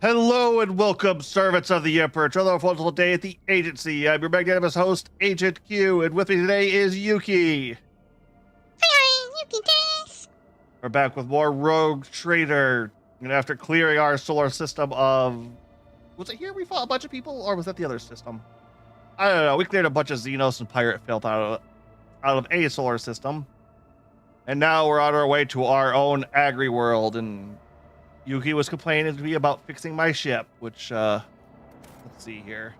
Hello and welcome, servants of the Emperor, to another wonderful day at the agency. I'm your magnanimous host, Agent Q, and with me today is Yuki. Hi, Yuki des. We're back with more Rogue Trader, and after clearing our solar system of... Was it here we fought a bunch of people, or was that the other system? I don't know. We cleared a bunch of Xenos and Pirate filth out of a solar system, and now we're on our way to our own Agri world, and Yuki was complaining to me about fixing my ship, which, let's see here.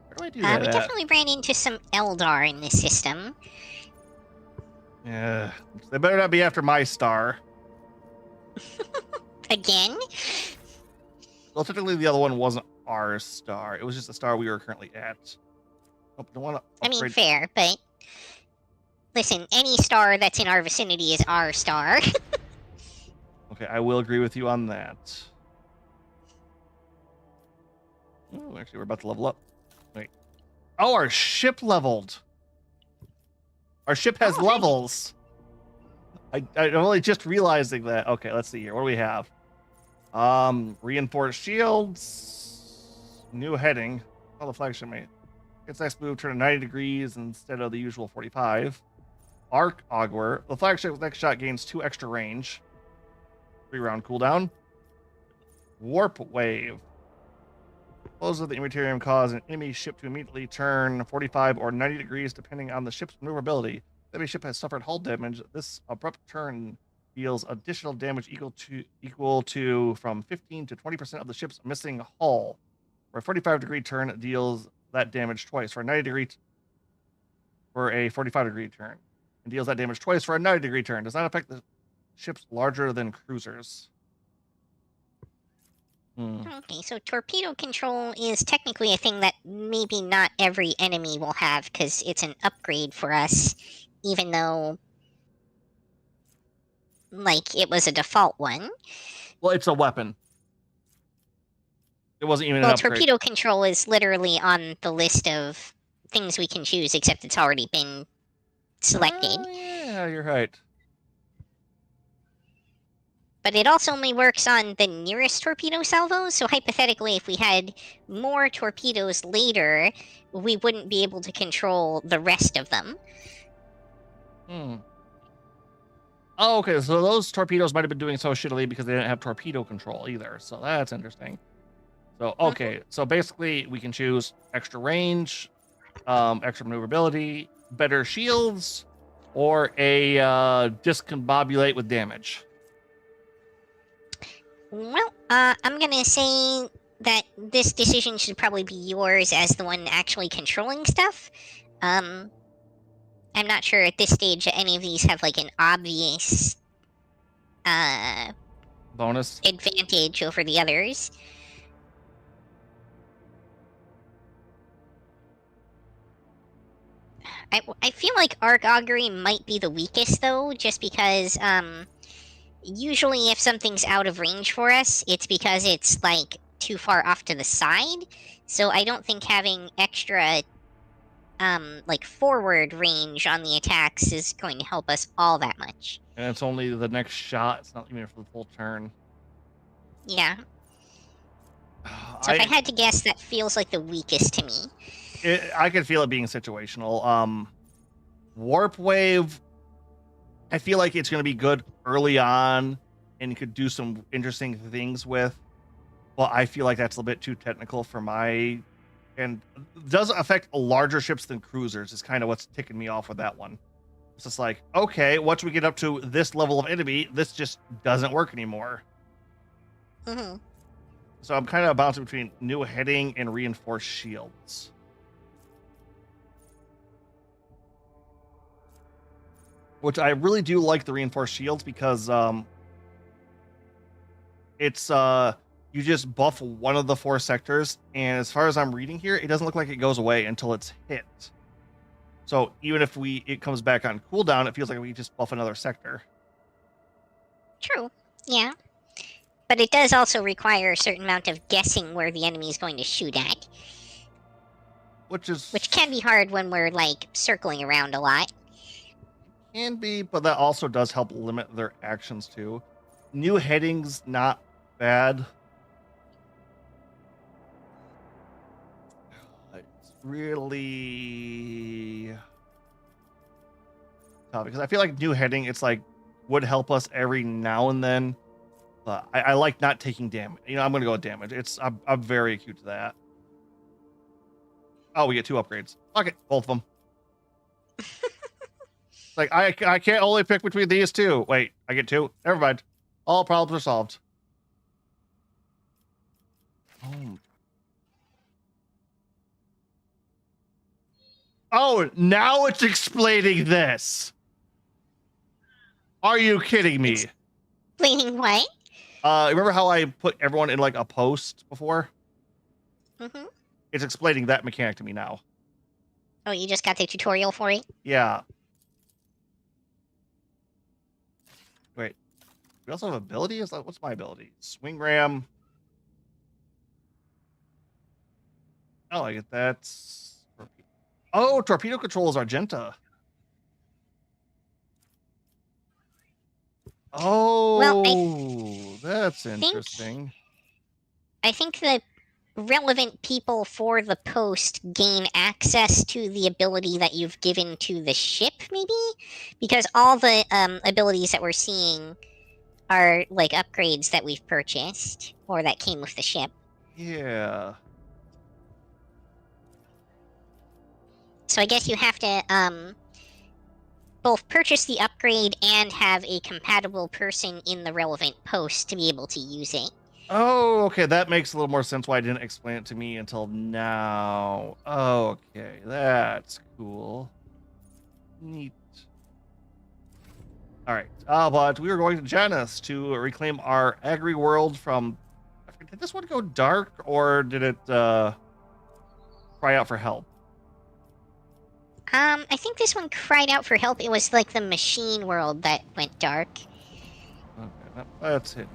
Where do I do that We definitely ran into some Eldar in this system. Yeah, they better not be after my star. Again? Well, technically the other one wasn't our star. It was just the star we were currently at. Oh, don't want to I mean, fair, but... Listen, any star that's in our vicinity is our star. Okay, I will agree with you on that. Oh, actually, we're about to level up. Wait. Oh, our ship leveled. Our ship has levels. I'm only just realizing that. Okay, let's see here. What do we have? Reinforced shields. New heading. Oh, the flagship mate. Its next move, turn 90 degrees instead of the usual 45. Arc Augur. The flagship's next shot gains 2 extra range. 3-round cooldown. Warp Wave. Flows of the Immaterium cause an enemy ship to immediately turn 45 or 90 degrees depending on the ship's maneuverability. If the enemy ship has suffered hull damage, this abrupt turn deals additional damage equal to from 15 to 20% of the ship's missing hull. For a 45-degree turn, deals that damage twice. For a 90-degree for a 45-degree turn. And deals that damage twice for a 90-degree turn. Does not affect the ships larger than cruisers. Okay, so torpedo control is technically a thing that maybe not every enemy will have, because it's an upgrade for us, even though, like, it was a default one. Well, it's a weapon. It wasn't even an upgrade. Torpedo control is literally on the list of things we can choose, except it's already been selected. Oh, yeah, you're right. But it also only works on the nearest torpedo salvo, so hypothetically, if we had more torpedoes later, we wouldn't be able to control the rest of them. Oh, okay, so those torpedoes might have been doing so shittily because they didn't have torpedo control either, so that's interesting. So, okay, so basically we can choose extra range, extra maneuverability, better shields, or a discombobulate with damage. Well, I'm gonna say that this decision should probably be yours as the one actually controlling stuff. I'm not sure at this stage that any of these have, like, an obvious bonus advantage over the others. I feel like Arc Augury might be the weakest, though, just because, usually if something's out of range for us, it's because it's, like, too far off to the side, so I don't think having extra like forward range on the attacks is going to help us all that much. And it's only the next shot. It's not even for the full turn. Yeah. So if I had to guess, that feels like the weakest to me. I can feel it being situational. Warp Wave, I feel like it's going to be good early on and you could do some interesting things with. Well, I feel like that's a bit too technical for my... And does affect larger ships than cruisers is kind of what's ticking me off with that one. It's just like, okay, once we get up to this level of enemy, this just doesn't work anymore. Mm-hmm. So I'm kind of bouncing between new heading and reinforced shields. Which I really do like the reinforced shields because it's you just buff one of the 4 sectors, and as far as I'm reading here, it doesn't look like it goes away until it's hit. So even if it comes back on cooldown, it feels like we just buff another sector. True. Yeah. But it does also require a certain amount of guessing where the enemy is going to shoot at. Which can be hard when we're, like, circling around a lot. Can be, but that also does help limit their actions, too. New headings, not bad. It's really tough, because I feel like new heading, it's like, would help us every now and then. But I like not taking damage. You know, I'm going to go with damage. I'm very acute to that. Oh, we get 2 upgrades. Fuck it, both of them. Like, I can't only pick between these 2. Wait, I get 2? Never mind. All problems are solved. Oh, now it's explaining this. Are you kidding me? Explaining what? Remember how I put everyone in, like, a post before? Mm-hmm. It's explaining that mechanic to me now. Oh, you just got the tutorial for it? Yeah. Wait. We also have abilities? What's my ability? Swing ram. Oh, I get that. Oh, torpedo control is Argenta. Oh, well, that's interesting. I think the relevant people for the post gain access to the ability that you've given to the ship, maybe? Because all the abilities that we're seeing are, like, upgrades that we've purchased, or that came with the ship. Yeah. So I guess you have to both purchase the upgrade and have a compatible person in the relevant post to be able to use it. Oh, okay. That makes a little more sense why I didn't explain it to me until now. Okay, that's cool. Neat. All right. But we were going to Janus to reclaim our agri world from... Did this one go dark, or did it cry out for help? I think this one cried out for help. It was like the machine world that went dark. Okay, that's it.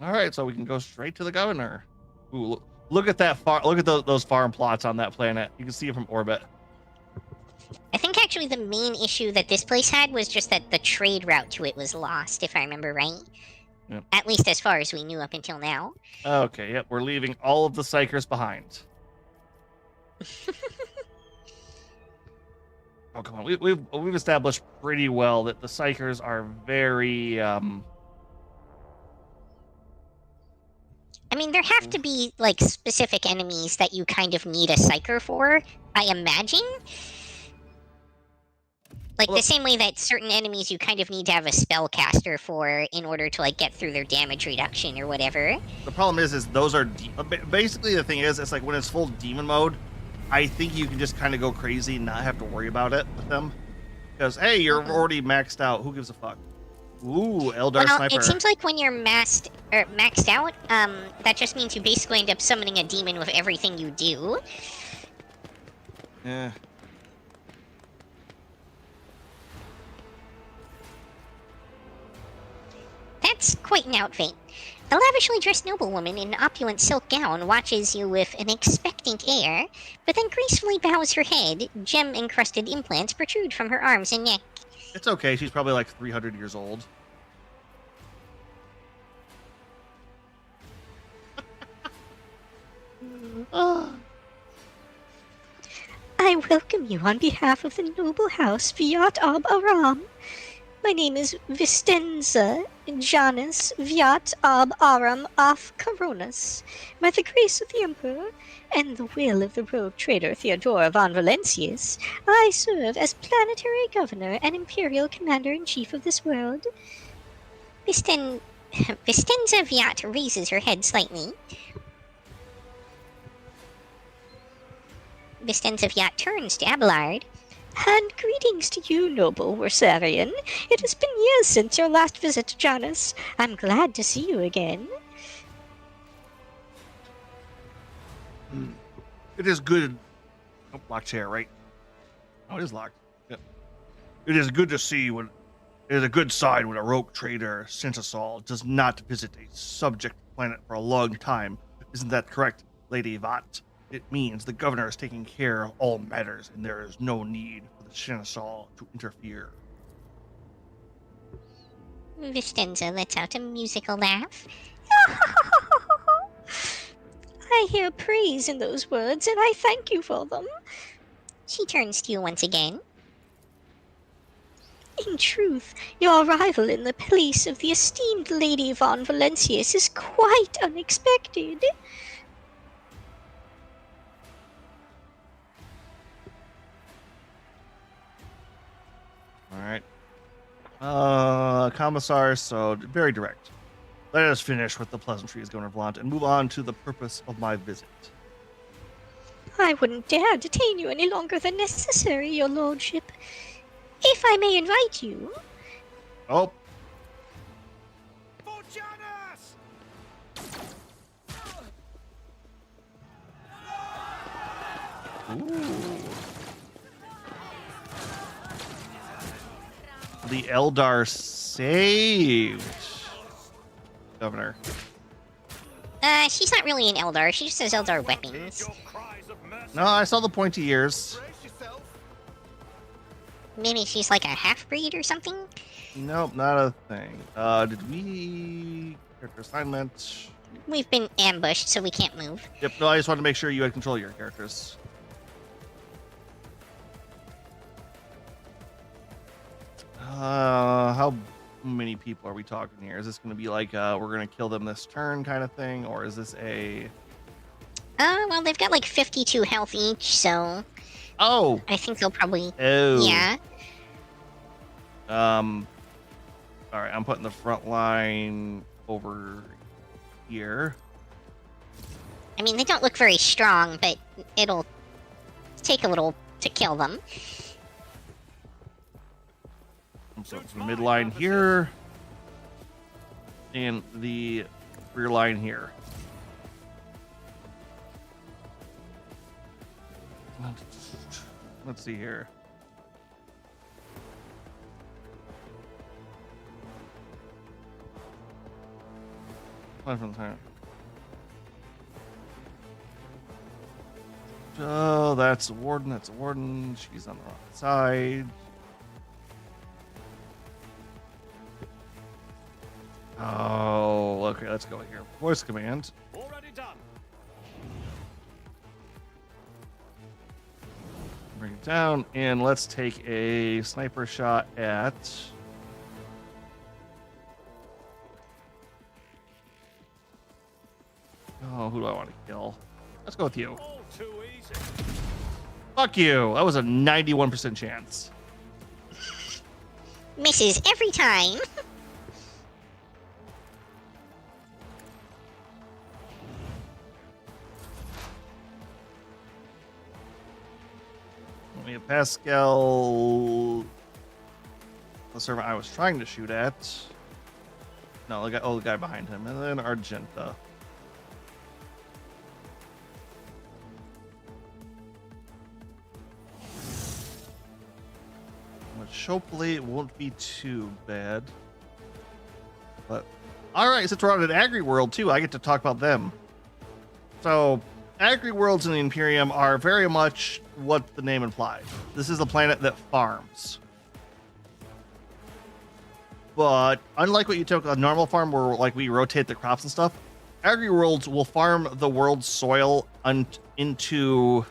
All right, so we can go straight to the governor. Ooh, look at that look at those farm plots on that planet. You can see it from orbit. I think actually the main issue that this place had was just that the trade route to it was lost, if I remember right. Yep. At least as far as we knew up until now. Okay, yep, we're leaving all of the Psychers behind. Oh, come on. We've established pretty well that the Psychers are very I mean, there have to be, like, specific enemies that you kind of need a Psyker for, I imagine. Like, the same way that certain enemies you kind of need to have a spellcaster for in order to, like, get through their damage reduction or whatever. The problem is those are... basically, the thing is, it's like when it's full demon mode, I think you can just kind of go crazy and not have to worry about it with them. Because, hey, you're already maxed out. Who gives a fuck? Ooh, Eldar Sniper. It seems like when you're maxed out, that just means you basically end up summoning a demon with everything you do. Yeah. That's quite an outfit. A lavishly dressed noblewoman in an opulent silk gown watches you with an expectant air, but then gracefully bows her head. Gem-encrusted implants protrude from her arms and neck. It's okay. She's probably like 300 years old. I welcome you on behalf of the noble house Viat Ab Aram. My name is Vistenza Janus Viat Ab Aram af Coronas. By the grace of the Emperor and the will of the rogue trader Theodora von Valencius, I serve as planetary governor and imperial commander-in-chief of this world. Vistenza Viat raises her head slightly. Vistenza Viat turns to Abelard. And greetings to you, noble Worsarian. It has been years since your last visit to Janus. I'm glad to see you again. It is good. Oh, locked chair, right? Oh, it is locked. Yep. It is good to see when it is a good sign when a rogue trader, Sensusol, does not visit a subject planet for a long time. Isn't that correct, Lady Vat? It means the governor is taking care of all matters, and there is no need for the Sensusol to interfere. Vistenza lets out a musical laugh. I hear praise in those words, and I thank you for them. She turns to you once again. In truth, your arrival in the place of the esteemed Lady von Valencius is quite unexpected. All right. Commissar, so very direct. Let us finish with the pleasantries, Governor Blunt, and move on to the purpose of my visit. I wouldn't dare detain you any longer than necessary, your lordship. If I may invite you... Oh. For Janus! Ooh. The Eldar saved Governor. She's not really an Eldar. She just has Eldar weapons. No, I saw the pointy ears. Maybe she's like a half-breed or something? Nope, not a thing. Did we... Character assignment? We've been ambushed, so we can't move. Yep, no, I just wanted to make sure you had control of your characters. How many people are we talking here? Is this going to be like, we're going to kill them this turn kind of thing? Or is this a... Well, they've got like 52 health each, so... Oh! I think they'll probably... Oh. Yeah. Alright, I'm putting the front line over here. I mean, they don't look very strong, but it'll take a little to kill them. So the midline here. And the rear line here. Let's see here. One from the time. Oh, that's a warden. That's a warden. She's on the wrong side. Oh, okay. Let's go here. Voice command. Already done. Bring it down, and let's take a sniper shot at. Oh, who do I want to kill? Let's go with you. All too easy. Fuck you. That was a 91% chance. Misses every time. We have Pascal, the servant I was trying to shoot at. No, the guy behind him, and then Argenta. Which hopefully it won't be too bad, but All right, since we're on an agri world too, I get to talk about them. So, agri worlds in the Imperium are very much what the name implies. This is a planet that farms. But unlike what you took a normal farm where like we rotate the crops and stuff, agri worlds will farm the world's soil into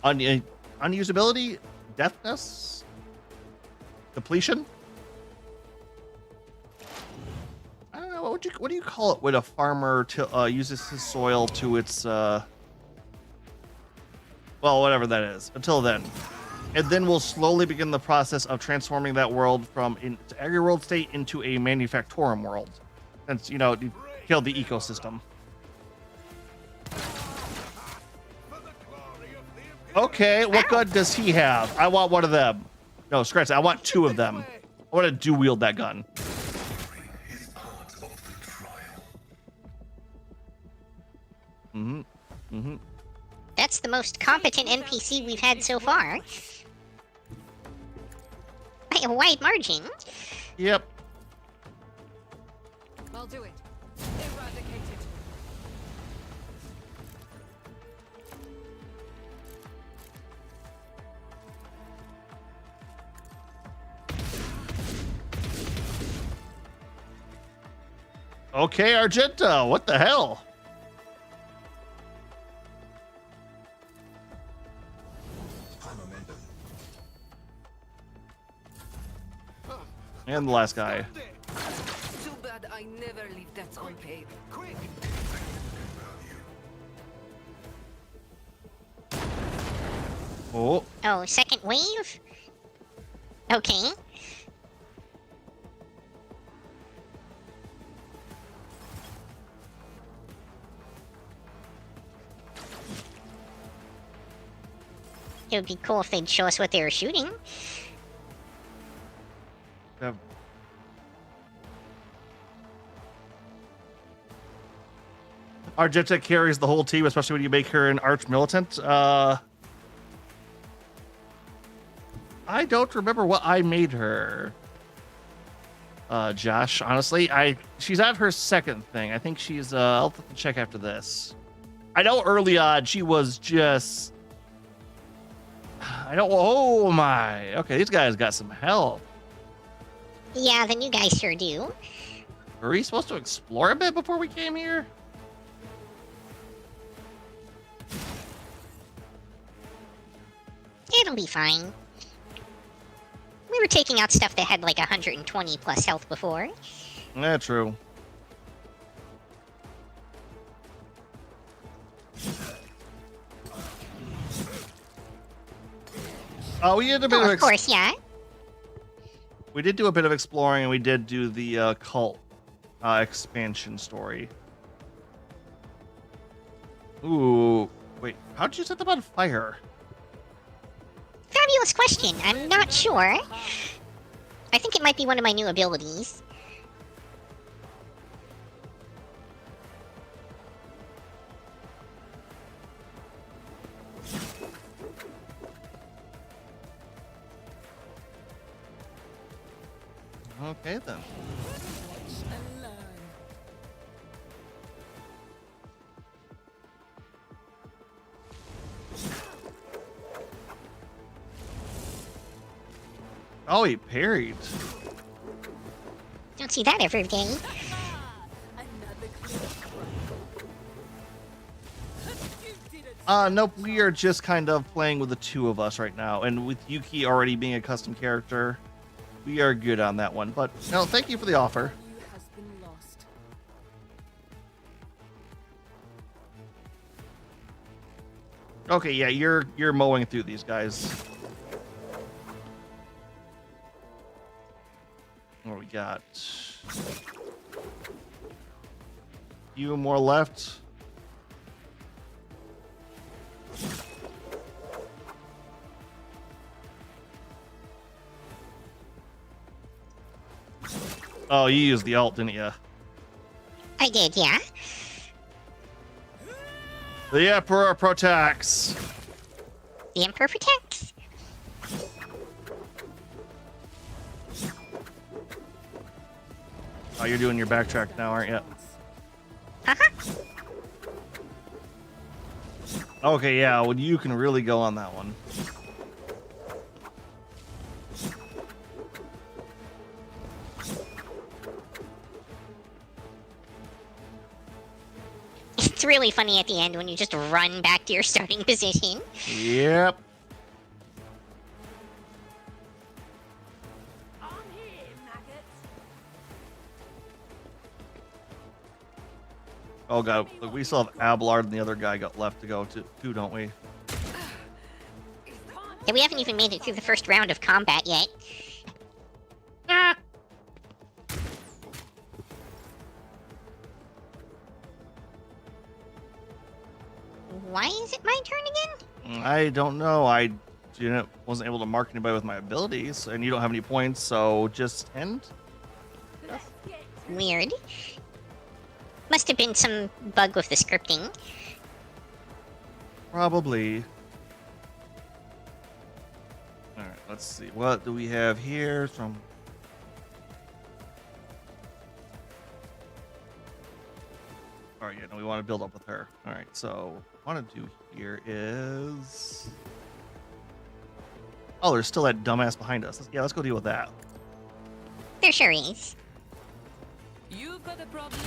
unusability, deafness, depletion. I don't know what do you call it when a farmer uses his soil to its well, whatever that is. Until then, and then we'll slowly begin the process of transforming that world from its agri world state into a manufactorum world, since you killed the ecosystem. Okay, what gun does he have? I want one of them. No, scratch that. I want two of them. I want to dual wield that gun. That's the most competent NPC we've had so far. By a wide margin. Yep. I'll do it. Eradicated. Okay, Argento, what the hell? And the last guy. Too bad I never leave that unpaid. Quick! Oh, Oh, second wave? Okay. It would be cool if they'd show us what they were shooting. Argenta carries the whole team, especially when you make her an arch militant. I don't remember what I made her. Josh, honestly, she's at her second thing. I think she's I'll have to check after this. I know early on she was just oh my. Okay, these guys got some help. Yeah, the new guys sure do. Were we supposed to explore a bit before we came here? It'll be fine. We were taking out stuff that had like 120 plus health before. Yeah, true. We did a bit Oh, of of course, yeah. We did do a bit of exploring, and we did do the cult expansion story. Ooh, wait, how'd you set them on fire? Fabulous question. I'm not sure. I think it might be one of my new abilities. Okay, then. Oh, he parried. Don't see that every day. Nope, we are just kind of playing with the two of us right now, and with Yuki already being a custom character, we are good on that one. But no, thank you for the offer. Has been lost. Okay, yeah, you're mowing through these guys. What we got? You more left. Oh, you used the alt, didn't you? I did, yeah. The Emperor protects. The Emperor protects. Oh, you're doing your backtrack now, aren't you? Haha. Okay, yeah, well, you can really go on that one. It's really funny at the end when you just run back to your starting position. Yep. On here, maggots. Oh god, look, we still have Abelard and the other guy got left to go to too, don't we? Yeah, we haven't even made it through the first round of combat yet. Why is it my turn again? I don't know. I wasn't able to mark anybody with my abilities, and you don't have any points, so just end. Weird. Must have been some bug with the scripting. Probably. All right, let's see. What do we have here from? All right, yeah, no, we want to build up with her. All right, so what I want to do here is. Oh, there's still that dumbass behind us. Yeah, let's go deal with that. There sure is. You've got a problem.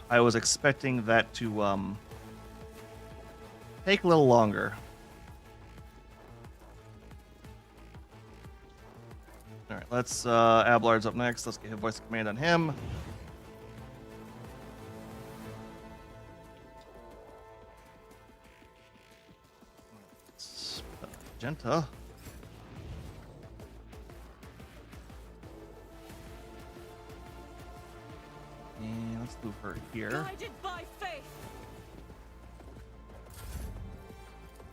I was expecting that to take a little longer. All right, let's Abelard's up next. Let's get his voice command on him. Let's put Magenta. And let's move her here. Guided by faith.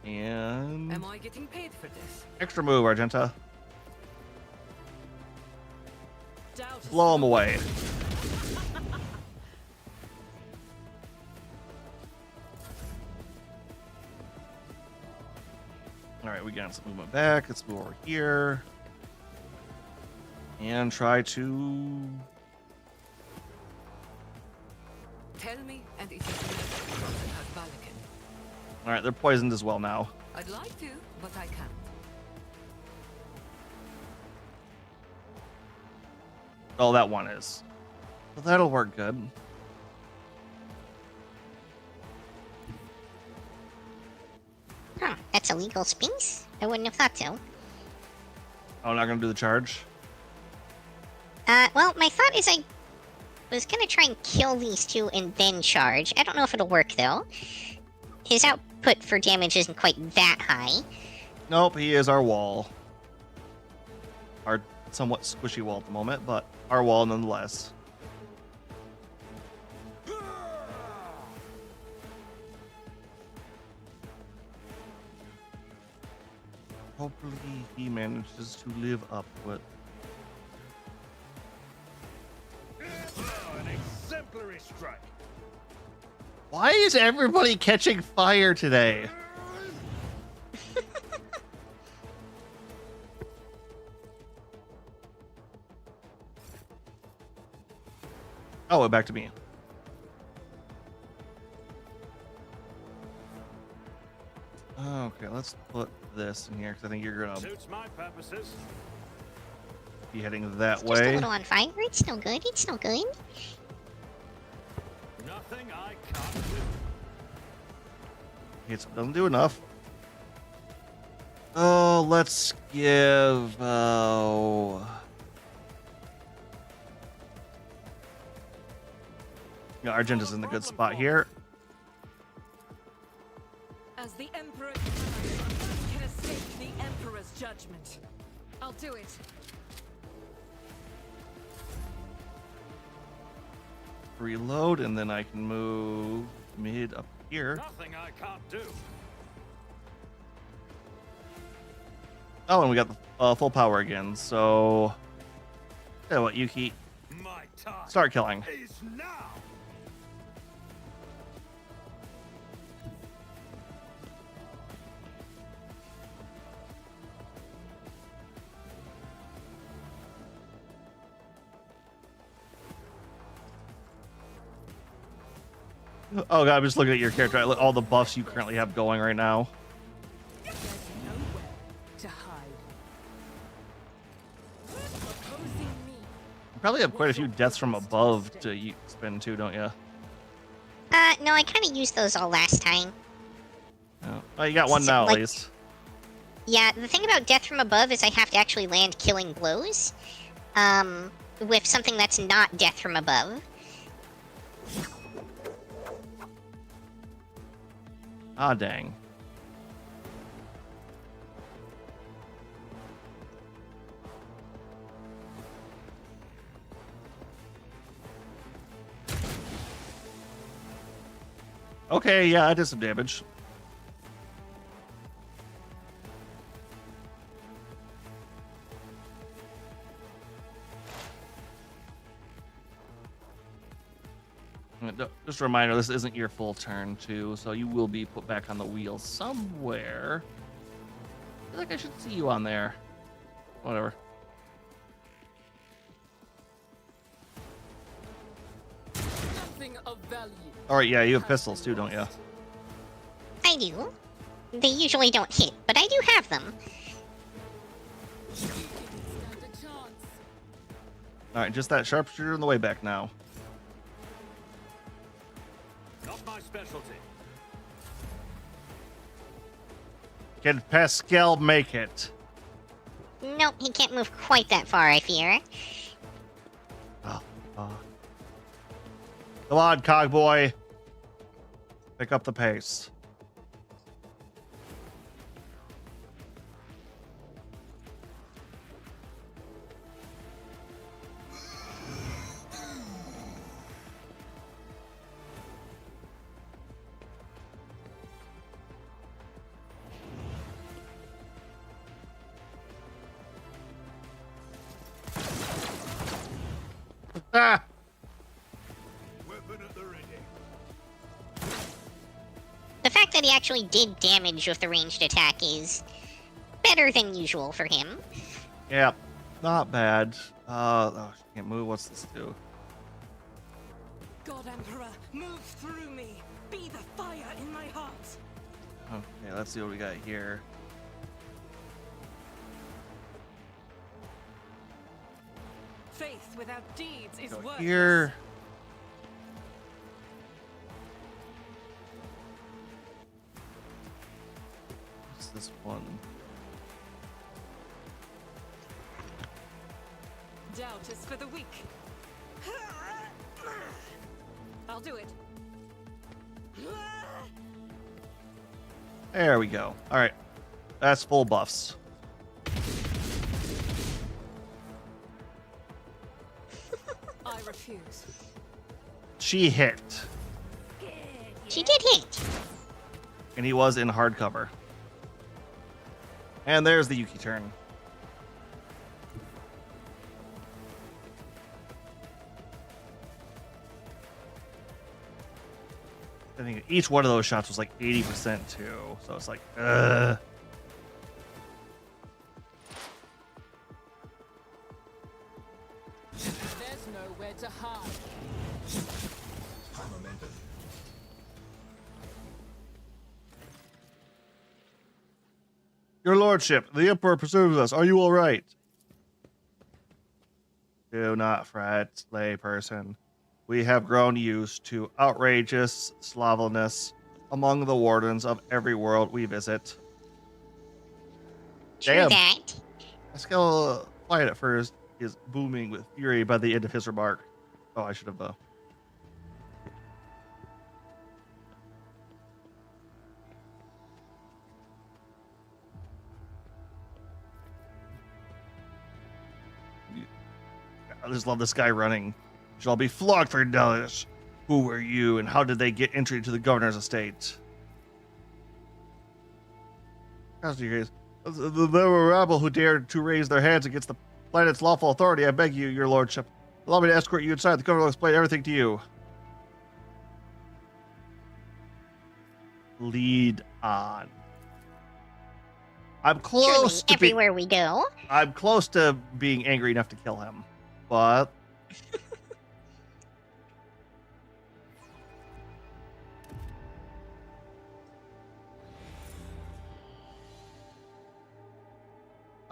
And Am I getting paid for this? extra move, Argenta. Doubt is Blow him away. All right, we got some movement back. Let's move over here and try to. Tell me, and it is never crossing out Balakin. All right, they're poisoned as well now. I'd like to, but I can't. Oh, that one is. Well, that'll work good. Huh, that's a legal space? I wouldn't have thought so. Oh, not gonna do the charge. Well, my thought is I was gonna try and kill these two and then charge. I don't know if it'll work, though. His output for damage isn't quite that high. Nope, he is our wall. Our somewhat squishy wall at the moment, but our wall nonetheless. Hopefully he manages to live up to it. Oh, an exemplary strike. Why is everybody catching fire today? Oh, back to me. Okay, let's put this in here because I think you're gonna Suits my purposes. be heading that It's just a way. little on fire. It's still good. It's still good. Nothing I can't do. It doesn't do enough. Oh, let's give. Yeah, Argenta's in the good spot here. As the Emperor can escape the Emperor's judgment. I'll do it. Reload, and then I can move mid up here. Nothing I can't do. Oh, and we got the full power again. So, tell you what, Yuki, My time start killing. is now. Oh god, I'm just looking at your character. All the buffs you currently have going right now. There's nowhere to hide. Opposing me. You probably have quite a few deaths from above to spend too, don't you? No, I kind of used those all last time. Oh, you got one now Like- at least. Yeah, the thing about death from above is I have to actually land killing blows. With something that's not death from above. Ah, dang. Okay, yeah, I did some damage. Just a reminder, this isn't your full turn, too, so you will be put back on the wheel somewhere. I feel like I should see you on there. Whatever. Nothing of value. Alright, yeah, you have pistols, too, don't you? I do. They usually don't hit, but I do have them. Stand a chance. Alright, just that sharpshooter on the way back now. Not my specialty. Can Pascal make it? Nope, he can't move quite that far, I fear. Come on, Cogboy. Pick up the pace. Ah! Weapon at the ready. The fact that he actually did damage with the ranged attack is better than usual for him. Yeah, not bad. Oh, she can't move. What's this do? God Emperor, move through me. Be the fire in my heart. Okay, let's see what we got here. Faith without deeds is Go worthless. here. What's this one? Doubt is for the weak. I'll do it. There we go. All right, that's full buffs. I refuse. She hit, She did hit. and he was in hardcover. And there's the Yuki turn. I think each one of those shots was like 80% too, so it's like, There's nowhere to hide. Your lordship, the emperor pursues us. Are you all right? Do not fret, lay person. We have grown used to outrageous slovenliness among the wardens of every world we visit. True Damn. that. Pascal, quiet at first, is booming with fury by the end of his remark. Oh, I should have, I just love this guy running. Shall be flogged for knowledge. Who were you, and how did they get entry to the governor's estate? There were a rabble who dared to raise their hands against the planet's lawful authority. I beg you, your lordship, allow me to escort you inside. The governor will explain everything to you. Lead on. I'm close Surely, to being. everywhere we go. I'm close to being angry enough to kill him, but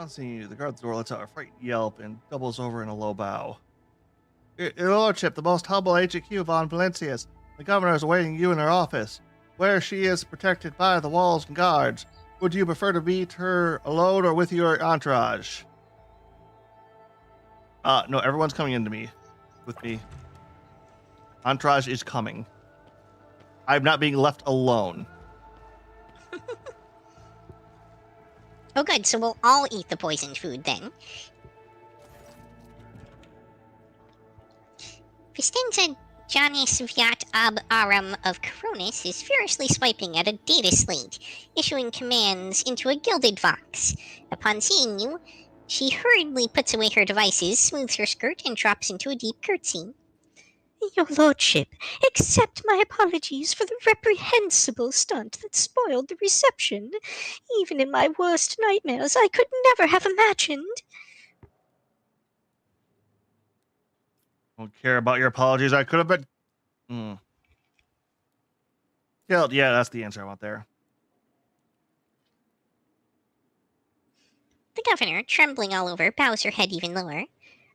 On seeing you, the guard at the door lets out a frightened yelp and doubles over in a low bow. Your Lordship, the most humble HQ von Valencias. The governor is awaiting you in her office, where she is protected by the walls and guards. Would you prefer to meet her alone or with your entourage? No, everyone's coming into me. With me. Entourage is coming. I'm not being left alone. Oh, good. So we'll all eat the poisoned food then. Vistenza Janis Viat Ab Aram of Cronus is furiously swiping at a data slate, issuing commands into a gilded vox. Upon seeing you, she hurriedly puts away her devices, smooths her skirt, and drops into a deep curtsy. Your Lordship, accept my apologies for the reprehensible stunt that spoiled the reception. Even in my worst nightmares, I could never have imagined. Don't care about your apologies. I could have been killed. Yeah, that's the answer I want there. The governor, trembling all over, bows her head even lower.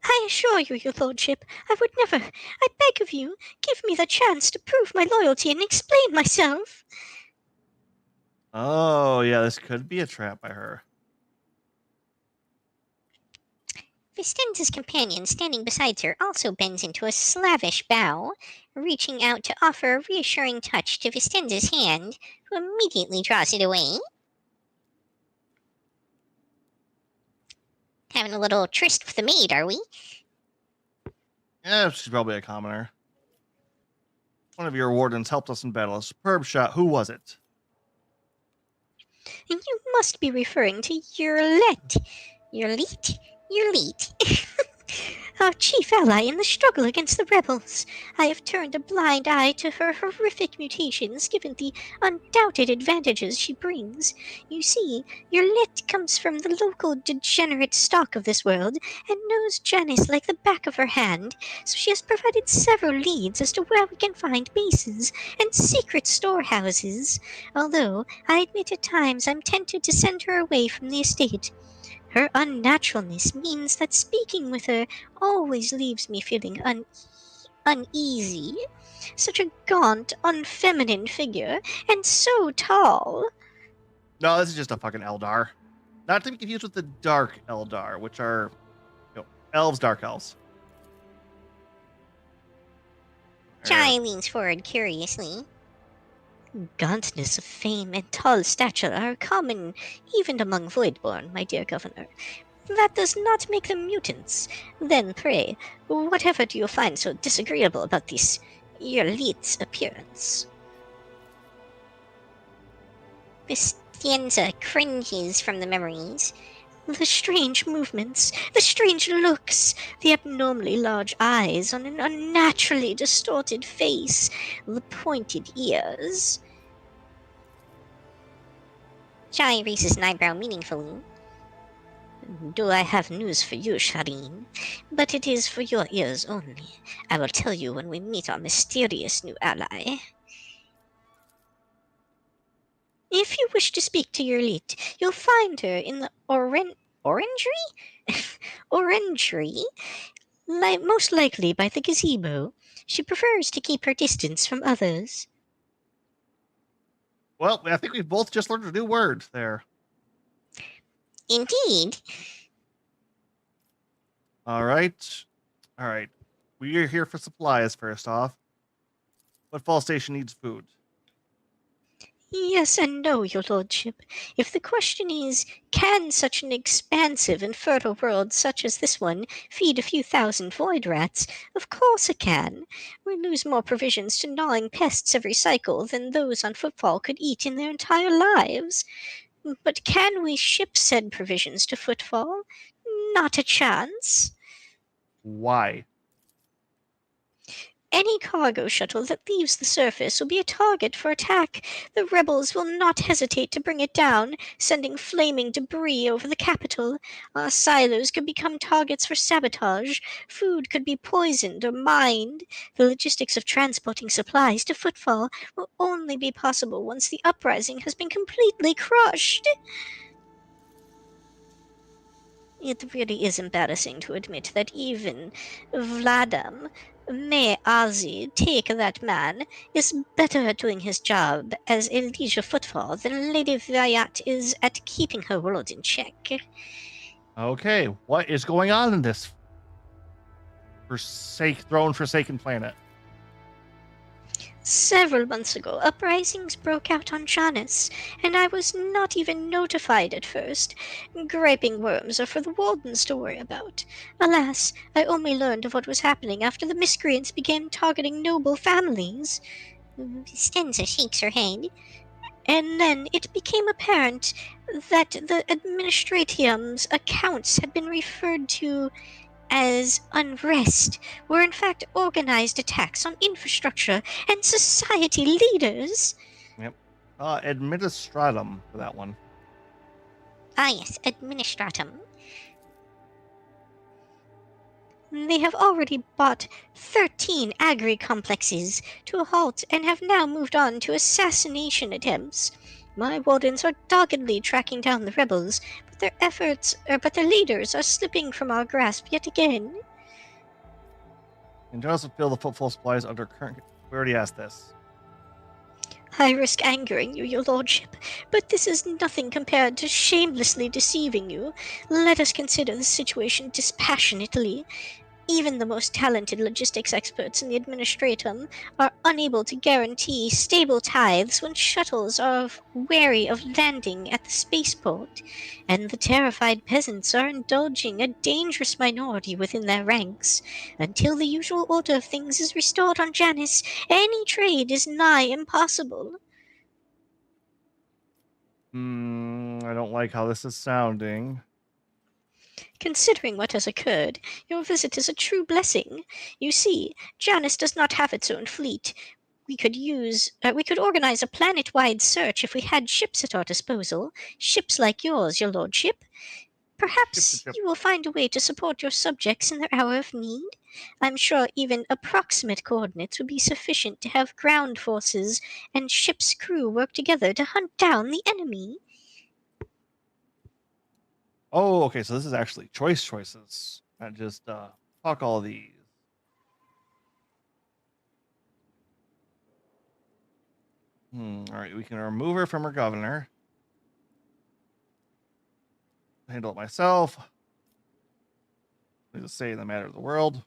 I assure you, your lordship, I would never. I beg of you, give me the chance to prove my loyalty and explain myself. Oh, yeah, this could be a trap by her. Vistenza's companion, standing beside her, also bends into a slavish bow, reaching out to offer a reassuring touch to Vistenza's hand, who immediately draws it away. Having a little tryst with the maid, are we? Yeah, she's probably a commoner. One of your wardens helped us in battle. A superb shot. Who was it? You must be referring to Yurlet. Yurlet. Our chief ally in the struggle against the rebels. I have turned a blind eye to her horrific mutations, given the undoubted advantages she brings. You see, Yurlet comes from the local degenerate stock of this world, and knows Janice like the back of her hand, so she has provided several leads as to where we can find bases and secret storehouses. Although, I admit at times I'm tempted to send her away from the estate. Her unnaturalness means that speaking with her always leaves me feeling uneasy. Such a gaunt, unfeminine figure, and so tall. No, this is just a fucking Eldar. Not to be confused with the Dark Eldar, which are elves, dark elves. Jai leans forward curiously. Gauntness of fame and tall stature are common even among Voidborn, my dear governor. That does not make them mutants. Then, pray, whatever do you find so disagreeable about this elite's appearance? Vistenza cringes from the memories. The strange movements, the strange looks, the abnormally large eyes on an unnaturally distorted face, the pointed ears. Jai raises an eyebrow meaningfully. Do I have news for you, Shireen? But it is for your ears only. I will tell you when we meet our mysterious new ally. If you wish to speak to your elite, you'll find her in the orangery? Orangery? Most likely by the gazebo. She prefers to keep her distance from others. Well, I think we've both just learned a new word there. Indeed. All right. We are here for supplies, first off. Footfall Station needs food. Yes and no, your lordship. If the question is, can such an expansive and fertile world such as this one feed a few thousand void rats, of course it can. We lose more provisions to gnawing pests every cycle than those on Footfall could eat in their entire lives. But can we ship said provisions to Footfall? Not a chance. Why? Any cargo shuttle that leaves the surface will be a target for attack. The rebels will not hesitate to bring it down, sending flaming debris over the capital. Our silos could become targets for sabotage. Food could be poisoned or mined. The logistics of transporting supplies to Footfall will only be possible once the uprising has been completely crushed. It really is embarrassing to admit that even Vladam, may Ozzy take that man, is better at doing his job as a liege footfall than Lady Vyat is at keeping her world in check. Okay, what is going on in this forsaken planet? Several months ago, uprisings broke out on Janus, and I was not even notified at first. Griping worms are for the wardens to worry about. Alas, I only learned of what was happening after the miscreants began targeting noble families. Stenza shakes her head. And then it became apparent that the administratium's accounts had been referred to as unrest were in fact organized attacks on infrastructure and society leaders. Yep. Administratum for that one. Ah, yes, administratum. They have already bought 13 agri-complexes to a halt and have now moved on to assassination attempts. My wardens are doggedly tracking down the rebels, but their leaders are slipping from our grasp yet again. And to also fill the footfall supplies under current. We already asked this. I risk angering you, your lordship, but this is nothing compared to shamelessly deceiving you. Let us consider the situation dispassionately. Even the most talented logistics experts in the administratum are unable to guarantee stable tithes when shuttles are wary of landing at the spaceport, and the terrified peasants are indulging a dangerous minority within their ranks. Until the usual order of things is restored on Janus, any trade is nigh impossible. I don't like how this is sounding. Considering what has occurred, your visit is a true blessing. You see, Janus does not have its own fleet. We could organize a planet-wide search if we had ships at our disposal. Ships like yours, your lordship. Perhaps Ship. you will find a way to support your subjects in their hour of need. I'm sure even approximate coordinates would be sufficient to have ground forces and ship's crew work together to hunt down the enemy. Oh, okay. So this is actually choices, not just fuck all these. All right, we can remove her from her governor. Handle it myself. Just say the matter of the world.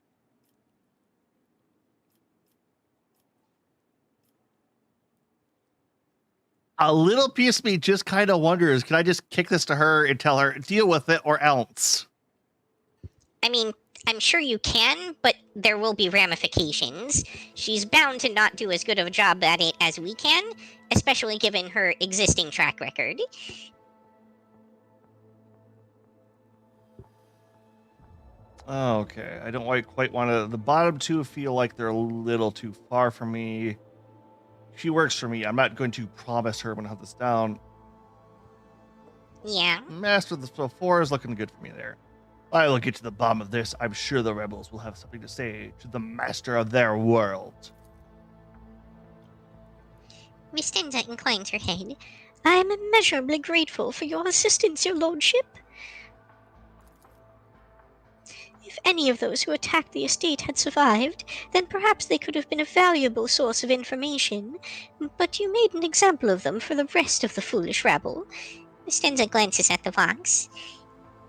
A little piece of me just kind of wonders, can I just kick this to her and tell her, deal with it or else? I mean, I'm sure you can, but there will be ramifications. She's bound to not do as good of a job at it as we can, especially given her existing track record. Okay, I don't quite want to. The bottom two feel like they're a little too far from me. She works for me. I'm not going to promise her when I have this down. Yeah. Master of the 4 is looking good for me there. I will get to the bottom of this. I'm sure the rebels will have something to say to the master of their world. Miss Stenza inclines her head. I am immeasurably grateful for your assistance, your lordship. If any of those who attacked the estate had survived, then perhaps they could have been a valuable source of information. But you made an example of them for the rest of the foolish rabble. Miss Stenza glances at the box.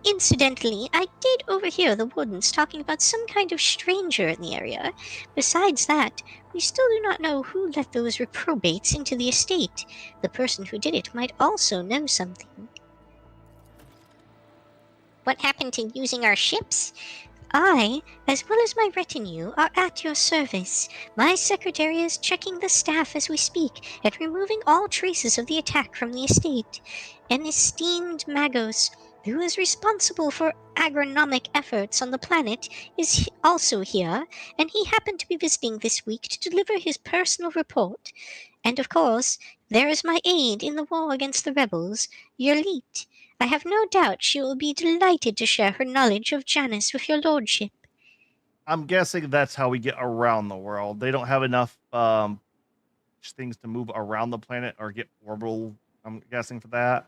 Incidentally, I did overhear the wardens talking about some kind of stranger in the area. Besides that, we still do not know who let those reprobates into the estate. The person who did it might also know something. What happened to using our ships? I, as well as my retinue, are at your service. My secretary is checking the staff as we speak and removing all traces of the attack from the estate. An esteemed Magos, who is responsible for agronomic efforts on the planet, is also here, and he happened to be visiting this week to deliver his personal report. And of course, there is my aide in the war against the rebels, Yerlit. I have no doubt she will be delighted to share her knowledge of Janus with your lordship. I'm guessing that's how we get around the world. They don't have enough things to move around the planet or get orbital. I'm guessing for that.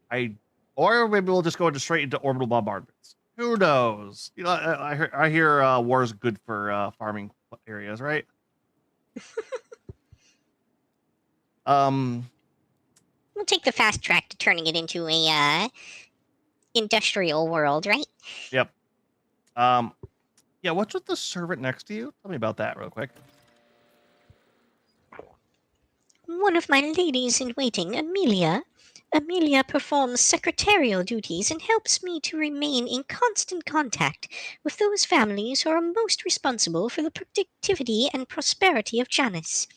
I Or maybe we'll just go straight into orbital bombardments. Who knows? You know, I hear war is good for farming areas, right? We'll take the fast track to turning it into a industrial world, right? Yep. Yeah, what's with the servant next to you? Tell me about that real quick. One of my ladies in waiting, Amelia. Amelia performs secretarial duties and helps me to remain in constant contact with those families who are most responsible for the productivity and prosperity of Janus.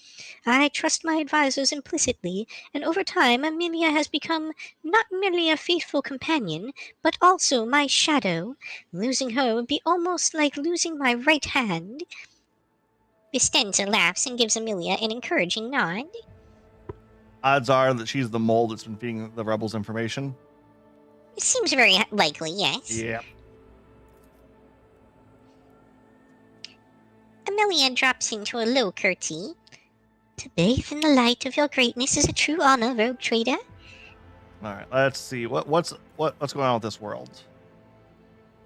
I trust my advisors implicitly, and over time Amelia has become not merely a faithful companion, but also my shadow. Losing her would be almost like losing my right hand. Vistenza laughs and gives Amelia an encouraging nod. Odds are that she's the mole that's been feeding the rebels information. It seems very likely, yes. Yeah. Amelia drops into a low curtsy. To bathe in the light of your greatness is a true honor, rogue trader. All right. Let's see what's going on with this world.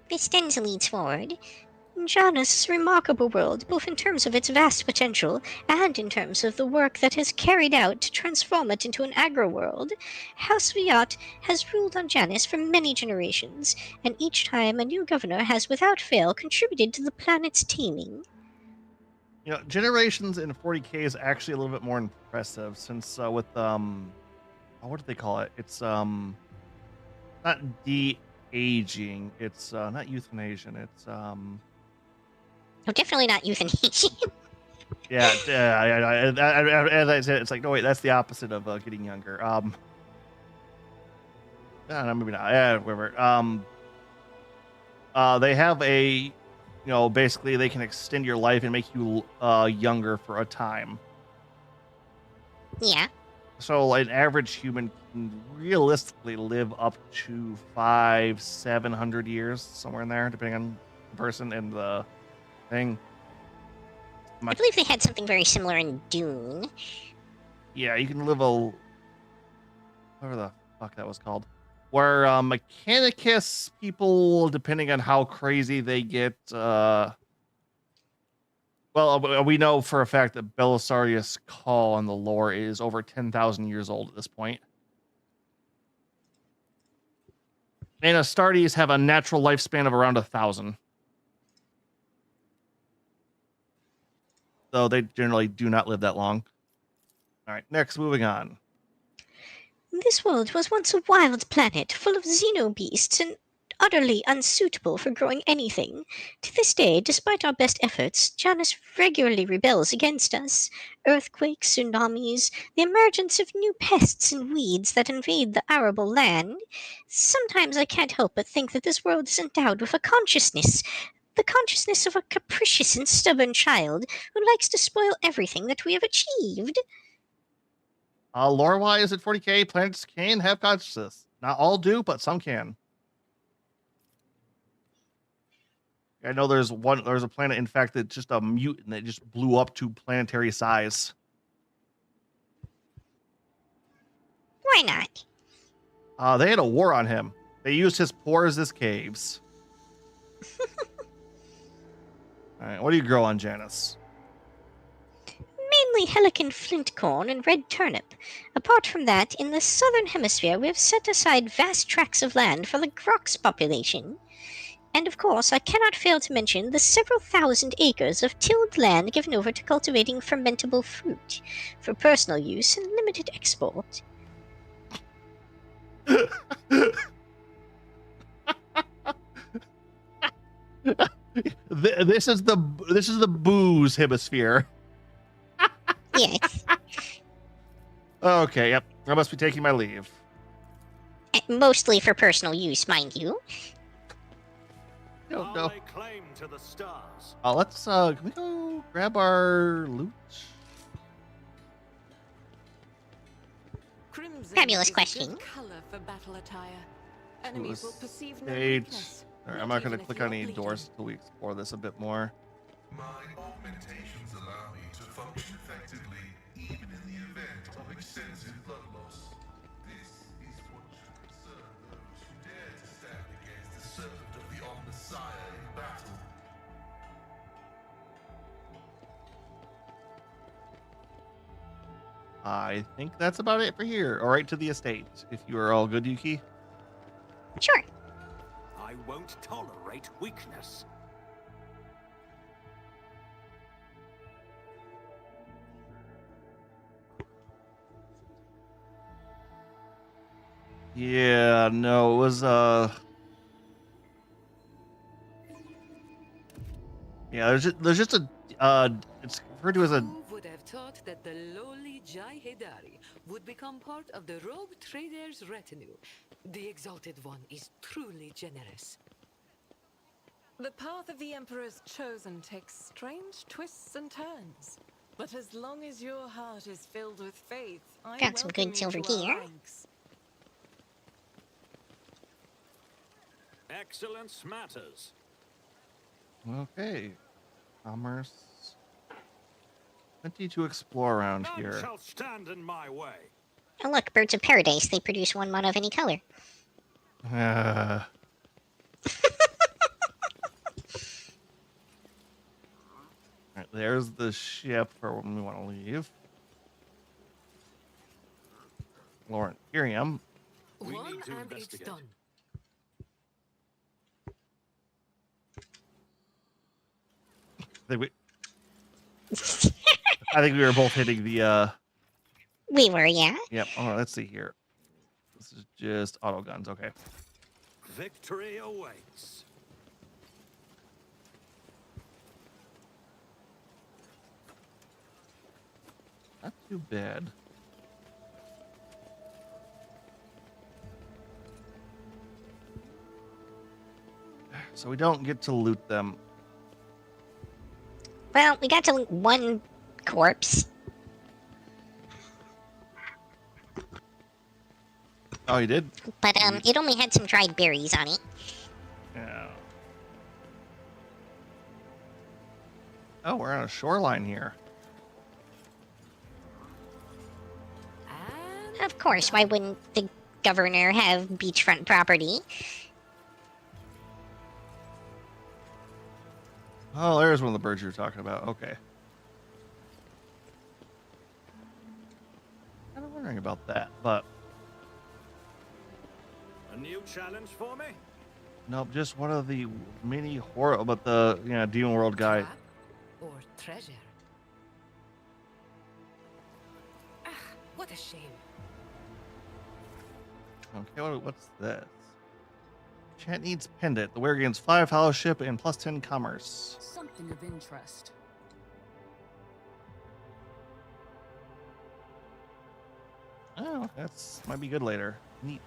Vistenza leads forward. Janus is a remarkable world, both in terms of its vast potential and in terms of the work that has carried out to transform it into an agro-world. House Viat has ruled on Janus for many generations, and each time a new governor has without fail contributed to the planet's taming. You know, generations in 40K is actually a little bit more impressive since with what do they call it? It's not de-aging. It's not euthanation. It's Oh, definitely not euthanasia. yeah, as I said, it's like no wait, that's the opposite of getting younger. No, maybe not. Yeah, whatever. They have a, basically they can extend your life and make you younger for a time. Yeah. So an average human can realistically live up to 500-700 years, somewhere in there, depending on the person and the thing. I believe they had something very similar in Dune. Yeah, you can live whatever the fuck that was called. Where Mechanicus people, depending on how crazy they get, well, we know for a fact that Belisarius Call in the lore is over 10,000 years old at this point. And Astartes have a natural lifespan of around 1,000. So they generally do not live that long. All right, next, moving on. This world was once a wild planet full of xenobeasts and utterly unsuitable for growing anything. To this day, despite our best efforts, Janus regularly rebels against us. Earthquakes, tsunamis, the emergence of new pests and weeds that invade the arable land. Sometimes I can't help but think that this world is endowed with a consciousness. The consciousness of a capricious and stubborn child who likes to spoil everything that we have achieved. Lore-wise, at 40K, planets can have consciousness. Not all do, but some can. I know there's a planet, in fact, that's just a mutant that just blew up to planetary size. Why not? They had a war on him. They used his pores as caves. All right, what do you grow on Janus? Mainly Helican flint corn and red turnip. Apart from that, in the southern hemisphere we have set aside vast tracts of land for the Grox population. And of course, I cannot fail to mention the several thousand acres of tilled land given over to cultivating fermentable fruit, for personal use and limited export. This is the booze hemisphere. Yes. Okay, yep. I must be taking my leave. Mostly for personal use, mind you. No. I'll lay claim to the stars. Let's can we go grab our loot? Crimson Fabulous is a question. good color for battle attire. Enemies will perceive no Stage. weakness. All right, I'm not not going even to if click you're on any bleeding. doors until we explore this a bit more. My augmentations allow me to function effectively, even in the event of extensive blood loss. This is what should concern those who I think that's about it for here. All right, to the estate. If you are all good, Yuki. Sure. I won't tolerate weakness. Yeah, no, it was yeah, there's just a it's referred to as a Who would have thought that the lowly Jai Hedari would become part of the rogue trader's retinue? The Exalted One is truly generous. The path of the Emperor's chosen takes strange twists and turns. But as long as your heart is filled with faith, I Got some good welcome you silver to our gear. ranks. Excellence matters. okay. Commerce. Plenty to explore around None here. shall stand in my way. Oh, look, birds of paradise. They produce one mod of any color. Alright, there's the ship for when we want to leave. Lauren, Ethereum. We One need to and it's investigate. done. I think we were both hitting the We were, yeah. yep. Oh, let's see here. This is just auto guns, okay. Victory awaits. Not too bad. So we don't get to loot them. Well, we got to loot one corpse. Oh, you did? But it only had some dried berries on it. Yeah. Oh, we're on a shoreline here. And Of course, why wouldn't the governor have beachfront property? Oh, there's one of the birds you were talking about. Okay. Kind of wondering about that, but A new challenge for me? nope, just one of the mini horror, but the Demon World guy. trap or treasure? Ah, what a shame. Okay, what's this? Chant needs pendant. The wearer gains 5 fellowship and plus 10 commerce. Something of interest. Oh, that's might be good later. Neat.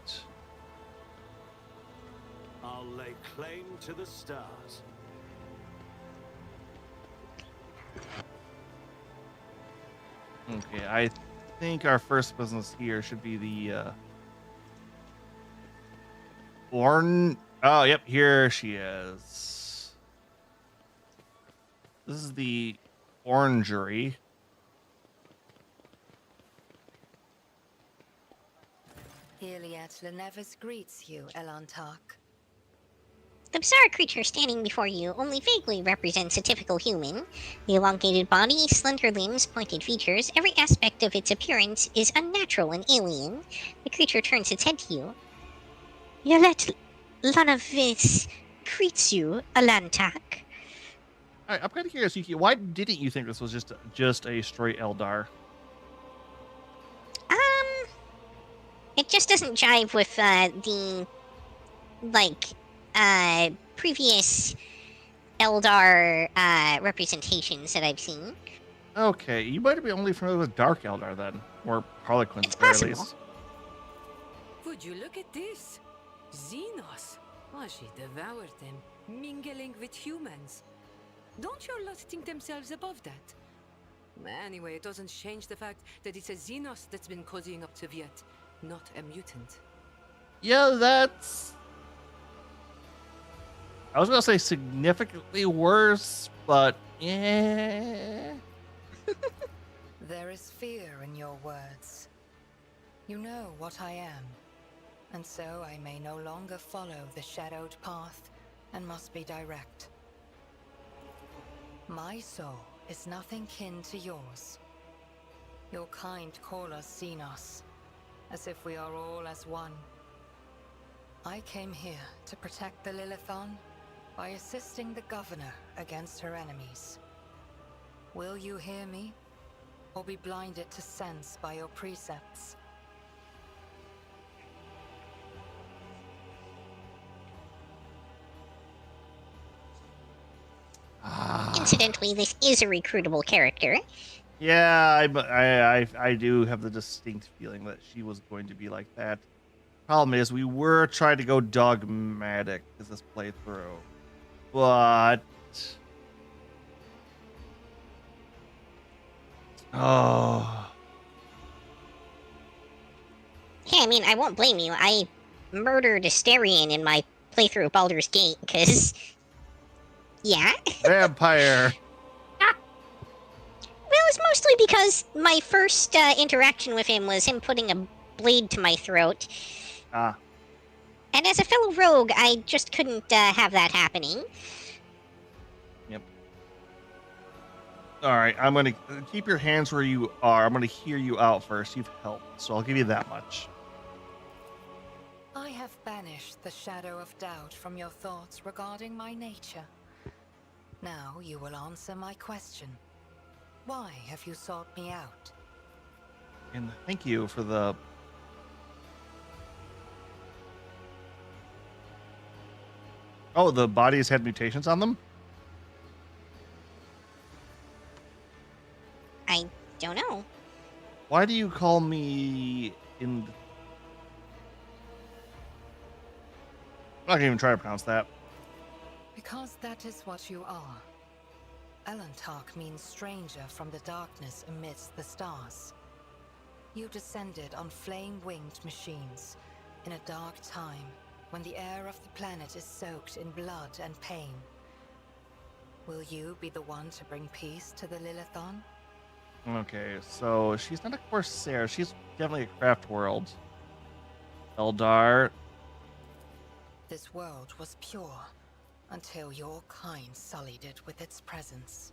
I'll lay claim to the stars. Okay, I think our first business here should be the Orn. Oh, yep, here she is. This is the orangery. Iliad Lenevis greets you, Elantak. The bizarre creature standing before you only vaguely represents a typical human. The elongated body, slender limbs, pointed features, every aspect of its appearance is unnatural and alien. The creature turns its head to you. Yolet Lanavis greets you, Alantak. All right, I'm kind of curious, Yuki. Why didn't you think this was just a straight Eldar? It just doesn't jive with the previous Eldar representations that I've seen. Okay, you might be only familiar with Dark Eldar then, or Harlequins It's at the very possible. least. Would you look at this? Xenos. Oh, she devoured them, mingling with humans. Don't your lot think themselves above that? Anyway, it doesn't change the fact that it's a Xenos that's been cozying up to Viet, not a mutant. Yeah, that's. I was gonna say significantly worse, but yeah. There is fear in your words. You know what I am, and so I may no longer follow the shadowed path and must be direct. My soul is nothing kin to yours. Your kind call us Xenos, as if we are all as one. I came here to protect the Lilithon by assisting the Governor against her enemies. Will you hear me, or be blinded to sense by your precepts? Incidentally, this is a recruitable character. Yeah, I do have the distinct feeling that she was going to be like that. Problem is, we were trying to go dogmatic as this playthrough, but oh, Yeah, I mean, I won't blame you. I murdered Asterion in my playthrough of Baldur's Gate, because... Yeah. vampire. Well, it's mostly because my first interaction with him was him putting a blade to my throat. Ah, And as a fellow rogue, I just couldn't have that happening. yep. All right, I'm gonna keep your hands where you are. I'm gonna hear you out first. You've helped, so I'll give you that much. I have banished the shadow of doubt from your thoughts regarding my nature. Now you will answer my question. Why have you sought me out? And thank you for the. Oh, the bodies had mutations on them? I don't know. Why do you call me in... I'm not gonna even try to pronounce that. Because that is what you are. Elantark means stranger from the darkness amidst the stars. You descended on flame-winged machines in a dark time when the air of the planet is soaked in blood and pain. Will you be the one to bring peace to the Lilithon? Okay, so she's not a Corsair. She's definitely a craft world. Eldar. This world was pure until your kind sullied it with its presence.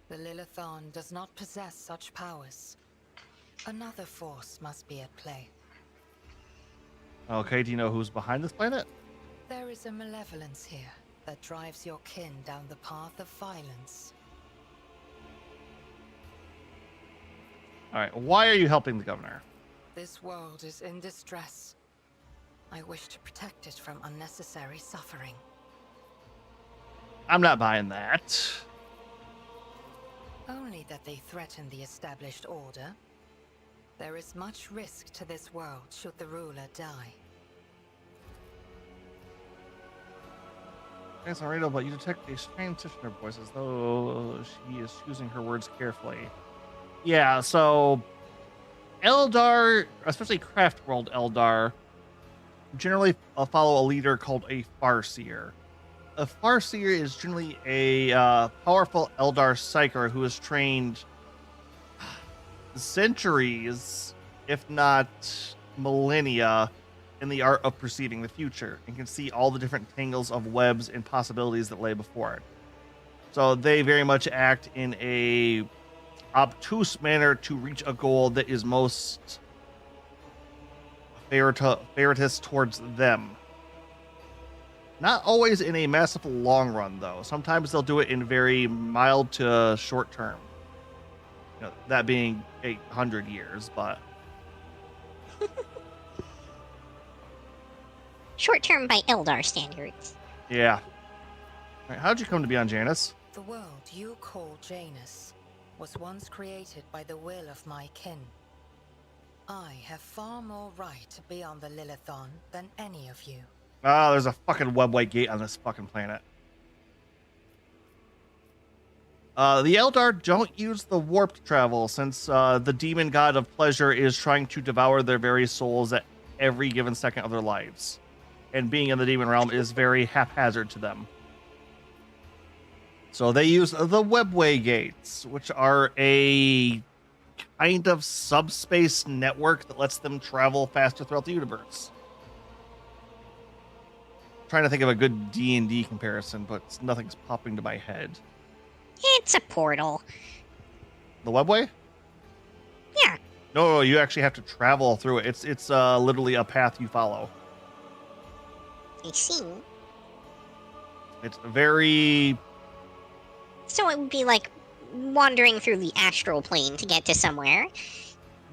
The Lilithon does not possess such powers. Another force must be at play. Okay, do you know who's behind this planet? There is a malevolence here that drives your kin down the path of violence. All right, why are you helping the governor? This world is in distress. I wish to protect it from unnecessary suffering. I'm not buying that. Only that they threaten the established order. There is much risk to this world should the ruler die. Yes, on radio, but you detect a strange tension in her voice as though she is choosing her words carefully. Yeah, so Eldar, especially craft world Eldar, generally follow a leader called a Farseer. A Farseer is generally a powerful Eldar psyker who has trained centuries, if not millennia, in the art of perceiving the future and can see all the different tangles of webs and possibilities that lay before it. So they very much act in a obtuse manner to reach a goal that is most favoritous towards them. Not always in a massive long run, though. Sometimes they'll do it in very mild to short term. You know, that being 800 years, but Short term by Eldar standards. yeah. All right, how'd you come to be on Janus? The world you call Janus was once created by the will of my kin. I have far more right to be on the Lilithon than any of you. Ah, there's a fucking webway gate on this fucking planet. The Eldar don't use the warp travel since the demon god of pleasure is trying to devour their very souls at every given second of their lives. And being in the demon realm is very haphazard to them. So they use the webway gates, which are a kind of subspace network that lets them travel faster throughout the universe. Trying to think of a good D&D comparison, but nothing's popping to my head. It's a portal. The webway? No, you actually have to travel through it. It's literally a path you follow. I see. It's very So it would be like wandering through the astral plane to get to somewhere.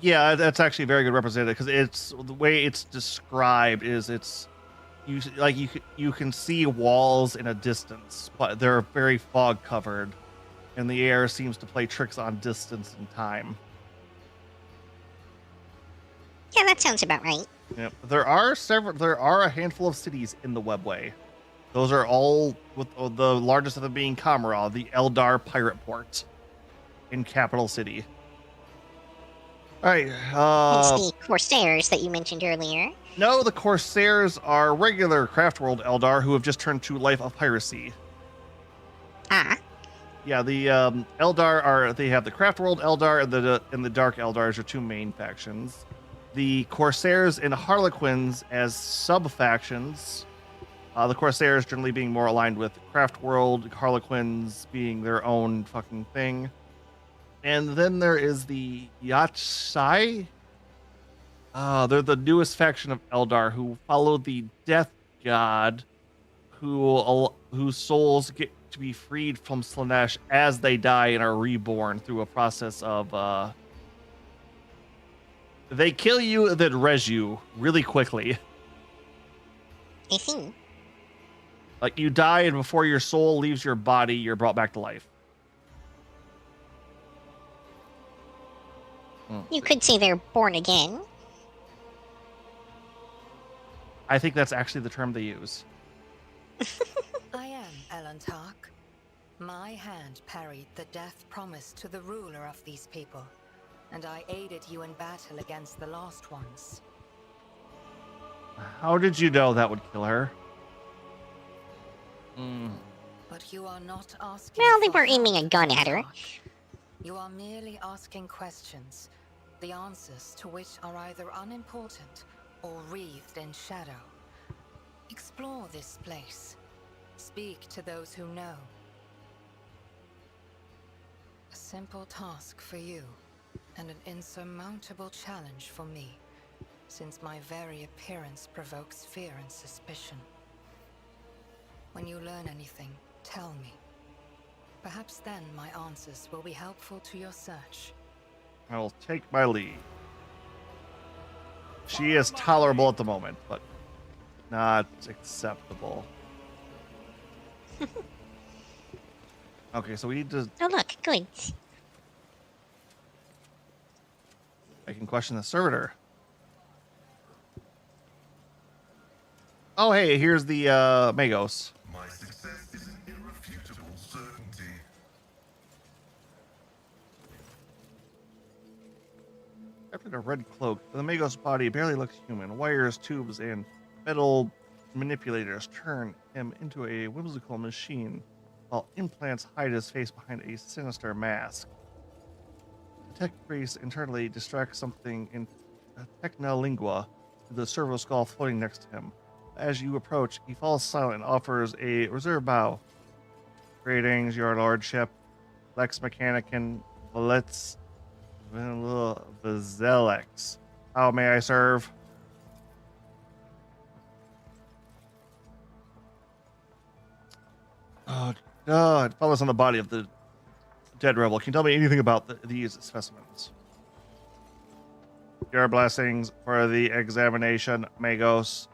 yeah. That's actually very good represented because it's the way it's described is you can see walls in a distance, but they're very fog covered, and the air seems to play tricks on distance and time. Yeah, that sounds about right. Yep. There are a handful of cities in the webway. Those are all with the largest of them being Kamara, the Eldar pirate port in Capital City. All right. It's the Corsairs that you mentioned earlier. No, the Corsairs are regular Craftworld Eldar who have just turned to life of piracy. Ah, Yeah, the Eldar they have the Craftworld Eldar and the Dark Eldars are two main factions. The Corsairs and Harlequins as sub factions. The Corsairs generally being more aligned with Craftworld, Harlequins being their own fucking thing. And then there is the Yatsai. They're the newest faction of Eldar who follow the Death God, whose souls get to be freed from Slaanesh as they die and are reborn through a process of they kill you and then res you really quickly. I see. Like you die and before your soul leaves your body, you're brought back to life. You could say they're born again. I think that's actually the term they use. I am Elantark. My hand parried the death promised to the ruler of these people, and I aided you in battle against the Lost Ones. How did you know that would kill her? But you are not asking. Well, they for were aiming a help, gun at her. Elantark. You are merely asking questions, the answers to which are either unimportant or wreathed in shadow. Explore this place. Speak to those who know. A simple task for you, and an insurmountable challenge for me, since my very appearance provokes fear and suspicion. When you learn anything, tell me. Perhaps then my answers will be helpful to your search. I will take my leave. She is tolerable at the moment, but not acceptable. Okay, so we need to. Oh, look, good. I can question the servitor. Oh, hey, here's the Magos. My success is an irrefutable certainty. Wrapped in a red cloak, the Magos body barely looks human. Wires, tubes, and metal manipulators turn him into a whimsical machine, while implants hide his face behind a sinister mask. The tech priest internally distracts something in technolingua to the servo skull floating next to him. As you approach, he falls silent and offers a reserved bow. Greetings, your lordship. Lex Mechanican Valets Vizelex. How may I serve? Oh, God. Follows on the body of the dead rebel. Can you tell me anything about these specimens? Your blessings for the examination, Magos.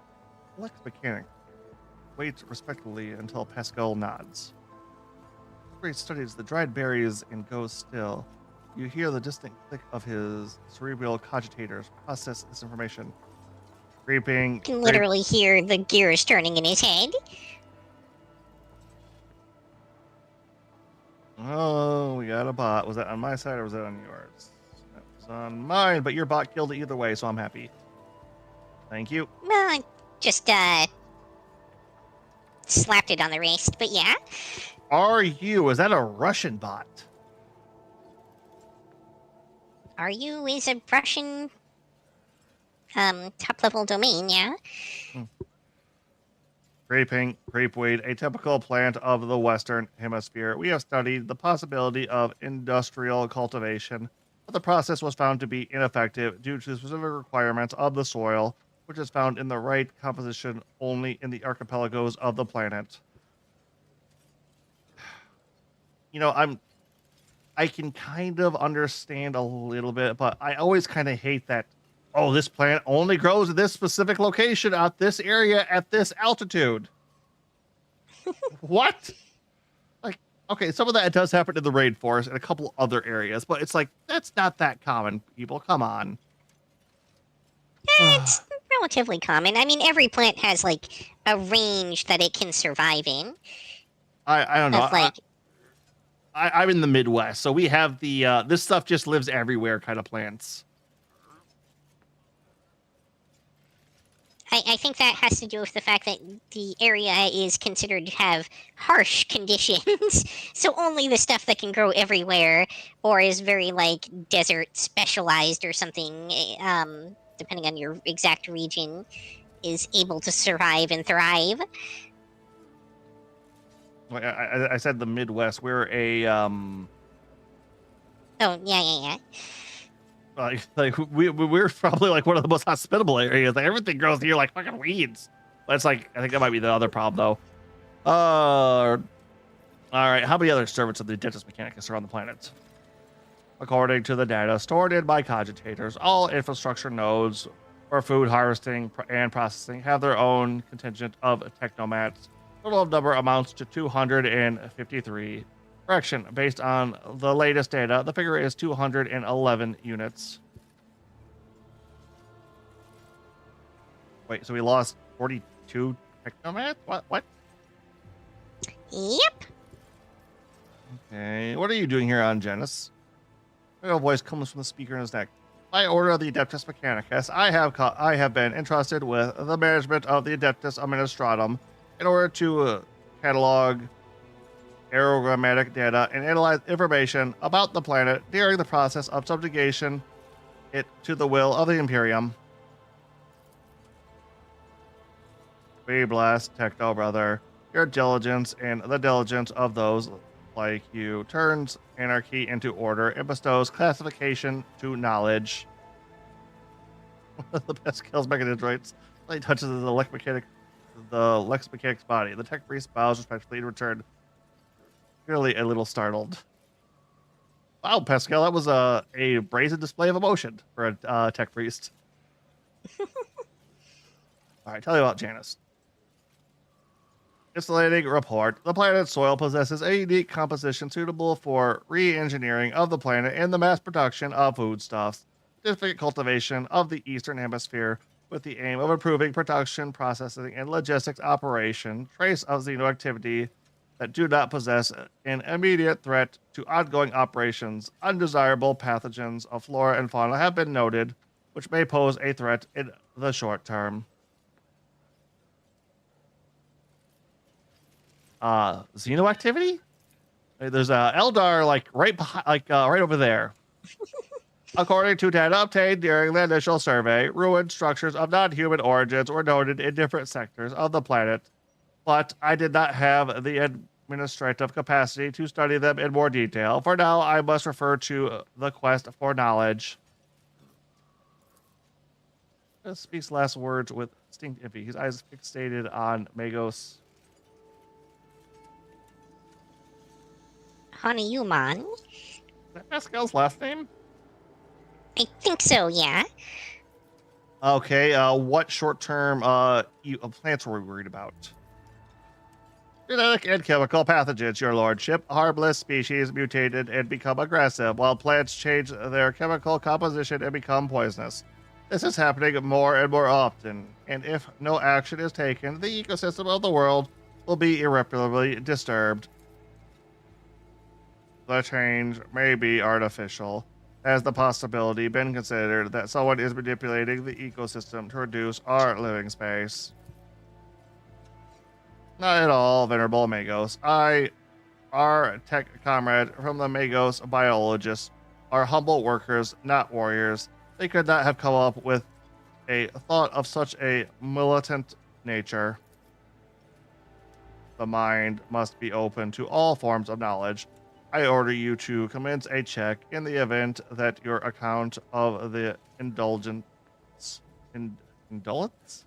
Lex Mechanic waits respectfully until Pascal nods. Great studies the dried berries and goes still. You hear the distant click of his cerebral cogitators process this information. Creeping. You can literally hear the gears turning in his head. Oh, we got a bot. Was that on my side or was that on yours? That was on mine, but your bot killed it either way, so I'm happy. Thank you. Well, I just, slapped it on the wrist, but yeah. Are you? Is that a Russian bot? Are you is a Russian, top-level domain, yeah? Creeping, creepweed, a typical plant of the Western Hemisphere. We have studied the possibility of industrial cultivation but the process was found to be ineffective due to the specific requirements of the soil, which is found in the right composition only in the archipelagos of the planet. You know, I can kind of understand a little bit, but I always kind of hate that. Oh, this plant only grows in this specific location at this area at this altitude. What? Like, okay, some of that does happen in the rainforest and a couple other areas, but it's like that's not that common. People, come on. It's relatively common. I mean, every plant has like a range that it can survive in. I don't know. Of like, I'm in the Midwest, so we have the this stuff just lives everywhere kind of plants. I think that has to do with the fact that the area is considered to have harsh conditions. So only the stuff that can grow everywhere or is very like desert specialized or something, depending on your exact region, is able to survive and thrive. Like I said, the Midwest. We're a Oh, yeah. like we're probably like one of the most hospitable areas. Like everything grows here like fucking weeds. That's like I think that might be the other problem though. All right. How many other servants of the Adeptus Mechanicus are on the planet? According to the data stored in my cogitators, all infrastructure nodes for food harvesting and processing have their own contingent of technomats. Total of number amounts to 253. Correction, based on the latest data, the figure is 211 units. Wait, so we lost 42 technomats? What? Yep. Okay, what are you doing here on Genis? A voice comes from the speaker in his neck. By order of the Adeptus Mechanicus, I have been entrusted with the management of the Adeptus Administratum in order to catalog aerogrammatic data and analyze information about the planet during the process of subjugation it to the will of the Imperium. We bless Techno Brother. Your diligence and the diligence of those like you turns anarchy into order and bestows classification to knowledge. The Pascal's mechanidroids lightly touches the Lex Mechanic's body. The tech priest bows respectfully in return. Clearly a little startled. Wow, Pascal, that was a brazen display of emotion for a tech priest. All right, tell you about Janus. Insulating report. The planet's soil possesses a unique composition suitable for re-engineering of the planet and the mass production of foodstuffs. Scientific cultivation of the Eastern Hemisphere with the aim of improving production, processing, and logistics operation. Trace of xenoactivity that do not possess an immediate threat to ongoing operations. Undesirable pathogens of flora and fauna have been noted, which may pose a threat in the short term. Xenoactivity? There's a Eldar like right behind, right over there. According to data obtained during the initial survey, ruined structures of non-human origins were noted in different sectors of the planet, but I did not have the administrative capacity to study them in more detail. For now, I must refer to the quest for knowledge. This speaks last words with distinct envy. His eyes fixated on Magos. Hanayuman? Is that Pascal's last name? I think so, yeah. Okay, what short-term plants were we worried about? Genetic and chemical pathogens, your lordship. Harmless species mutated and become aggressive, while plants change their chemical composition and become poisonous. This is happening more and more often, and if no action is taken, the ecosystem of the world will be irreparably disturbed. The change may be artificial. Has the possibility been considered that someone is manipulating the ecosystem to reduce our living space? Not at all, Venerable Magos. Our tech comrade from the Magos biologists, are humble workers, not warriors. They could not have come up with a thought of such a militant nature. The mind must be open to all forms of knowledge. I order you to commence a check in the event that your account of the indolence Indolence.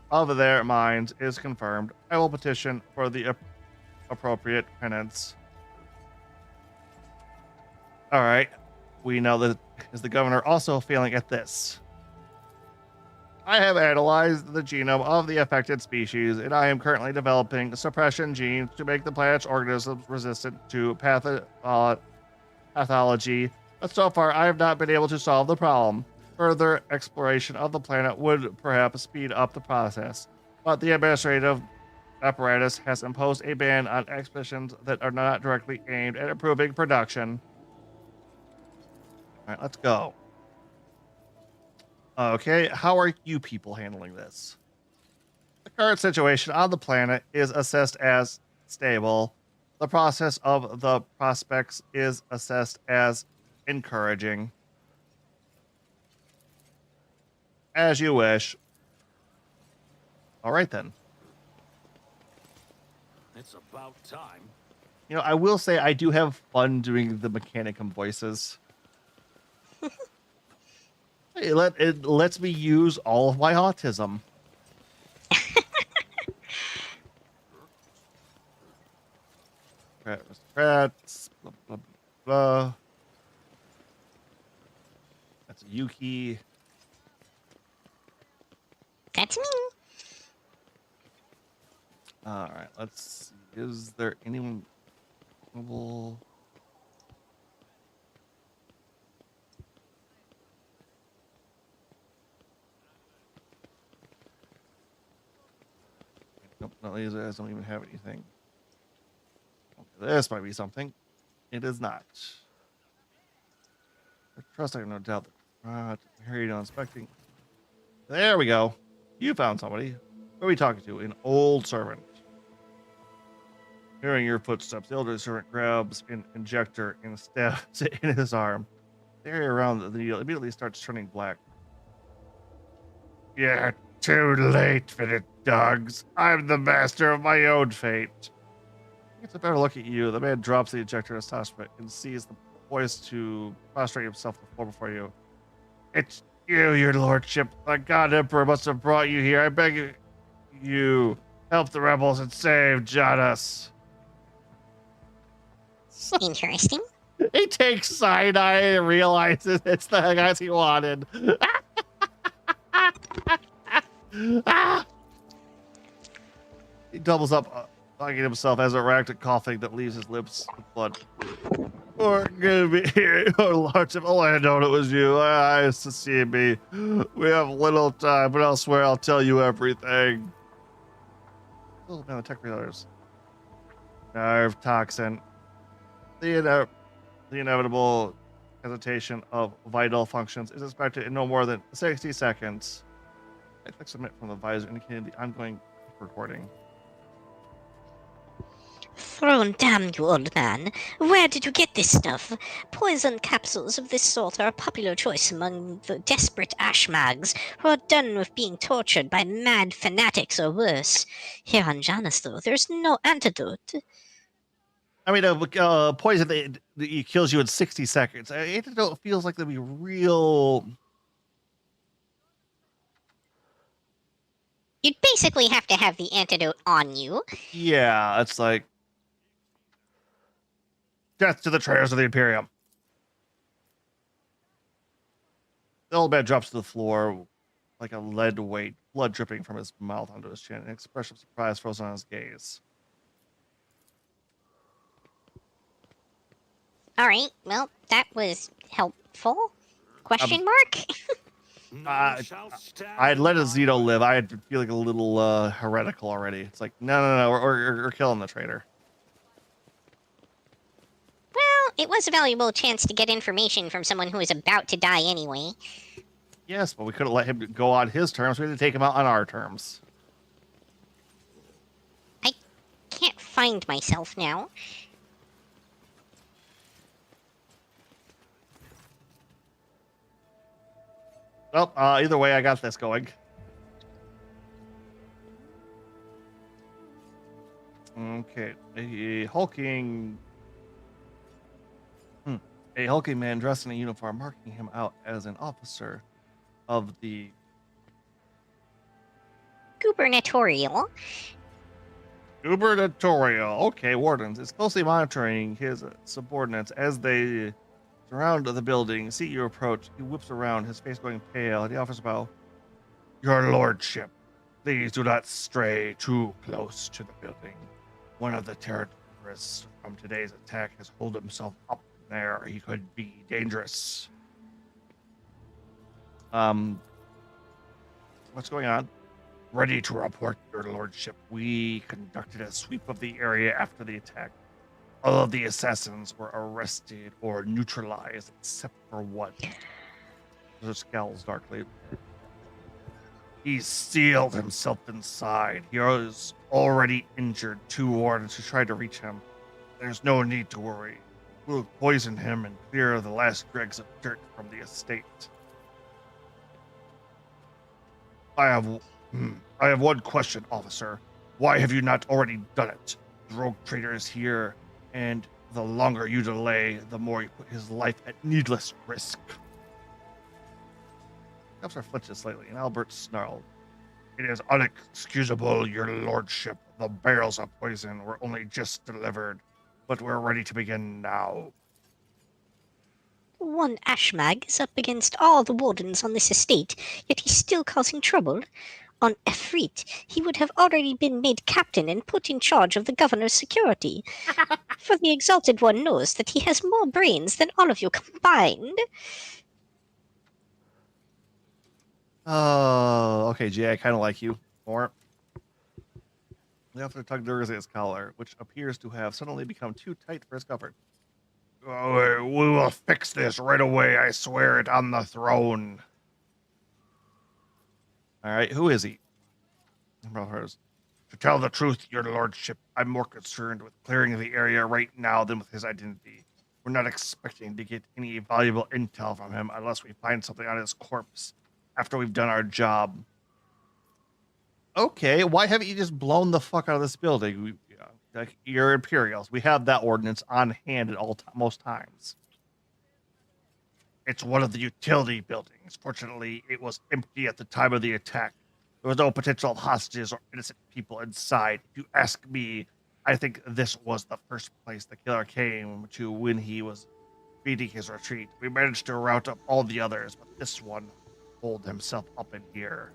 of their minds is confirmed. I will petition for the appropriate penance. All right. We know that is the governor also failing at this. I have analyzed the genome of the affected species, and I am currently developing suppression genes to make the planet's organisms resistant to pathology. But so far, I have not been able to solve the problem. Further exploration of the planet would perhaps speed up the process, but the administrative apparatus has imposed a ban on expeditions that are not directly aimed at improving production. All right, let's go. Okay, how are you people handling this? The current situation on the planet is assessed as stable. The process of the prospects is assessed as encouraging. As you wish. All right, then. It's about time. You know, I will say I do have fun doing the Mechanicum voices. It lets me use all of my autism. Rats, blah, blah, blah. That's Yuki. That's me. All right, let's see. Is there anyone available? Nope, not these guys don't even have anything. Okay, this might be something. It is not. I trust I have no doubt that Harry not inspecting. There we go. You found somebody. Who are we talking to? An old servant. Hearing your footsteps, the older servant grabs an injector and stabs it in his arm. The area around the needle immediately starts turning black. Yeah, too late for the dogs. I'm the master of my own fate. Gets a better look at you. The man drops the injector in astonishment and sees the poised to prostrate himself on the floor before you. It's you, your lordship. The god emperor must have brought you here. I beg you, help the rebels and save Janus. Interesting. He takes cyanide and realizes it's the guys he wanted. He doubles up, hugging himself as erect, coughing that leaves his lips with blood. Forgive me, your lordship. Oh, I known it was you. I used to see me. We have little time, but I swear I'll tell you everything. Oh, man, the tech reloaders. Nerve toxin. The inevitable hesitation of vital functions is expected in no more than 60 seconds. I click submit from the visor indicating the ongoing recording. Thrown damn you, old man. Where did you get this stuff? Poison capsules of this sort are a popular choice among the desperate ashmags who are done with being tortured by mad fanatics or worse. Here on Janus, though, there's no antidote. I mean, poison that kills you in 60 seconds. Antidote feels like that'd be real. You'd basically have to have the antidote on you. Yeah, it's like death to the traitors of the Imperium. The old man drops to the floor like a lead weight, blood dripping from his mouth onto his chin, an expression of surprise frozen on his gaze. All right, well, that was helpful. Question mark? None shall stand I'd let a in Zito my live. I'd feel like a little heretical already. It's like, no, we're killing the traitor. Well, it was a valuable chance to get information from someone who was about to die anyway. Yes, but we couldn't let him go on his terms. We had to take him out on our terms. I can't find myself now. Well, either way, I got this going. Okay, a hulking a hulking man dressed in a uniform, marking him out as an officer of the Gubernatorial. gubernatorial. Okay, wardens is closely monitoring his subordinates as they surround the building. See you approach. He whips around, his face going pale. He offers about your lordship. Please do not stray too close to the building. One of the terrorists from today's attack has holed himself up there. He could be dangerous. What's going on? Ready to report, your lordship. We conducted a sweep of the area after the attack. All of the assassins were arrested or neutralized except for one. He scowls darkly. He sealed himself inside. He was already injured 2 wardens who tried to reach him. There's no need to worry. We'll poison him and clear the last dregs of dirt from the estate. I have one question, officer. Why have you not already done it? The rogue trader is here, and the longer you delay, the more you put his life at needless risk. The officer flinches slightly, and Albert snarled. It is unexcusable, your lordship. The barrels of poison were only just delivered, but we're ready to begin now. One Ashmag is up against all the wardens on this estate, yet he's still causing trouble. On Efreet, he would have already been made captain and put in charge of the governor's security. For the Exalted One knows that he has more brains than all of you combined. Oh, okay, Jay, I kind of like you more. The officer tugged at his collar, which appears to have suddenly become too tight for his comfort. Oh, we will fix this right away, I swear it on the throne. All right, who is he? To tell the truth, your lordship, I'm more concerned with clearing the area right now than with his identity. We're not expecting to get any valuable intel from him unless we find something on his corpse after we've done our job. Okay, why haven't you just blown the fuck out of this building? Like, you're Imperials. We have that ordinance on hand at most times. It's one of the utility buildings. Fortunately, it was empty at the time of the attack. There was no potential hostages or innocent people inside. If you ask me, I think this was the first place the killer came to when he was beating his retreat. We managed to rout up all the others, but this one holed himself up in here.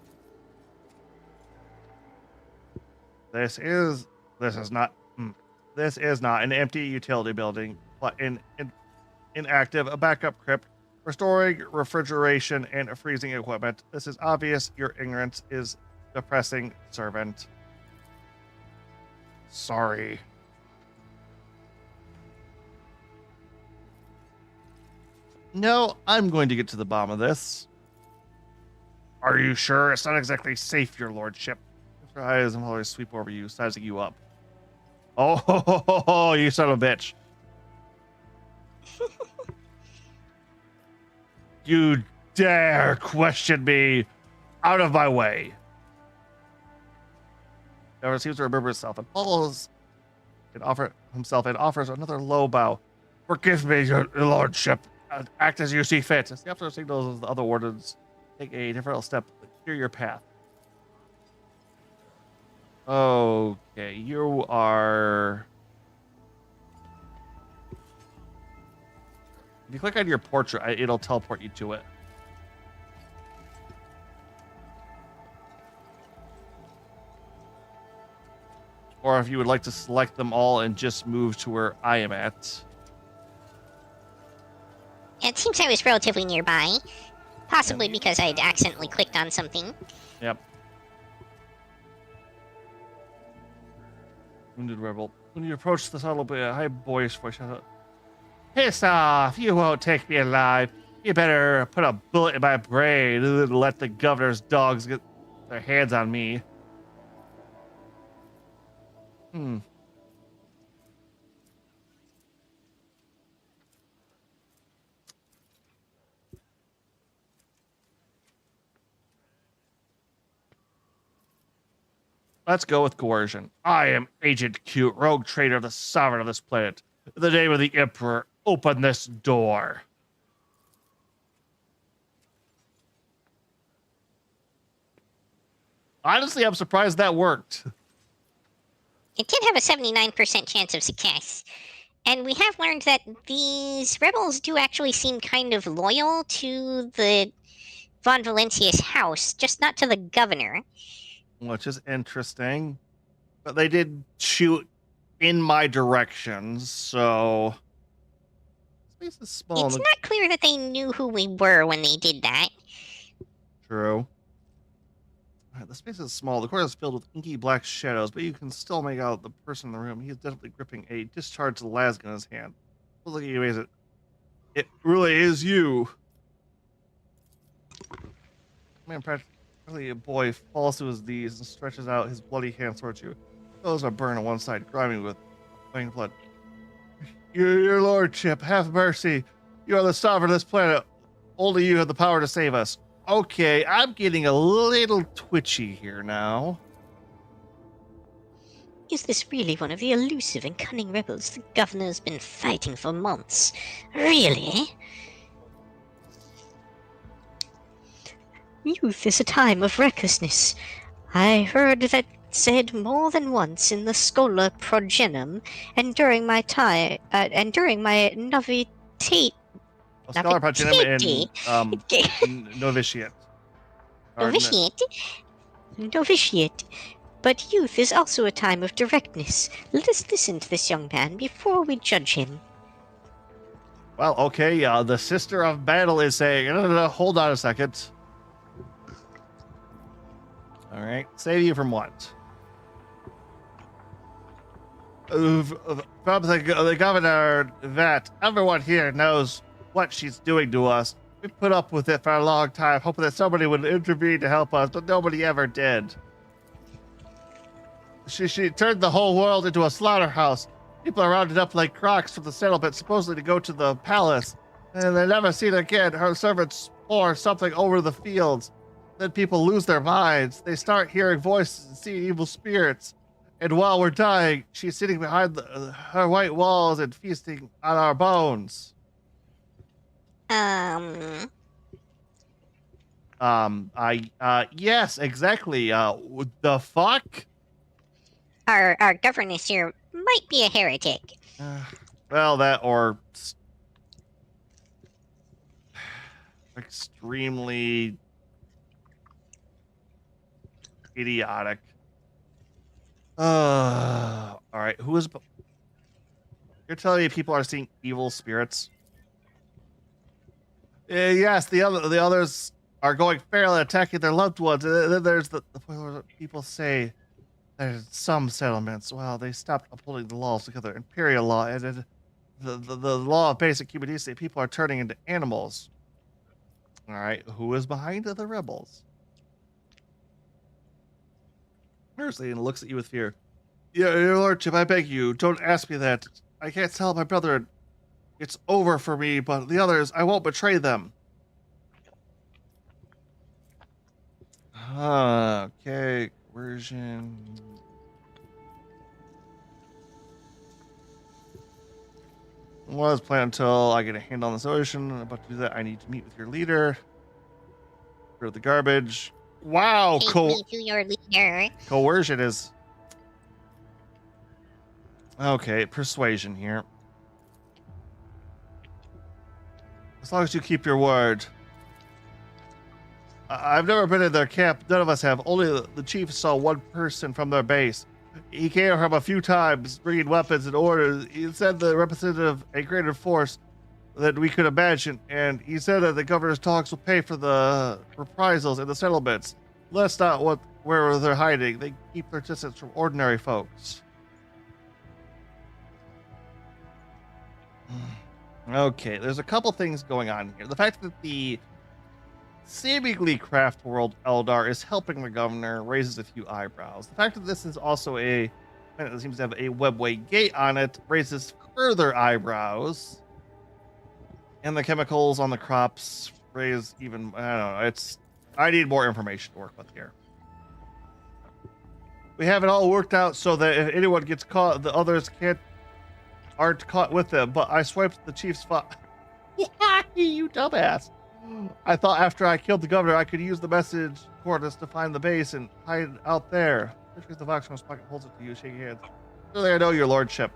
This is not an empty utility building, but an inactive backup crypt restoring refrigeration and freezing equipment. This is obvious. Your ignorance is depressing, servant. Sorry. No, I'm going to get to the bottom of this. Are you sure? It's not exactly safe, your lordship. Your eyes and always sweep over you, sizing you up. Oh, you son of a bitch. You dare question me out of my way. Never seems to remember himself and falls and offers another low bow. Forgive me, your lordship. Act as you see fit. As the officer signals the other wardens take a different step to clear your path. Okay, you are. If you click on your portrait, it'll teleport you to it. Or if you would like to select them all and just move to where I am at. It seems I was relatively nearby, possibly because I'd accidentally clicked on something. Yep. Wounded rebel. When you approach the subtle bit, a high boyish voice shouts out, "Piss off! You won't take me alive. You better put a bullet in my brain and let the governor's dogs get their hands on me." Let's go with coercion. I am Agent Q, rogue trader of the sovereign of this planet. In the name of the Emperor, open this door. Honestly, I'm surprised that worked. It did have a 79% chance of success. And we have learned that these rebels do actually seem kind of loyal to the Von Valencia's house, just not to the governor. Which is interesting. But they did shoot in my direction, so... Space is small. It's not clear that they knew who we were when they did that. True. The space is small. The corridor is filled with inky black shadows, but you can still make out the person in the room. He is definitely gripping a discharged lasgun in his hand. Look at you, is it really is you. Man, practically a boy falls to his knees and stretches out his bloody hands towards you. Those are burned on one side, grimy with flowing blood. Your lordship, have mercy. You are the sovereign of this planet. Only you have the power to save us. Okay, I'm getting a little twitchy here now. Is this really one of the elusive and cunning rebels the governor's been fighting for months? Really? Youth is a time of recklessness. I heard that said more than once in the Schola Progenum, and during my novitiate. Scholar Progenum and novitiate. Novitiate. But youth is also a time of directness. Let us listen to this young man before we judge him. Well, okay, the Sister of Battle is saying, no, hold on a second. All right, save you from what? From the governor, that everyone here knows what she's doing to us. We put up with it for a long time, hoping that somebody would intervene to help us, but nobody ever did. She turned the whole world into a slaughterhouse. People are rounded up like crocs from the settlement, supposedly to go to the palace, and they're never seen again. Her servants pour something over the fields. Then people lose their minds. They start hearing voices and seeing evil spirits. And while we're dying, she's sitting behind her white walls and feasting on our bones. Yes, exactly. What the fuck? Our governess here might be a heretic. Well, that or extremely idiotic. All right. Who is? You're telling me people are seeing evil spirits? Yes, the others are going feral and attacking their loved ones. And then there's the people say there's some settlements. Well, they stopped upholding the laws together, imperial law, and the law of basic human decency. People are turning into animals. All right, who is behind the rebels? Mercy looks at you with fear. Yeah, your lordship, I beg you, don't ask me that. I can't tell my brother. It's over for me, but the others, I won't betray them. Okay, coercion. Well, let's plan until I get a hand on the solution. About to do that, I need to meet with your leader. Throw the garbage. Wow, Take me to your leader. coercion is... Okay, persuasion here. As long as you keep your word. I've never been in their camp. None of us have. Only the chief saw one person from their base. He came from a few times, bringing weapons and orders. He said the representative a greater force than we could imagine, and he said that the governor's talks will pay for the reprisals in the settlements. That's not where they're hiding. They keep their distance from ordinary folks. Okay, there's a couple things going on here. The fact that the seemingly craft world Eldar is helping the governor raises a few eyebrows. The fact that this is also a planet that seems to have a webway gate on it raises further eyebrows. And the chemicals on the crops raise even, I don't know, I need more information to work with here. We have it all worked out so that if anyone gets caught, the others aren't caught with them. But I swiped the chief's Why, you dumbass! I thought after I killed the governor, I could use the message coordinates to find the base and hide out there. Because the Vox from his pocket holds it to you, shaking hands. Really, I know your lordship.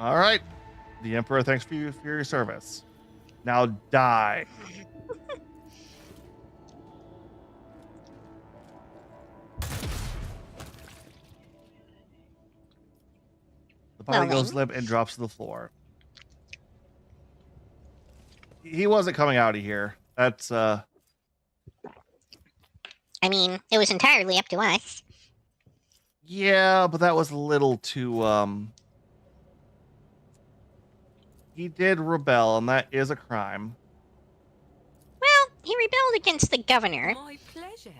All right. The Emperor thanks for your service. Now die. The body goes limp and drops to the floor. He wasn't coming out of here. That's I mean, it was entirely up to us. Yeah, but that was a little too he did rebel, and that is a crime. Well, he rebelled against the governor. My pleasure.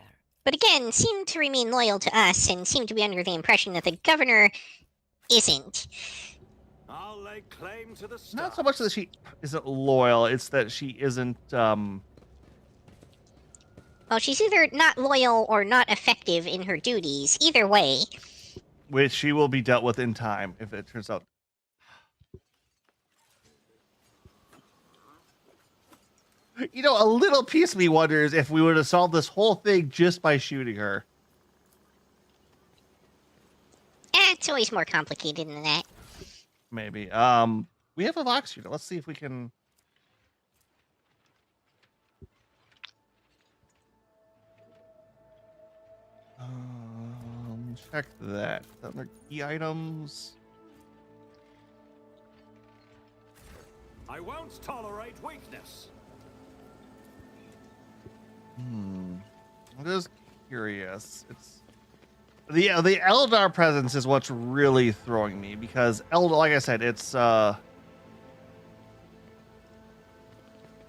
But again, seemed to remain loyal to us and seemed to be under the impression that the governor isn't. I'll lay claim to the stars. Not so much that she isn't loyal, it's that she isn't Well, she's either not loyal or not effective in her duties. Either way. which she will be dealt with in time if it turns out. You know, a little piece of me wonders if we would have solved this whole thing just by shooting her. It's always more complicated than that. Maybe. We have a Vox unit. Let's see if we can. Check that. Other key items. I won't tolerate weakness. I'm just curious. It's the Eldar presence is what's really throwing me because like I said, it's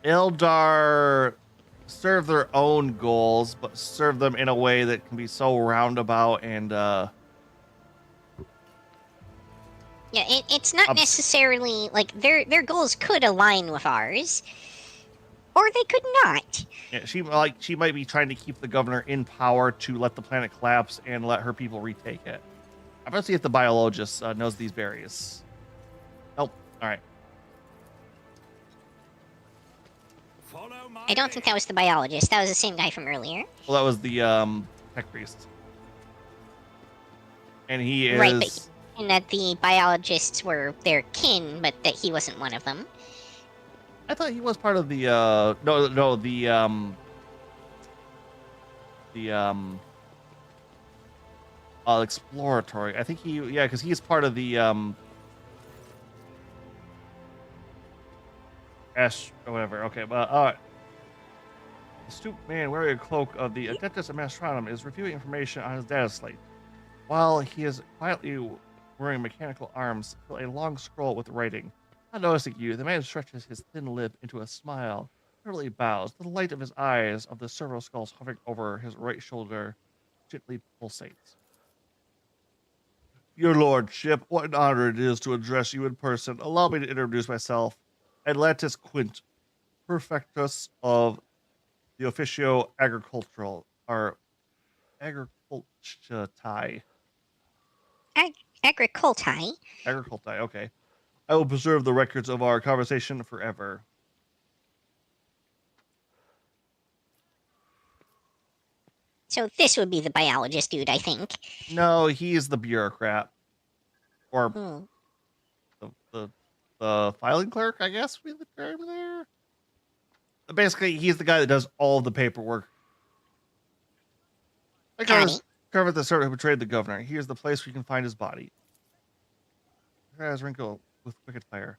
Eldar serve their own goals, but serve them in a way that can be so roundabout and Yeah, it's not necessarily like their goals could align with ours, or they could not. yeah, she might be trying to keep the governor in power to let the planet collapse and let her people retake it. I'm gonna see if the biologist knows these berries. Nope. All right. Follow my I don't think that was the biologist. That was the same guy from earlier. Well, that was the tech priest, and he is Right, but and that the biologists were their kin, but that he wasn't one of them. I thought he was part of the exploratory. I think because he's part of the Ash or whatever. Okay, but all right. The stooped man wearing a cloak of the Adeptus Astronom is reviewing information on his data slate. While he is quietly wearing mechanical arms, fill a long scroll with writing. Not noticing you, the man stretches his thin lip into a smile, thoroughly bows. The light of his eyes of the servo skulls hovering over his right shoulder gently pulsates. Your lordship, what an honor it is to address you in person. Allow me to introduce myself. Atlantis Quint, Perfectus of the Officio Agricultural, or Agricultae. Agricultae? Agricultae, okay. I will preserve the records of our conversation forever. So this would be the biologist dude, I think. No, he's the bureaucrat. Or the filing clerk, I guess would be the term there. Basically, he's the guy that does all of the paperwork. I covered the servant who betrayed the governor. Here's the place where you can find his body. Her eyes wrinkle with wicked fire.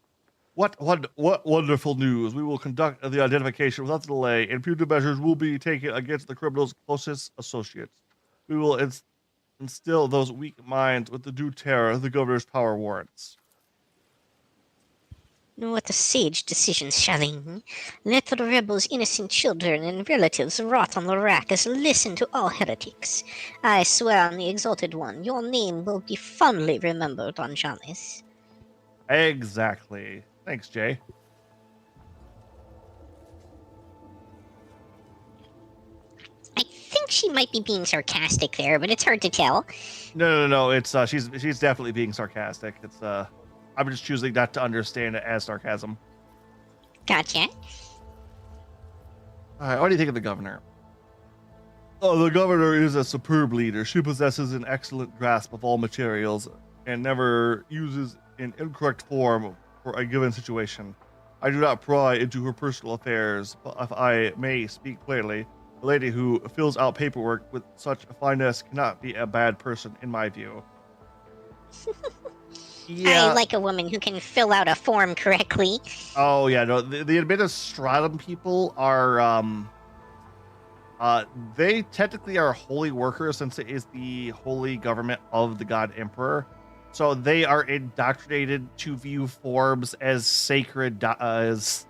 What wonderful news! We will conduct the identification without delay, and punitive measures will be taken against the criminal's closest associates. We will instill those weak minds with the due terror the governor's power warrants. What a sage decision, Shaling. Let the rebels' innocent children and relatives rot on the rack as listen to all heretics. I swear on the Exalted One, your name will be fondly remembered on Janis. Exactly. Thanks, Jay. I think she might be being sarcastic there, but it's hard to tell. No. It's she's definitely being sarcastic. It's I'm just choosing not to understand it as sarcasm. Gotcha. All right, what do you think of the governor? Oh, the governor is a superb leader. She possesses an excellent grasp of all materials and never uses an incorrect form for a given situation. I do not pry into her personal affairs, but if I may speak plainly, the lady who fills out paperwork with such finesse cannot be a bad person, in my view. I like a woman who can fill out a form correctly. Oh yeah, no. The administratum people are they technically are holy workers since it is the holy government of the god emperor. So they are indoctrinated to view forms as sacred documents.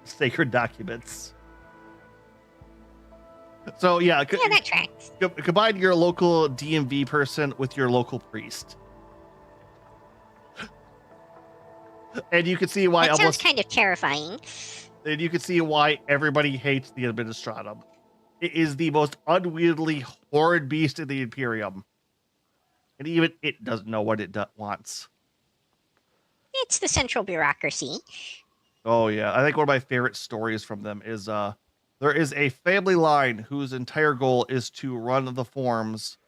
So yeah, that tracks. Combine your local DMV person with your local priest. And you can see why that sounds kind of terrifying. And you can see why everybody hates the Administratum. It is the most unwieldy, horrid beast in the Imperium. And even it doesn't know what it wants. It's the central bureaucracy. Oh, yeah. I think one of my favorite stories from them is there is a family line whose entire goal is to run the forms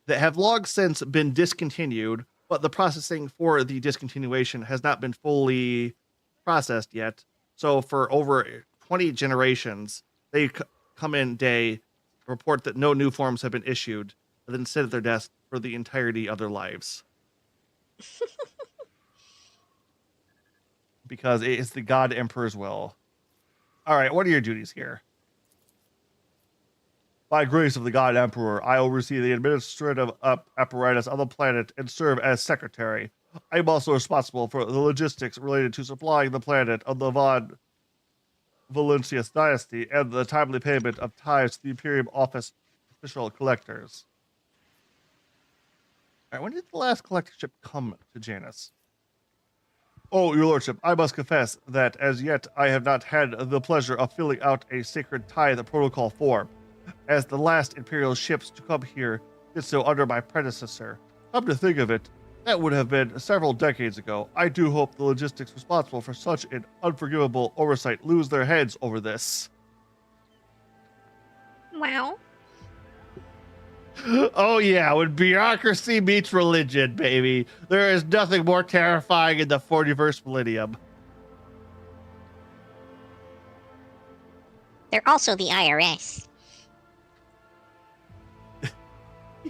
that have long since been discontinued, but the processing for the discontinuation has not been fully processed yet. So for over 20 generations, they come in day, report that no new forms have been issued, and then sit at their desk for the entirety of their lives. Because it is the God Emperor's will. All right, what are your duties here? By grace of the God Emperor, I oversee the administrative apparatus of the planet and serve as secretary. I am also responsible for the logistics related to supplying the planet of the Von Valentius dynasty and the timely payment of tithes to the Imperium office official collectors. All right, when did the last collectorship come to Janus? Oh, your lordship, I must confess that as yet I have not had the pleasure of filling out a sacred tithe protocol form, as the last Imperial ships to come here did so under my predecessor. Come to think of it, that would have been several decades ago. I do hope the logistics responsible for such an unforgivable oversight lose their heads over this. Wow. Oh yeah, when bureaucracy meets religion, baby. There is nothing more terrifying in the 41st millennium. They're also the IRS.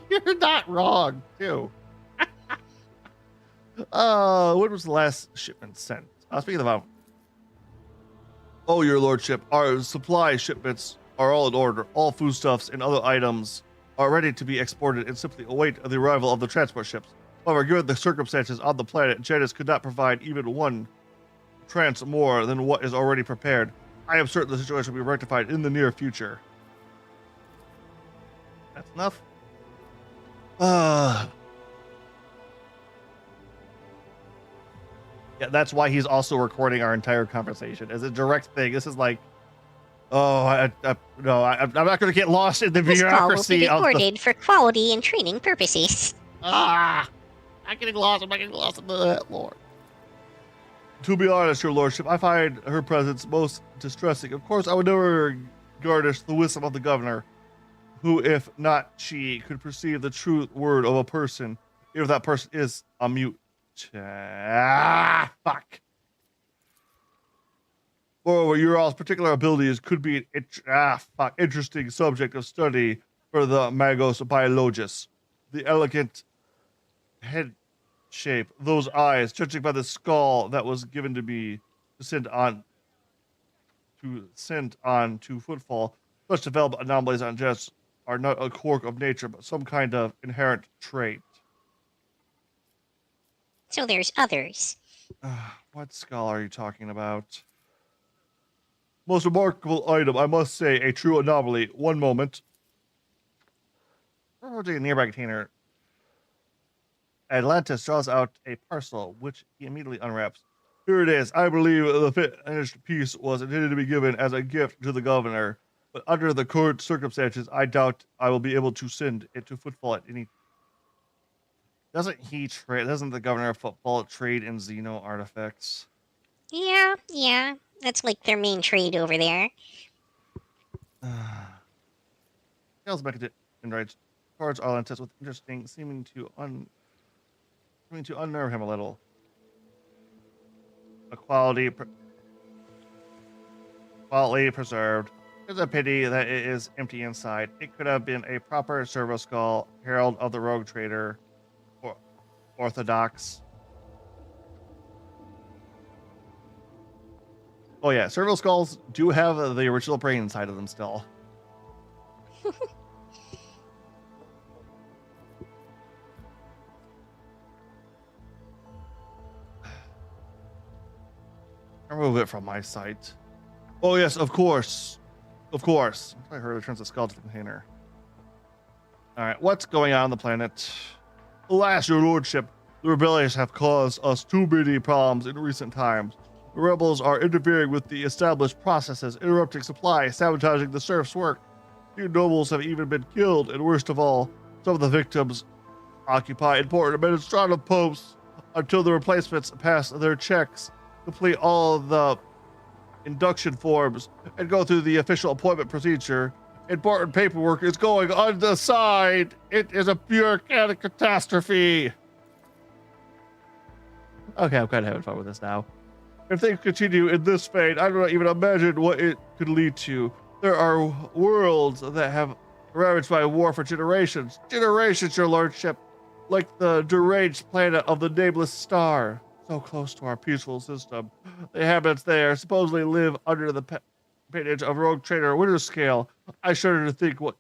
You're not wrong, too. When was the last shipment sent? Speaking of, oh, your lordship, our supply shipments are all in order. All foodstuffs and other items are ready to be exported and simply await the arrival of the transport ships. However, given the circumstances on the planet, Janus could not provide even one trans more than what is already prepared. I am certain the situation will be rectified in the near future. That's enough. Yeah, that's why he's also recording our entire conversation as a direct thing. This is like, I'm not going to get lost in the bureaucracy this call will be recorded for quality and training purposes. I'm getting lost. I'm not getting lost in the Lord. To be honest, your lordship, I find her presence most distressing. Of course, I would never garnish the wisdom of the governor, who, if not she, could perceive the true word of a person, if that person is a mute. Fuck. Moreover, your all's particular abilities could be an interesting subject of study for the Magos Biologus. The elegant head shape, those eyes, judging by the skull that was given to me to send on to footfall, such developed anomalies on Jess are not a quirk of nature, but some kind of inherent trait. So there's others. What skull are you talking about? Most remarkable item, I must say, a true anomaly. One moment. Approaching a nearby container, Atlantis draws out a parcel, which he immediately unwraps. Here it is. I believe the finished piece was intended to be given as a gift to the governor, but under the current circumstances, I doubt I will be able to send it to Footfall at any. Doesn't he trade? Doesn't the governor of Footfall trade in Xeno artifacts? Yeah. That's like their main trade over there. Tales back and writes cards are intense with interesting, seeming to unnerve him a little. A quality preserved. It's a pity that it is empty inside. It could have been a proper servo skull, herald of the rogue trader, or orthodox. Oh yeah, servo skulls do have the original brain inside of them still. Remove it from my sight. Oh yes, of course. Of course. I heard returns the skull to the container. Alright, what's going on the planet? Alas, your lordship, the rebellions have caused us too many problems in recent times. The rebels are interfering with the established processes, interrupting supply, sabotaging the serfs' work. Few nobles have even been killed, and worst of all, some of the victims occupy important administrative posts until the replacements pass their checks, complete all the induction forms, and go through the official appointment procedure. Important paperwork is going undesigned. It is a bureaucratic catastrophe. Okay, I'm kind of having fun with this now. If things continue in this vein, I do not even imagine what it could lead to. There are worlds that have ravaged by war for generations. Generations, your lordship. Like the deranged planet of the nameless star. So close to our peaceful system. The inhabitants there supposedly live under the patronage of rogue trader Winterscale. I shudder to think what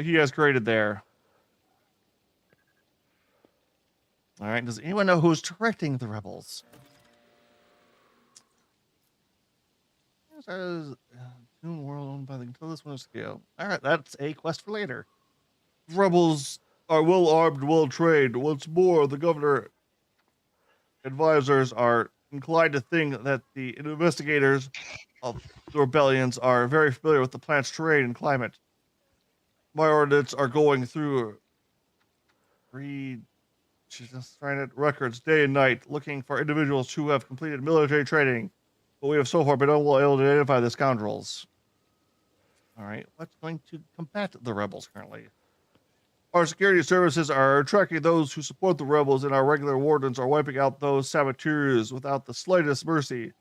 he has created there. All right. Does anyone know who's directing the rebels? Says Toon World owned by the Intelligence Winterscale. All right, that's a quest for later. Rebels are well armed, well trained. Once more, the governor advisors are inclined to think that the investigators of the rebellions are very familiar with the planet's terrain and climate. My ordnance are going through records day and night, looking for individuals who have completed military training, but we have so far been able to identify the scoundrels. All right, what's going to combat the rebels currently? Our security services are tracking those who support the rebels, and our regular wardens are wiping out those saboteurs without the slightest mercy.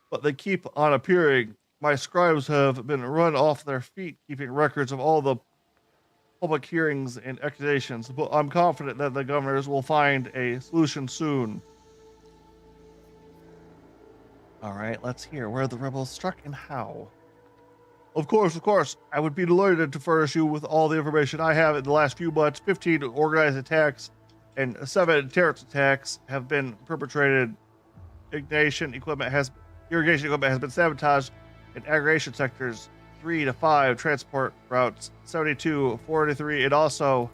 But they keep on appearing. My scribes have been run off their feet, keeping records of all the public hearings and accusations, but I'm confident that the governors will find a solution soon. All right, let's hear where the rebels struck and how. Of course. I would be delighted to furnish you with all the information I have in the last few months. 15 organized attacks and 7 terrorist attacks have been perpetrated. Irrigation equipment has been sabotaged in aggregation sectors 3 to 5 transport routes, 72, 43, and also,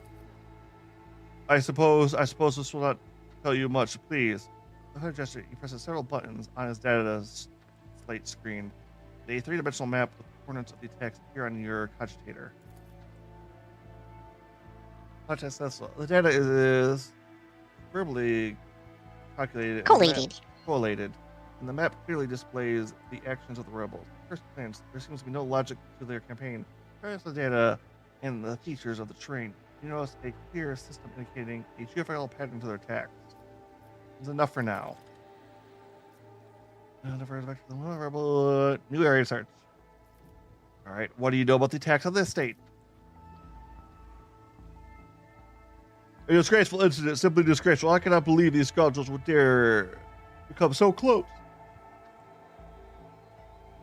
I suppose this will not tell you much, please. The hood gesture, he presses several buttons on his data slate screen. A 3-dimensional map with coordinates of the attacks appear on your cogitator. The data is verbally collated, and the map clearly displays the actions of the rebels. At first glance, there seems to be no logic to their campaign. Trace the data and the features of the terrain. You notice a clear system indicating a geographical pattern to their attacks. It's enough for now. New area search. All right, what do you know about the attacks on this state? A disgraceful incident, simply disgraceful. I cannot believe these scoundrels would dare become so close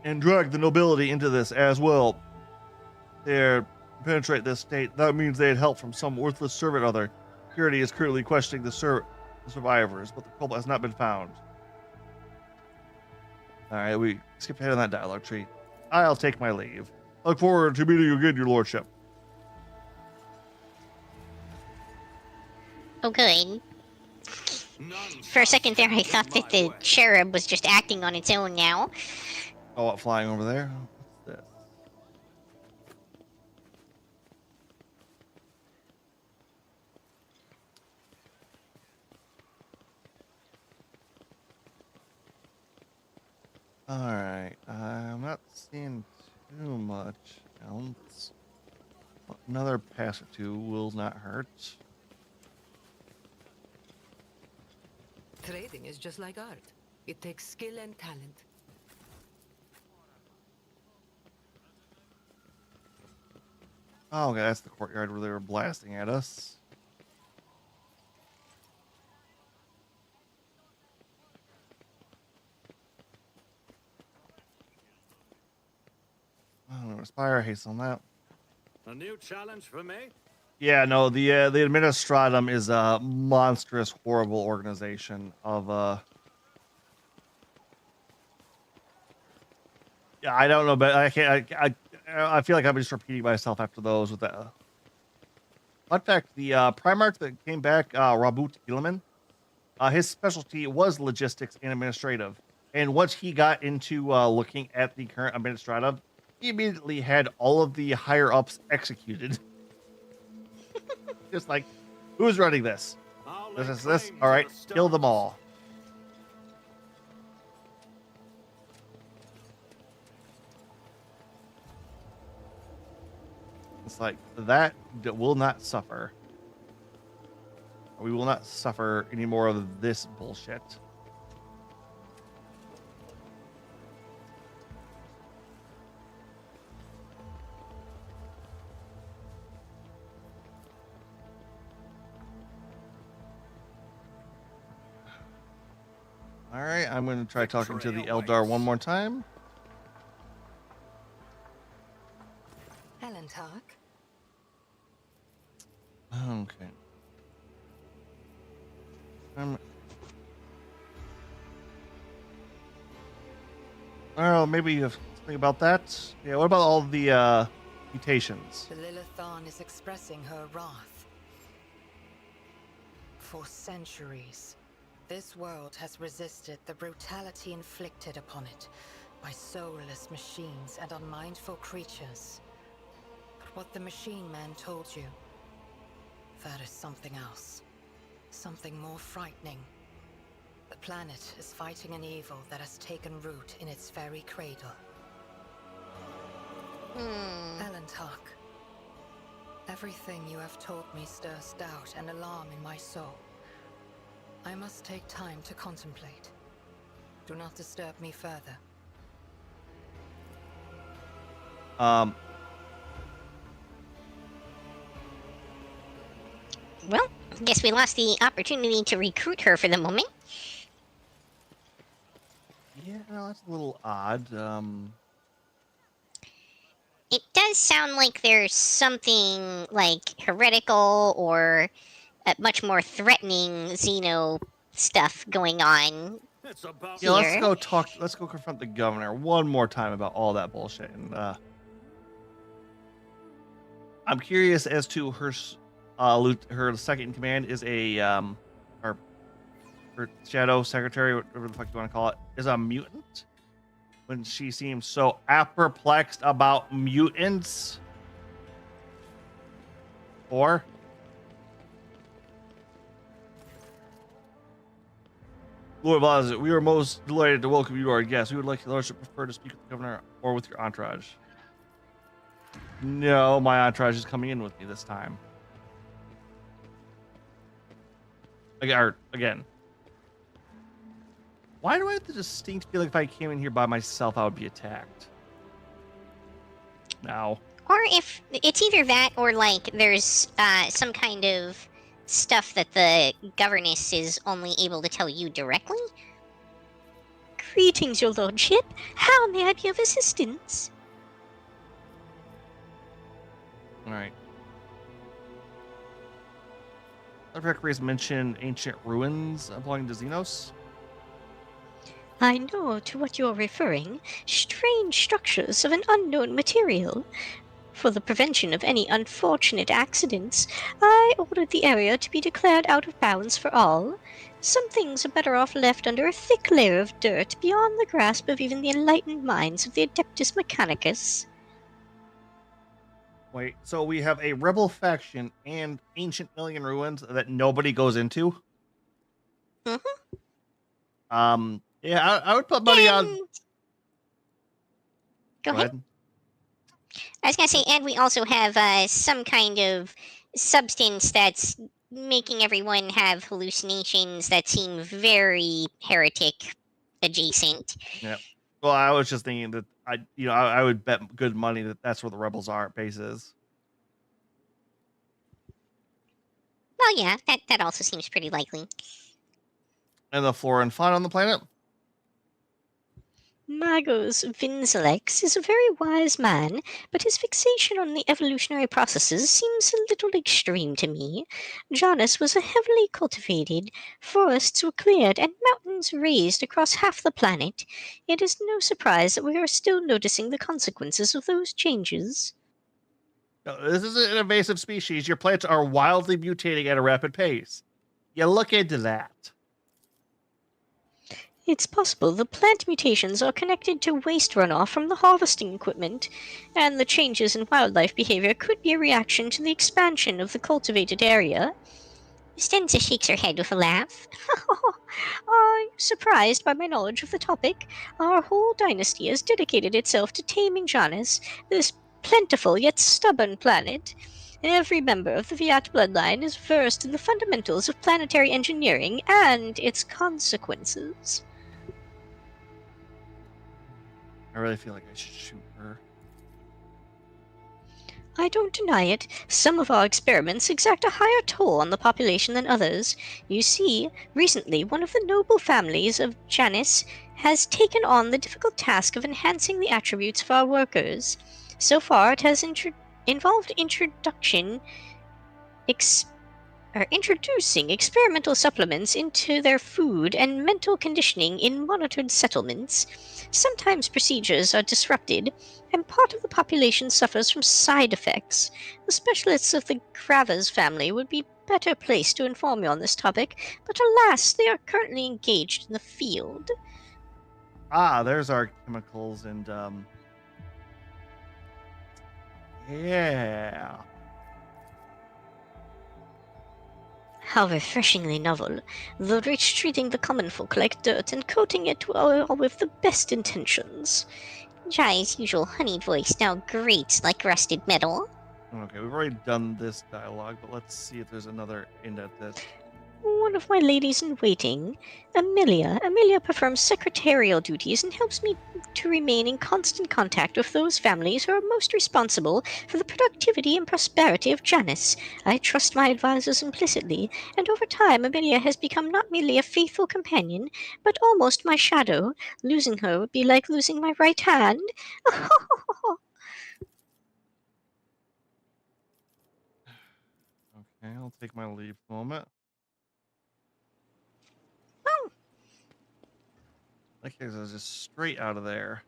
and drag the nobility into this as well. Dare penetrate this state. That means they had help from some worthless servant or other. Security is currently questioning the survivors, but the culprit has not been found. All right, we skipped ahead on that dialogue tree. I'll take my leave. I look forward to meeting you again, your lordship. Oh, good. None For a second there, I stand in thought that my the way. cherub was just acting on its own now. Oh, what, flying over there? What's this? Alright, I'm not seeing too much else. Another pass or two will not hurt. Trading is just like art. It takes skill and talent. Oh, okay, that's the courtyard where they were blasting at us. Oh, Aspire haste on that. A new challenge for me? Yeah, no, the Administratum is a monstrous, horrible organization of yeah, I don't know, but I can't. I feel like I'm just repeating myself after those with that. Fun fact: the Primarch that came back, Rabut Gilliman, his specialty was logistics and administrative. And once he got into looking at the current administrative, he immediately had all of the higher ups executed. Just like, who's running this? I'll This lay is this. claim All to right, the kill them stars. all. It's like that will not suffer. We will not suffer any more of this bullshit. All right, I'm going to try talking to the Victory Eldar awaits. one more time. Helen Tark? Okay. Well, maybe you have something about that. Yeah. What about all the mutations? The Lilithan is expressing her wrath. For centuries, this world has resisted the brutality inflicted upon it by soulless machines and unmindful creatures. But what the machine man told you, that is something else. Something more frightening. The planet is fighting an evil that has taken root in its very cradle. Alan Tark, everything you have told me stirs doubt and alarm in my soul. I must take time to contemplate. Do not disturb me further. Well, I guess we lost the opportunity to recruit her for the moment. Yeah, that's a little odd. It does sound like there's something like heretical or much more threatening Xeno stuff going on. It's about Yeah, let's Here. go talk. Let's go confront the governor one more time about all that bullshit. And I'm curious as to her her second in command is a or her shadow secretary, whatever the fuck you want to call it, is a mutant. When she seems so perplexed about mutants. Or Lord Blas, we are most delighted to welcome you, our guest. We would like your lordship prefer to speak with the governor or with your entourage. No, my entourage is coming in with me this time. Again. Why do I have the distinct feeling if I came in here by myself, I would be attacked? Now. Or if it's either that or like there's some kind of stuff that the governess is only able to tell you directly. Greetings, your lordship. How may I be of assistance? All right. Records mentioned ancient ruins belonging to Xenos. I know to what you're referring. Strange structures of an unknown material. For the prevention of any unfortunate accidents, I ordered the area to be declared out of bounds for all. Some things are better off left under a thick layer of dirt beyond the grasp of even the enlightened minds of the Adeptus Mechanicus. Wait, so we have a rebel faction and ancient alien ruins that nobody goes into? Yeah, I would put money on. And go ahead. I was gonna say, and we also have some kind of substance that's making everyone have hallucinations that seem very heretic adjacent. Yeah. Well, I was just thinking that I would bet good money that that's where the rebels are bases. Well, yeah, that also seems pretty likely. And the flora and fauna on the planet. Magos Vinzelex is a very wise man, but his fixation on the evolutionary processes seems a little extreme to me. Janus was a heavily cultivated, forests were cleared, and mountains raised across half the planet. It is no surprise that we are still noticing the consequences of those changes. No, this is an invasive species. Your plants are wildly mutating at a rapid pace. You look into that. It's possible the plant mutations are connected to waste runoff from the harvesting equipment, and the changes in wildlife behavior could be a reaction to the expansion of the cultivated area. Stenza shakes her head with a laugh. Are you surprised by my knowledge of the topic? Our whole dynasty has dedicated itself to taming Janus, this plentiful yet stubborn planet. Every member of the Viat bloodline is versed in the fundamentals of planetary engineering and its consequences. I really feel like I should shoot her. I don't deny it. Some of our experiments exact a higher toll on the population than others. You see, recently one of the noble families of Janus has taken on the difficult task of enhancing the attributes of our workers. So far, it has involved introducing experimental supplements into their food and mental conditioning in monitored settlements. Sometimes procedures are disrupted, and part of the population suffers from side effects. The specialists of the Kravas family would be better placed to inform you on this topic, but alas, they are currently engaged in the field. Ah, there's our chemicals and yeah. How refreshingly novel. The rich treating the common folk like dirt and coating it all with the best intentions. Jai's usual honeyed voice now grates like rusted metal. Okay, we've already done this dialogue, but let's see if there's another end at this. One of my ladies in waiting, Amelia. Amelia performs secretarial duties and helps me to remain in constant contact with those families who are most responsible for the productivity and prosperity of Janus. I trust my advisors implicitly, and over time Amelia has become not merely a faithful companion, but almost my shadow. Losing her would be like losing my right hand. Okay, I'll take my leave moment. Oh. Like I was just straight out of there.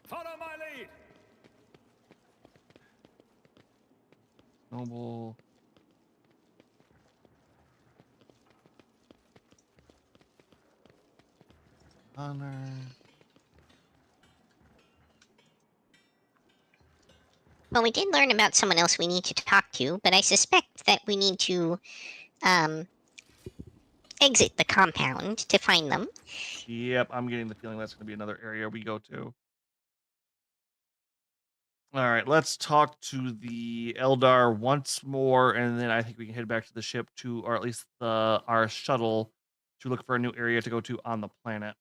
Follow my lead. Noble. Honor. Well, we did learn about someone else we need to talk to, but I suspect that we need to exit the compound to find them. Yep, I'm getting the feeling that's going to be another area we go to. All right, let's talk to the Eldar once more, and then I think we can head back to the ship or at least our shuttle, to look for a new area to go to on the planet.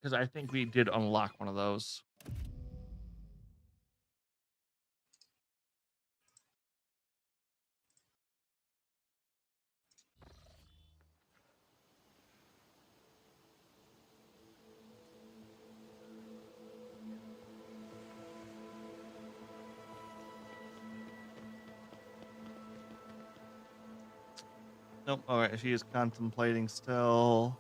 Because I think we did unlock one of those. Nope. All right, she is contemplating still.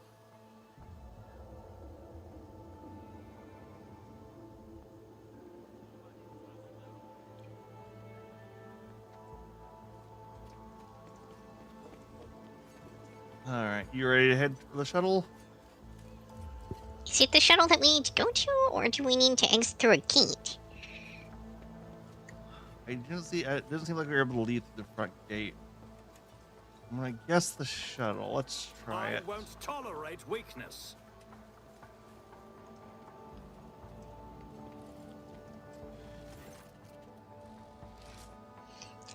All right, you ready to head for the shuttle? Is it the shuttle that we need to go to, or do we need to exit through a gate? I didn't see. It doesn't seem like we were able to leave through the front gate. I'm gonna guess the shuttle. Let's try I it. won't tolerate weakness.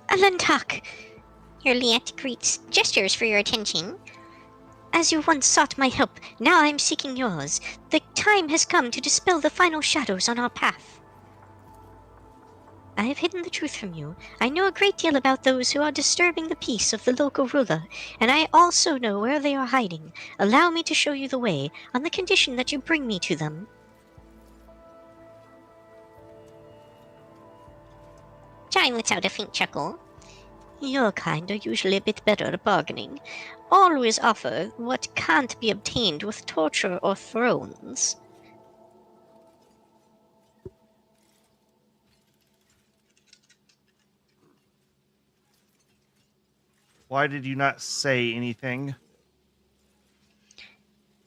Alantak! Your Liet greets gestures for your attention. As you once sought my help, now I am seeking yours. The time has come to dispel the final shadows on our path. I have hidden the truth from you. I know a great deal about those who are disturbing the peace of the local ruler, and I also know where they are hiding. Allow me to show you the way, on the condition that you bring me to them. Jai lets out a faint chuckle. Your kind are usually a bit better at bargaining. Always offer what can't be obtained with torture or thrones. Why did you not say anything?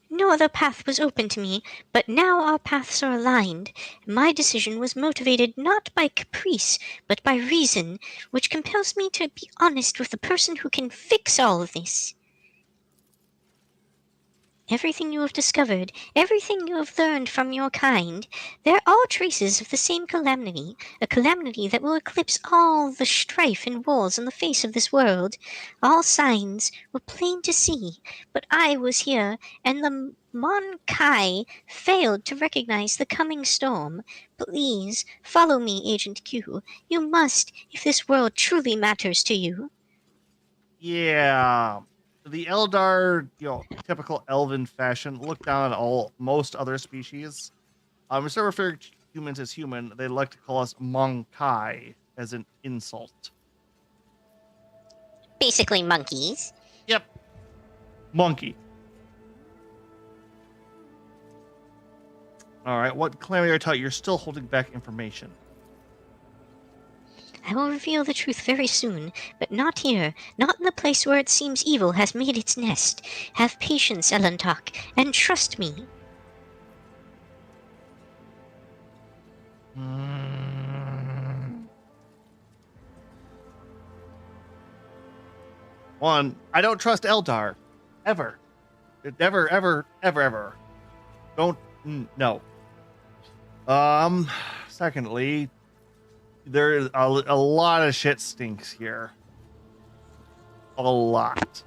No other path was open to me, but now our paths are aligned. My decision was motivated not by caprice, but by reason, which compels me to be honest with the person who can fix all of this. Everything you have discovered, everything you have learned from your kind, they're all traces of the same calamity, a calamity that will eclipse all the strife and wars on the face of this world. All signs were plain to see, but I was here, and the Mon Kai failed to recognize the coming storm. Please, follow me, Agent Q. You must, if this world truly matters to you. Yeah, the Eldar, typical elven fashion, look down at most other species. Instead of referring to humans as human, they like to call us Monkai as an insult. Basically, monkeys. Yep, monkey. All right, what calamity I taught you're still holding back information? I will reveal the truth very soon, but not here, not in the place where it seems evil has made its nest. Have patience, Elantok, and trust me. One, I don't trust Eldar. Ever. Never, ever, ever, ever. Don't, no. Secondly, there's a lot of shit stinks here. A lot.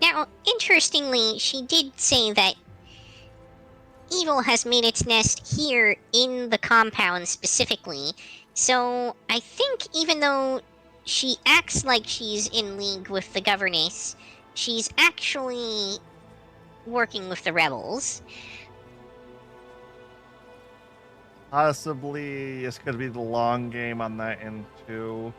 Now, interestingly, she did say that evil has made its nest here in the compound specifically. So I think even though she acts like she's in league with the governess, she's actually working with the rebels. Possibly it's going to be the long game on that end too.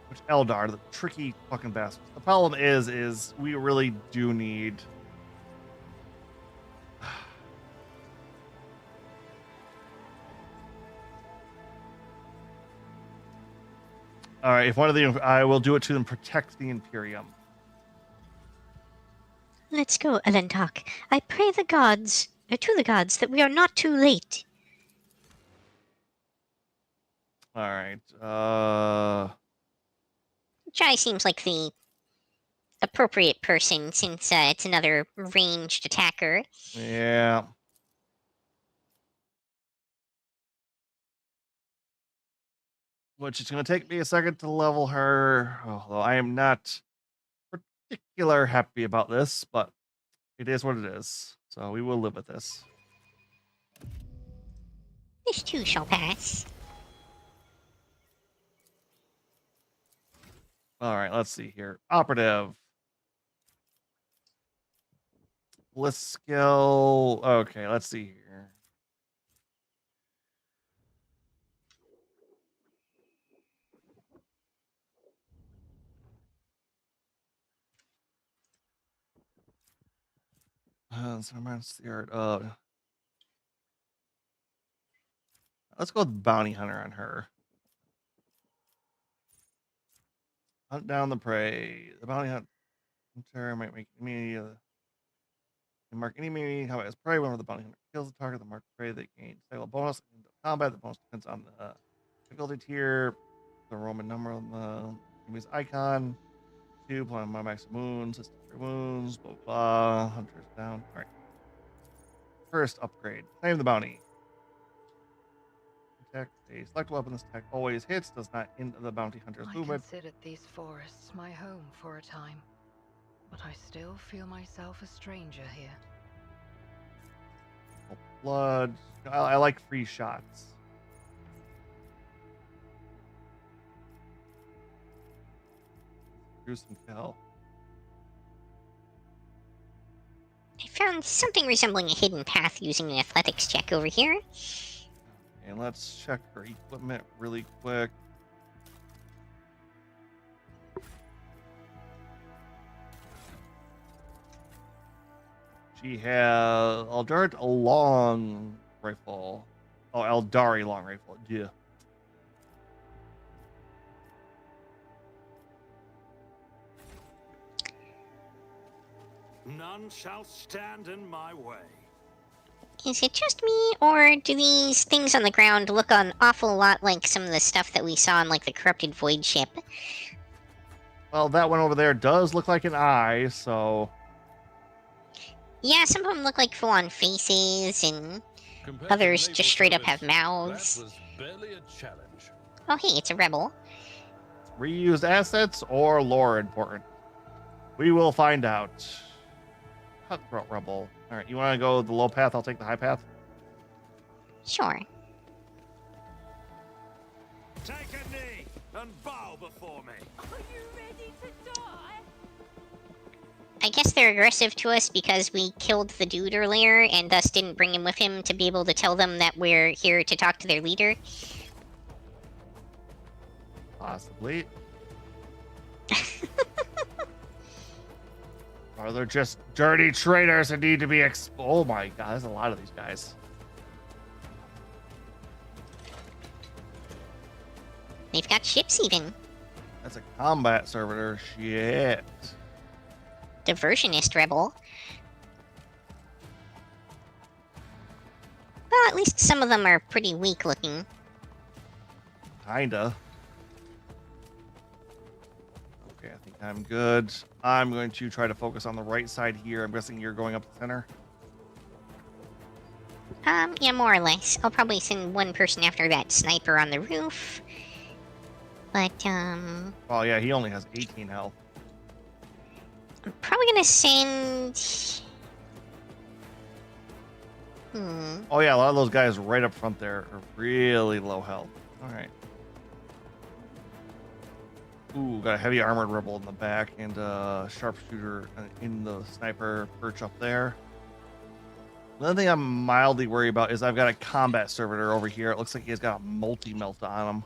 Which Eldar, the tricky fucking bastards. The problem is we really do need. All right, if one of the, I will do it to them. Protect the Imperium. Let's go, Elantok. I pray the gods, to the gods, that we are not too late. All right. Jai seems like the appropriate person since it's another ranged attacker. Yeah. Which is going to take me a second to level her. Although I am not particular happy about this, but it is what it is. So we will live with this. This too shall pass. All right, let's see here. Operative. Bliss skill. Okay, let's see here. So let's go with bounty hunter on her. Hunt down the prey. The bounty hunter might make me mark any enemy combat as prey whenever the bounty hunter kills the target. The marked prey they gain stable bonus in combat. The bonus depends on the difficulty tier, the Roman number on the enemy's icon. 2 plus my max wounds, system wounds, blah blah. Hunters down. All right. First upgrade. Claim the bounty. Attack. A select weapon. This attack always hits. Does not end the bounty hunter's I movement. considered these forests my home for a time, but I still feel myself a stranger here. Blood. I like free shots. Gruesome kill. I found something resembling a hidden path using an athletics check over here. And let's check her equipment really quick. She has Aldart a long rifle. Oh, Eldari long rifle. Yeah. None shall stand in my way. Is it just me, or do these things on the ground look an awful lot like some of the stuff that we saw in, like, the corrupted void ship? Well, that one over there does look like an eye, so Yeah, some of them look like full-on faces, and others just straight up have mouths. That was barely a challenge. Oh, hey, it's a rebel. reused assets or lore important. We will find out. Cutthroat rebel. All right, you want to go the low path? I'll take the high path. Sure. Take a knee and bow before me. Are you ready to die? I guess they're aggressive to us because we killed the dude earlier and thus didn't bring him with him to be able to tell them that we're here to talk to their leader. Possibly. Or they're just dirty traitors that need to be oh my god, there's a lot of these guys. They've got ships even. That's a combat servitor. Shit. Diversionist rebel. Well, at least some of them are pretty weak looking. Kinda. Okay, I think I'm good. I'm going to try to focus on the right side here. I'm guessing you're going up the center. Yeah, more or less. I'll probably send one person after that sniper on the roof. But, Oh yeah, he only has 18 health. I'm probably gonna send... Oh yeah, a lot of those guys right up front there are really low health. Alright. Ooh, got a heavy armored rebel in the back and a sharpshooter in the sniper perch up there. Another thing I'm mildly worried about is I've got a combat servitor over here. It looks like he's got a multi-melt on him.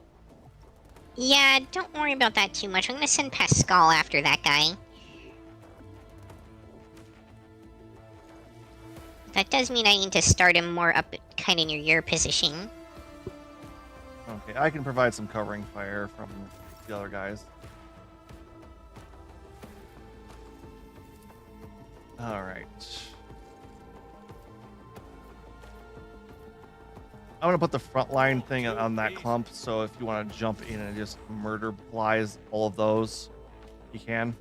Yeah, don't worry about that too much. I'm gonna send Pascal after that guy. That does mean I need to start him more up kind of near your position. Okay, I can provide some covering fire from the other guys. Alright. I'm gonna put the front line thing on that clump, so if you want to jump in and just murder flies all of those, you can.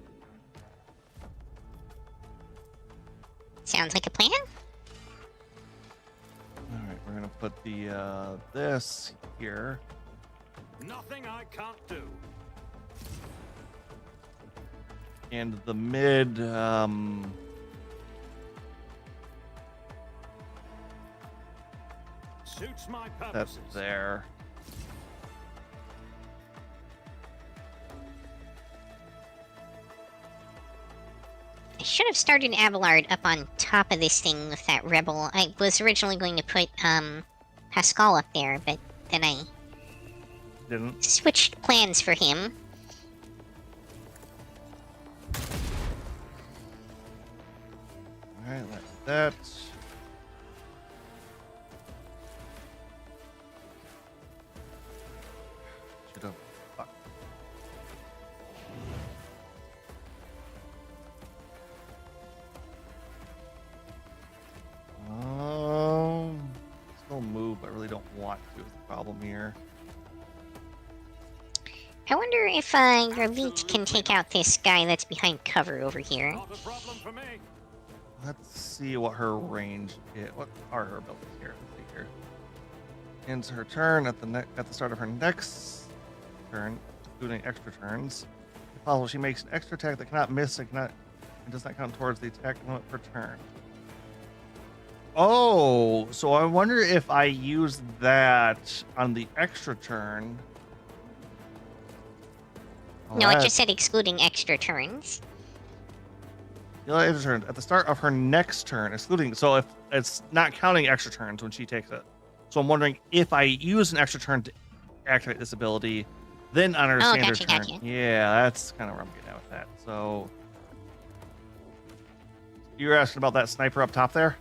Sounds like a plan. Alright, we're gonna put the this here. Nothing I can't do. And the mid Suits my that's purposes. there. I should have started Abelard up on top of this thing with that rebel. I was originally going to put Pascal up there, but then I Didn't. switched plans for him. Alright, like that. Should have. Fuck. mirror. I wonder if your elite can take out this guy that's behind cover over here. Not a problem for me. Let's see what her range is. What are her abilities here? Let's see here. Ends her turn at the start of her next turn, including extra turns. If possible, she makes an extra attack that cannot miss and does not count towards the attack limit per turn. Oh, so I wonder if I use that on the extra turn. No, it just said excluding extra turns. Extra turn at the start of her next turn, excluding. So if it's not counting extra turns when she takes it. So I'm wondering if I use an extra turn to activate this ability, then on her standard turn. Gotcha. Yeah, that's kind of where I'm getting at with that. So you were asking about that sniper up top there?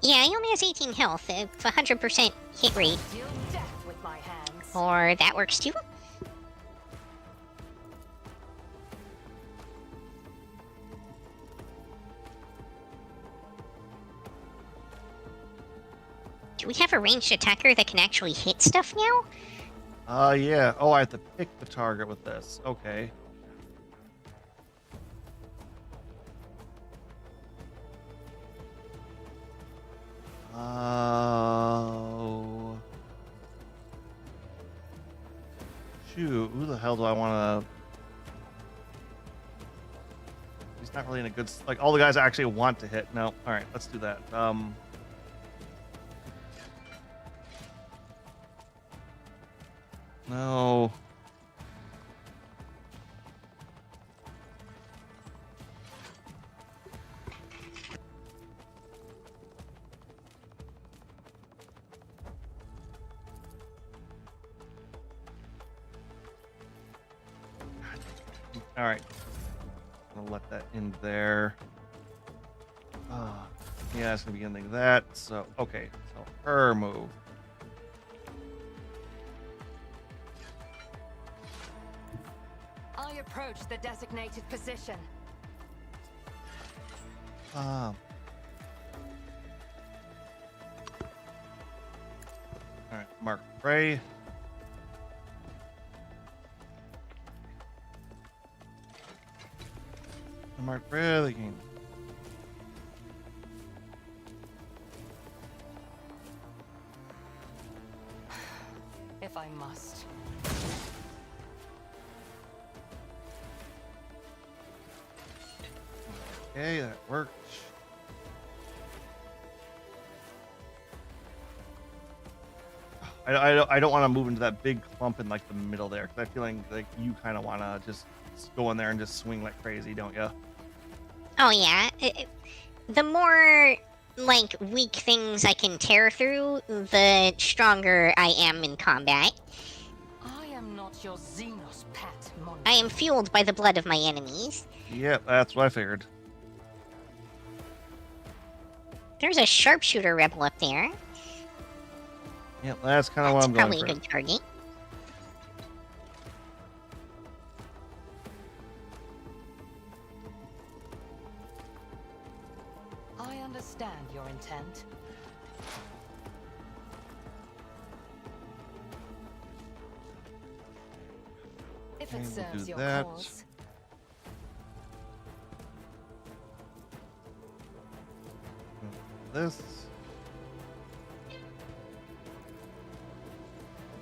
Yeah, he only has 18 health. It's 100% hit rate. Deal death with my hands. Or that works too. Do we have a ranged attacker that can actually hit stuff now? Yeah. Oh, I have to pick the target with this. Okay. Oh. Shoot, who the hell do I want to... He's not really in a good... Like, all the guys I actually want to hit. No. All right, let's do that. No. All right. I'm gonna let that in there. Yeah, it's gonna be ending that. So okay. So her move. I approach the designated position. All right, Mark Ray. Mark Ray the game. If I must. Okay, that worked. I don't want to move into that big clump in like the middle there because I feel like you kind of want to just go in there and just swing like crazy, don't you? Oh yeah. The more like weak things I can tear through, the stronger I am in combat. I am not your Xenos pet, Mon. I am fueled by the blood of my enemies. Yep, that's what I figured. There's a sharpshooter rebel up there. Yep, that's kind of what That's I'm going probably for. a good target. I understand your intent. If it And we'll serves do your that. cause. This.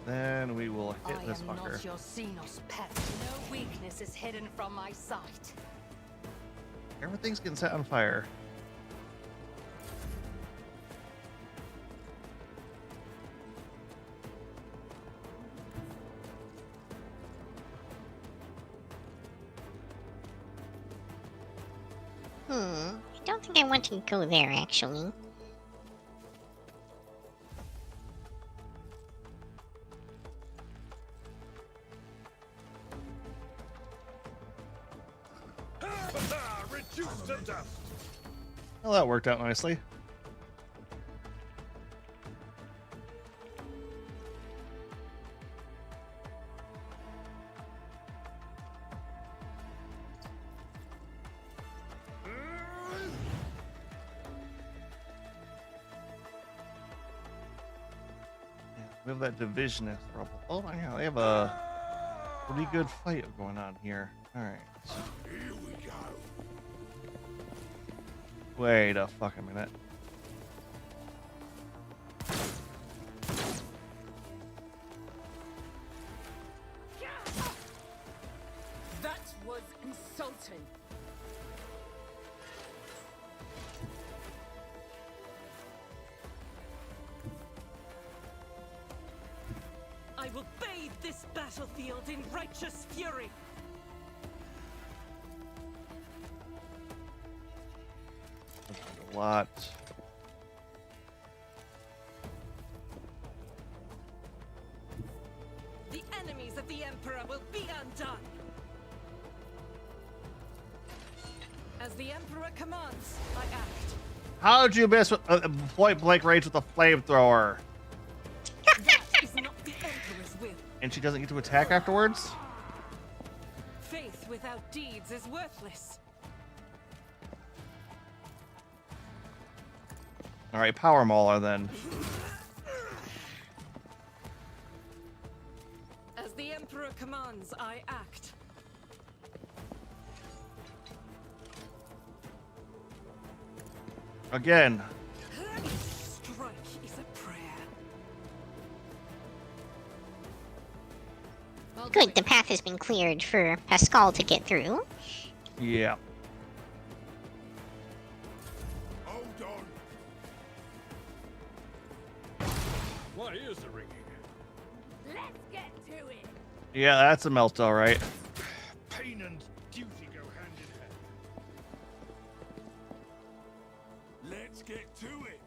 Then we will hit I this am fucker. not your Xenos pet. No weakness is hidden from my sight. Everything's getting set on fire. I don't think I want to go there, actually. Reduced to dust. Well, that worked out nicely. We have that division as trouble. Oh my god, they have a pretty good fight going on here. Alright. Here we go. Wait a fucking minute. That was insulting. I will bathe this battlefield in righteous fury. A lot. The enemies of the Emperor will be undone. As the Emperor commands, I act. How did you miss with point blank range with a flamethrower? That is not the Emperor's will. And she doesn't get to attack afterwards? Faith without deeds is worthless. Alright, Power Mauler then. As the Emperor commands, I act. Again. Strike is a prayer. Good, the path has been cleared for Pascal to get through. Yeah. Hold on. My ears are ringing. Let's get to it. Yeah, that's a melt, alright. Pain and duty go hand in hand. Let's get to it.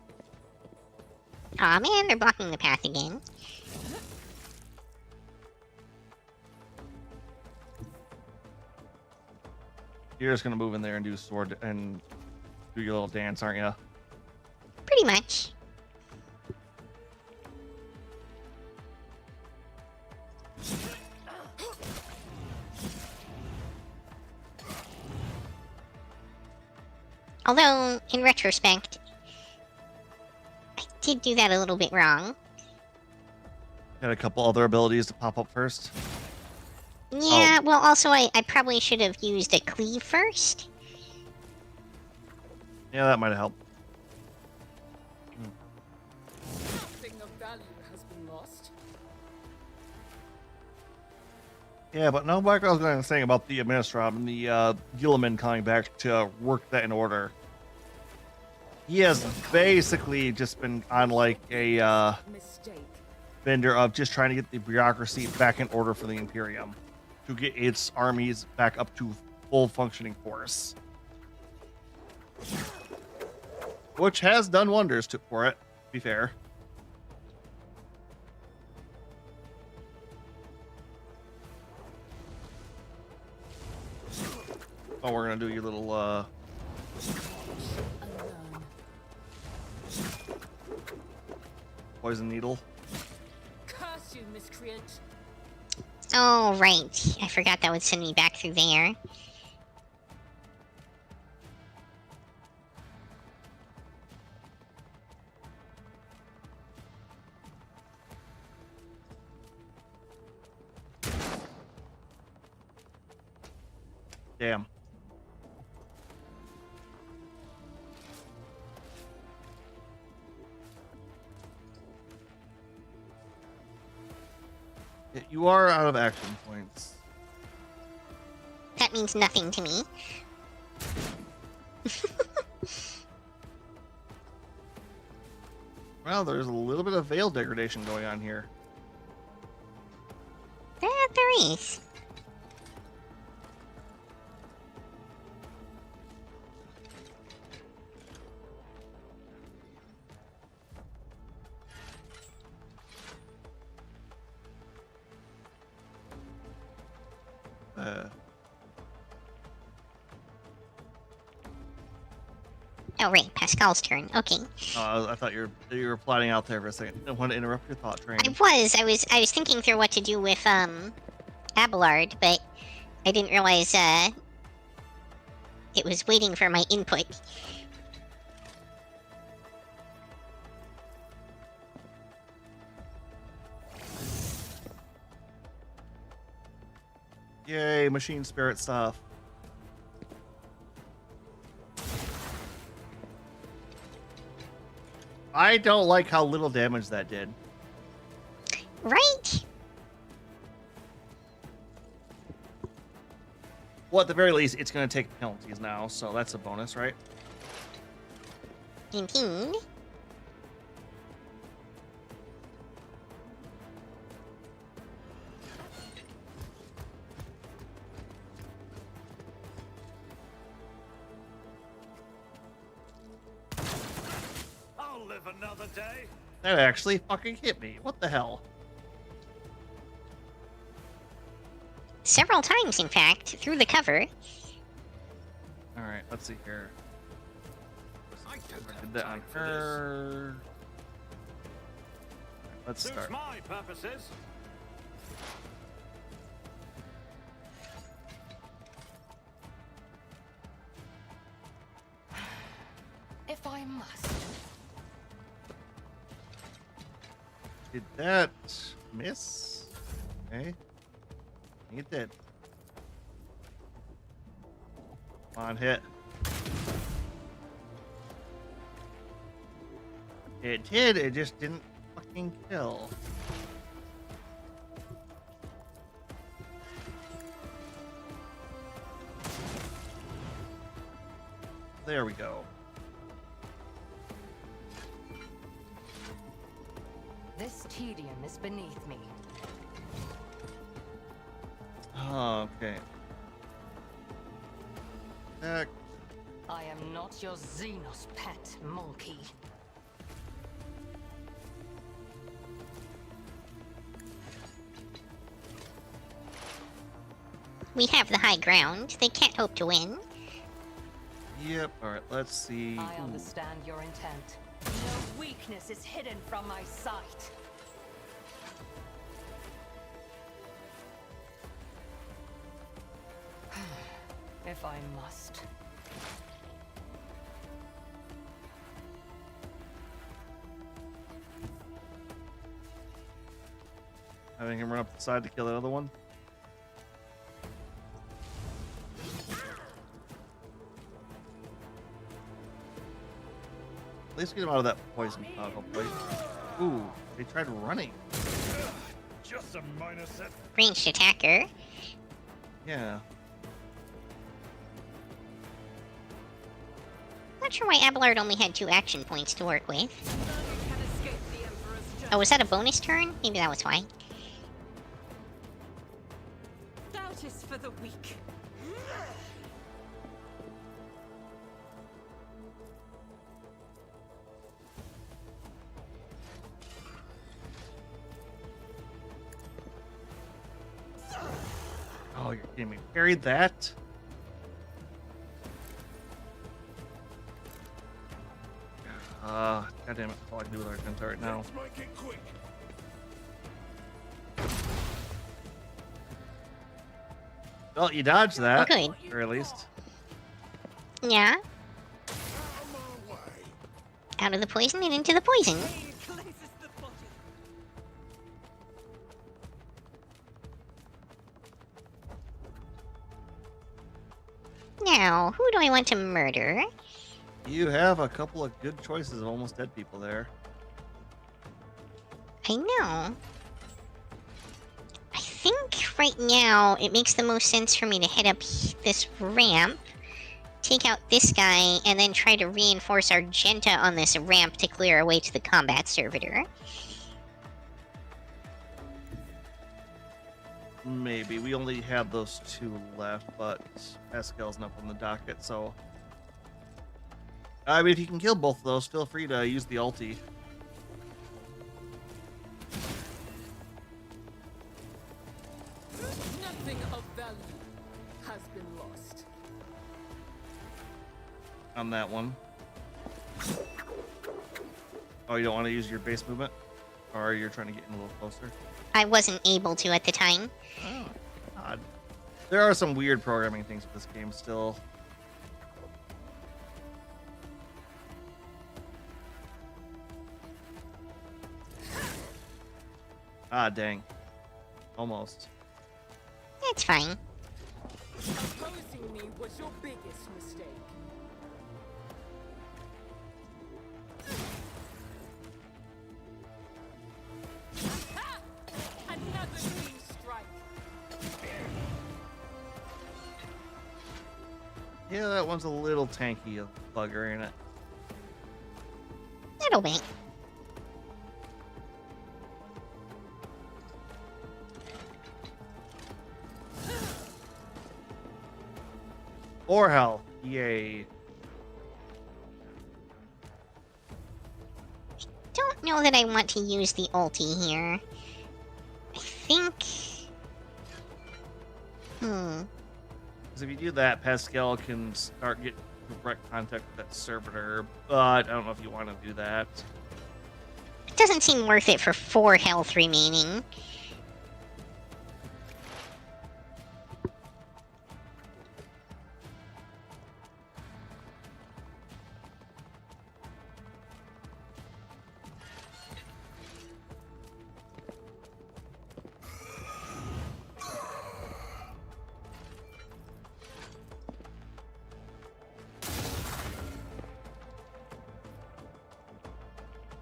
Aw man, they're blocking the path again. You're just gonna move in there and do sword and do your little dance, aren't you? Pretty much. Although, in retrospect, I did do that a little bit wrong. Got a couple other abilities to pop up first. Yeah, well, also, I probably should have used a cleave first. Yeah, that might have helped. Nothing of value has been lost. Yeah, but no, like I was going to say about the Administratum and the Gilliman coming back to work that in order. He has basically just been on like a Mistake. vendor of just trying to get the bureaucracy back in order for the Imperium to get its armies back up to full functioning force. Which has done wonders for it, to be fair. Oh, we're gonna do your little poison needle. Curse you, miscreant. Oh, right. I forgot that would send me back through there. Damn. Yeah, you are out of action points. That means nothing to me. Well, there's a little bit of veil degradation going on here. There is. Oh, right. Pascal's turn. Okay. I thought you were plotting out there for a second. I didn't want to interrupt your thought train. I was thinking through what to do with, Abelard, but I didn't realize, it was waiting for my input. Yay, machine spirit stuff. I don't like how little damage that did. Right? Well, at the very least, it's going to take penalties now, so that's a bonus, right? Indeed. I'll live another day. That actually fucking hit me. What the hell? Several times, in fact, through the cover. Alright, let's see here. I don't Did have that on time for her. Let's this. start. Suits my purposes. If I must. Did that miss? Okay. I think it did. Come on, hit. It did, it just didn't fucking kill. There we go. This tedium is beneath me. Oh, okay. Heck. I am not your Xenos pet, monkey. We have the high ground. They can't hope to win. Yep, alright, let's see. I Ooh. understand your intent. No weakness is hidden from my sight. If I must. Having him run up the side to kill the other one. At least get him out of that poison pot, hopefully. Ooh, they tried running. Just a minor set. Ranged attacker. Yeah. Not sure why Abelard only had 2 action points to work with. None can escape the Emperor's justice. Oh, was that a bonus turn? Maybe that was why. Doubt is for the weak. Oh, you're kidding me. Parried that? God damn it. That's all I can do with our Genta right now. Let's make it quick. Well, you dodged that. Oh, good. Or at least. Yeah. Out of my way. Out of the poison and into the poison. Pain cleanses the body. Now, who do I want to murder? You have a couple of good choices of almost dead people there. I know. I think right now it makes the most sense for me to head up this ramp, take out this guy, and then try to reinforce our Genta on this ramp to clear our way to the combat servitor. Maybe. We only have those 2 left, but Pascal's not on the docket, so... I mean, if you can kill both of those, feel free to use the ulti. Nothing of value has been lost. On that one. Oh, you don't want to use your base movement? Or you're trying to get in a little closer? I wasn't able to at the time. Oh, odd. There are some weird programming things with this game still. Ah, dang. Almost. It's fine. was your biggest mistake. Ha! Another clean strike. Yeah, that one's a little tanky, a bugger, ain't it? Little bit. Or hell. Yay. Don't know that I want to use the ulti here. I think... Because if you do that, Pascal can start getting direct contact with that servitor, but I don't know if you want to do that. It doesn't seem worth it for 4 health remaining.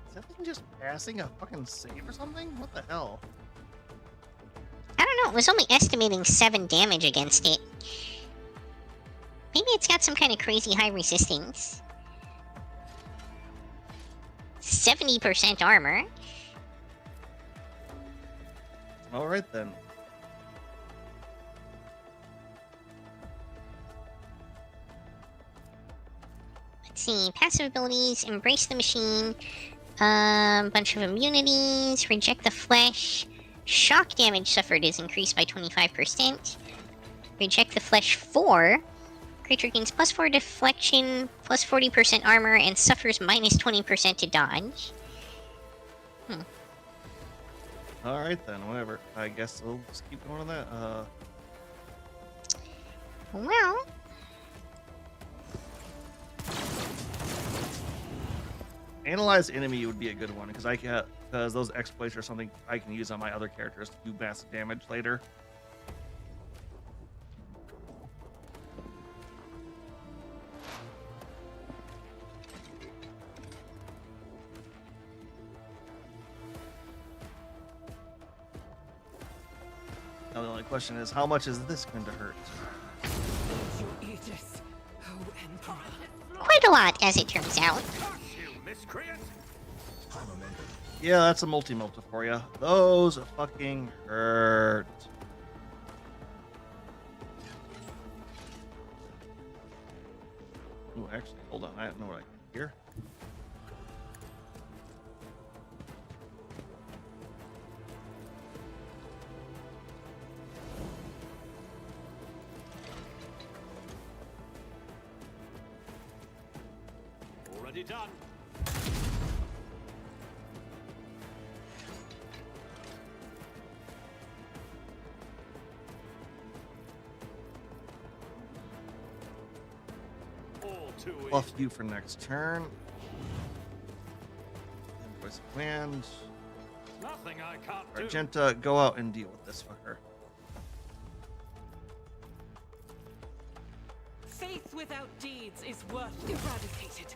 Is that thing just passing a fucking save or something? What the hell? I don't know, it was only estimating 7 damage against it. Maybe it's got some kind of crazy high resistance. 70% armor. Alright then. Let's see, passive abilities, embrace the machine, bunch of immunities, reject the flesh, shock damage suffered is increased by 25%, reject the flesh 4, creature gains plus 4 deflection, plus 40% armor, and suffers minus 20% to dodge. Alright then, whatever. I guess we'll just keep going with that. Well, Analyze enemy would be a good one because those exploits are something I can use on my other characters to do massive damage later. Now the only question is, how much is this going to hurt? You Aegis, oh Emperor. quite a lot, as it turns out. You miscreant! Yeah, that's a multi-melta for you. Those fucking hurt. Ooh, actually, hold on. I don't know what I can hear. Already done. All too Buff you for next turn. Voice of command. Nothing I can't do. Argenta, go out and deal with this fucker. Faith without deeds is worth eradicated.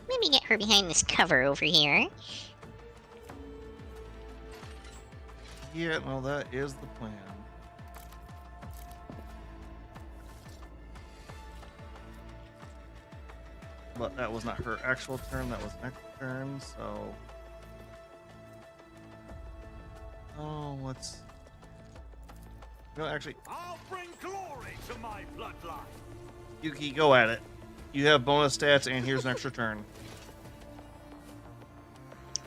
Maybe get her behind this cover over here. Yeah, well, that is the plan. But that was not her actual turn, that was next turn, so... Oh, what's... No, actually, I'll bring glory to my bloodline. Yuki, go at it. You have bonus stats, and here's an extra turn.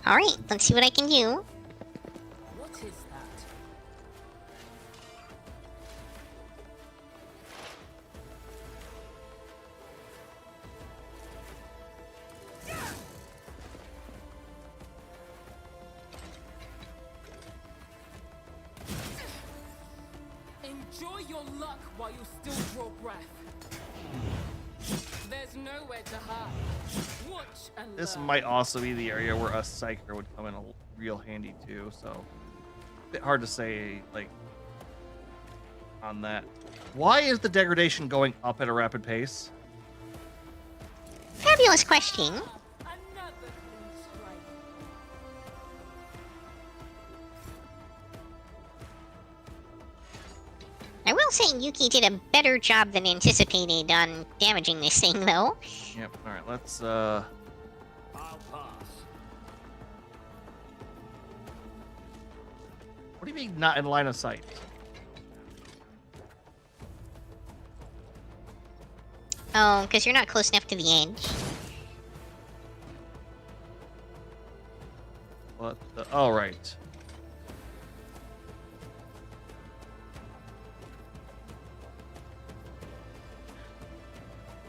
Alright, let's see what I can do. What is that? Enjoy your luck while you still draw breath. There's nowhere to hide. Watch and This learn. might also be the area where a Psyker would come in real handy, too, so... bit hard to say, like, on that. Why is the degradation going up at a rapid pace? Fabulous question. I will say Yuki did a better job than anticipated on damaging this thing, though. Yep. All right. Let's. I'll pass. What do you mean not in line of sight? Oh, because you're not close enough to the edge. What? The, oh, right.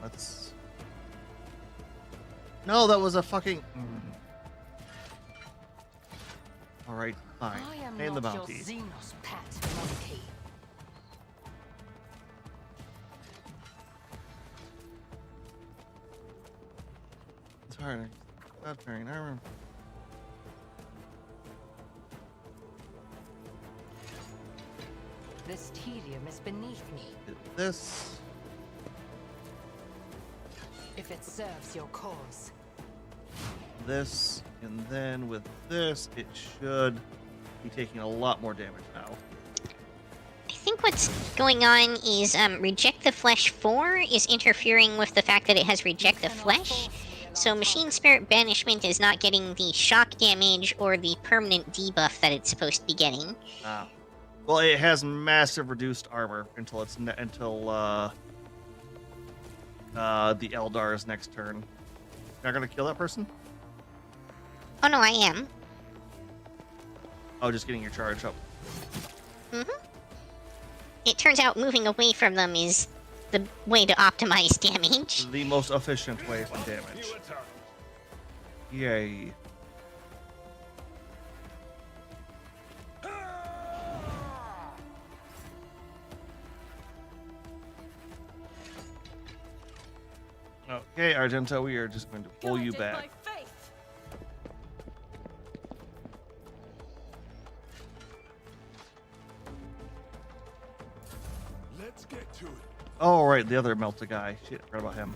Let's. No, that was a fucking. All right, fine. I am Pay the not your bounty. Xenos pet monkey. Sorry, not carrying armor. This tedium is beneath me. This. If it serves your cause. This, and then with this, it should be taking a lot more damage now. I think what's going on is Reject the Flesh 4 is interfering with the fact that it has Reject the Flesh. So Machine Spirit Banishment is not getting the shock damage or the permanent debuff that it's supposed to be getting. Ah. Well, it has massive reduced armor until it's the Eldar's next turn. Not gonna kill that person? Oh no, I am. Oh, just getting your charge up. It turns out moving away from them is the way to optimize damage. The most efficient way for damage. You attack. Yay. Okay, Argento, we are just going to pull you Guided back. by faith. Let's get to it. Oh, right, the other Melta guy. Shit, I forgot about him.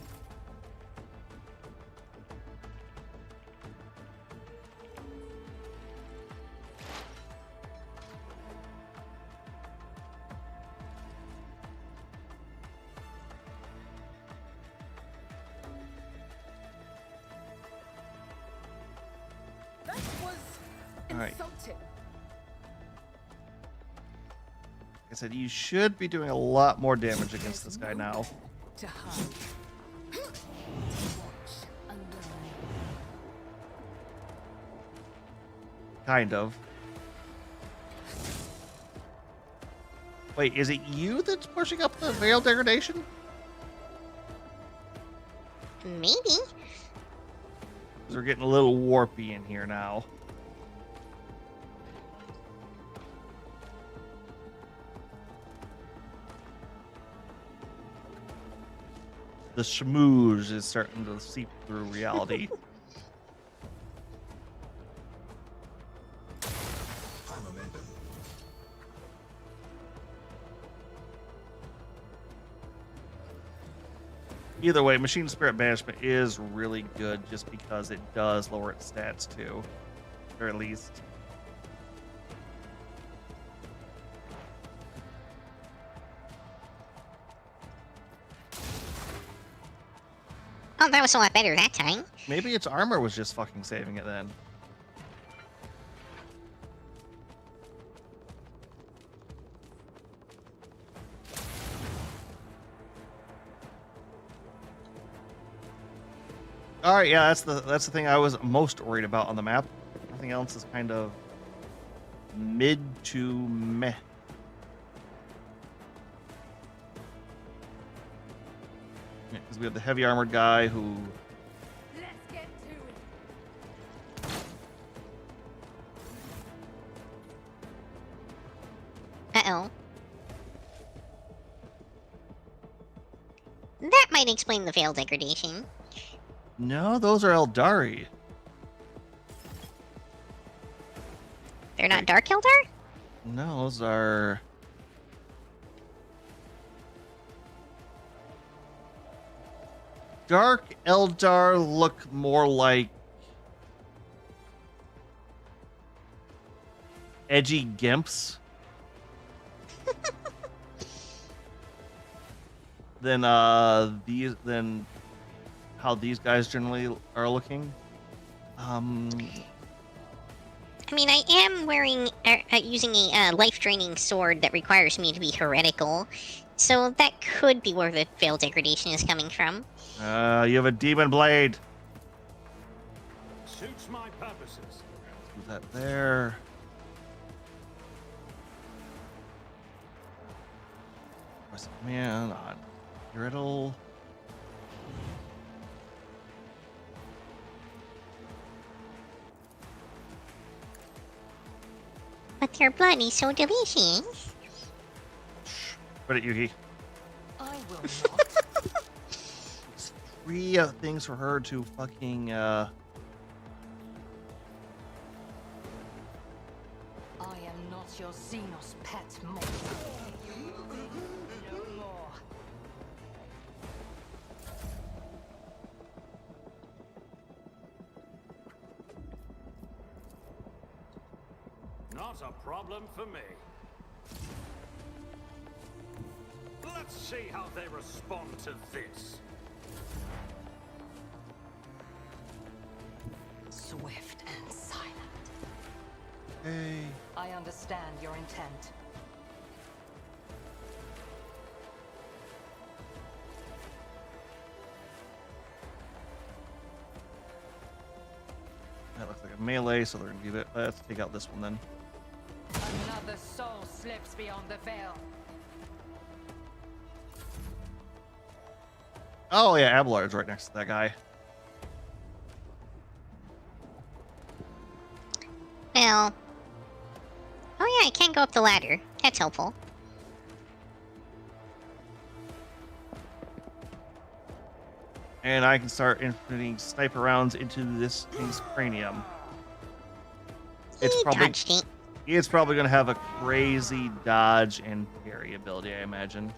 That was All right. insulting. Like I said, you should be doing a lot more damage against this guy now. To hide. Kind of. Wait, is it you that's pushing up the veil degradation? Maybe. 'Cause we're getting a little warpy in here now. The schmooze is starting to seep through reality. High momentum. Either way, Machine Spirit Banishment is really good just because it does lower its stats too. Or at least. Oh, that was a lot better that time. Maybe its armor was just fucking saving it then. All right, yeah, that's the thing I was most worried about on the map. Everything else is kind of mid to meh. Because we have the heavy armored guy who Let's get to it. Uh-oh. That might explain the veil degradation. no, those are Eldari. They're not Dark Eldar? No, those are. Dark Eldar look more like edgy gimps than how these guys generally are looking. I mean, I am wearing using a life-draining sword that requires me to be heretical, so that could be where the veil degradation is coming from. You have a demon blade. Suits my purposes. Put that there. Where's the command on riddle? But their blood is so delicious. Put it, Yuki. I will not. It's 3 things for her to fucking. I am not your Xenos pet monster. No more. Not a problem for me. Let's see how they respond to this. Swift and silent. Hey. I understand your intent. That looks like a melee, so they're gonna leave it. Let's take out this one then. Another soul slips beyond the veil. Oh yeah, Abelard's right next to that guy. Well, oh yeah, I can go up the ladder. That's helpful. And I can start inputting sniper rounds into this thing's cranium. It's He probably dodged it. it's probably gonna have a crazy dodge and parry ability, I imagine.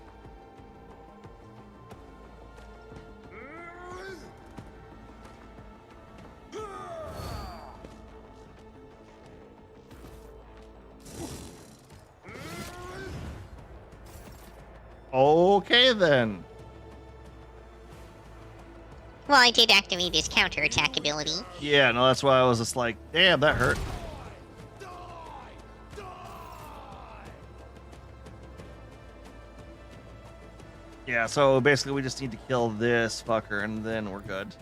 Okay then. Well, I did activate his counterattack ability. Yeah, no, that's why I was just like, damn, that hurt. Yeah, so basically we just need to kill this fucker and then we're good.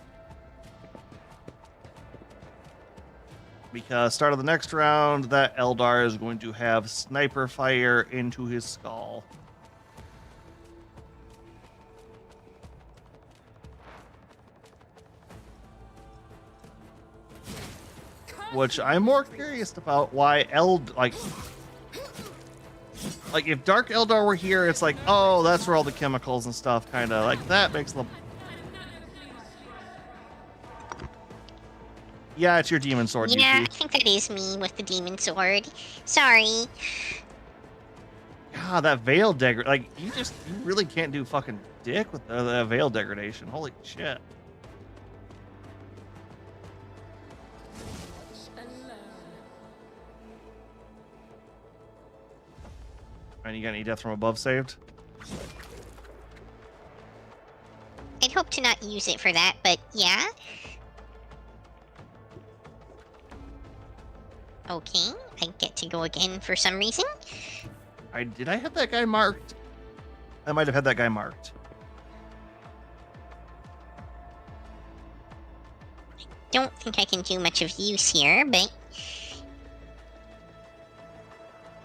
Because start of the next round, that Eldar is going to have sniper fire into his skull. Which I'm more curious about why like if Dark Eldar were here, it's like, oh, that's where all the chemicals and stuff kind of like that makes them. Yeah, it's your demon sword. Yeah, I Yuki. think that is me with the demon sword. Sorry. God, that veil like you really can't do fucking dick with the veil degradation. Holy shit. And you got any death from above saved? I'd hope to not use it for that, but yeah. Okay, I get to go again for some reason. Did I have that guy marked? I might have had that guy marked. Don't think I can do much of use here, but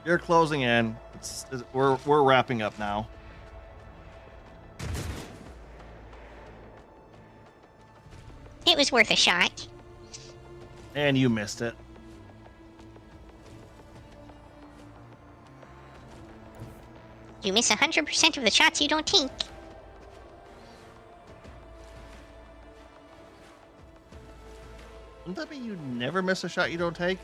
You're closing in. We're wrapping up now. it was worth a shot. And you missed it. You miss 100% of the shots you don't take. Wouldn't that mean you never miss a shot you don't take?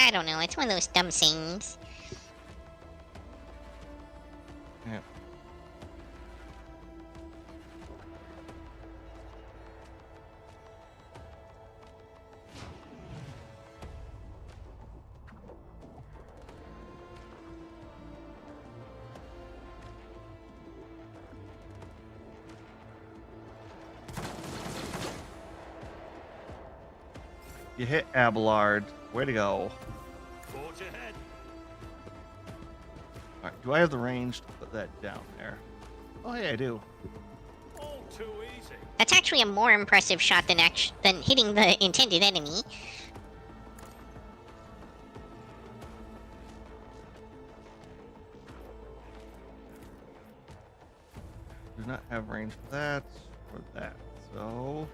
I don't know. It's one of those dumb sayings. Yeah. You hit Abelard. Way to go. Forge ahead. All right, do I have the range to put that down there? Oh, yeah, I do. All too easy. That's actually a more impressive shot than hitting the intended enemy. Do not have range for that or that. So,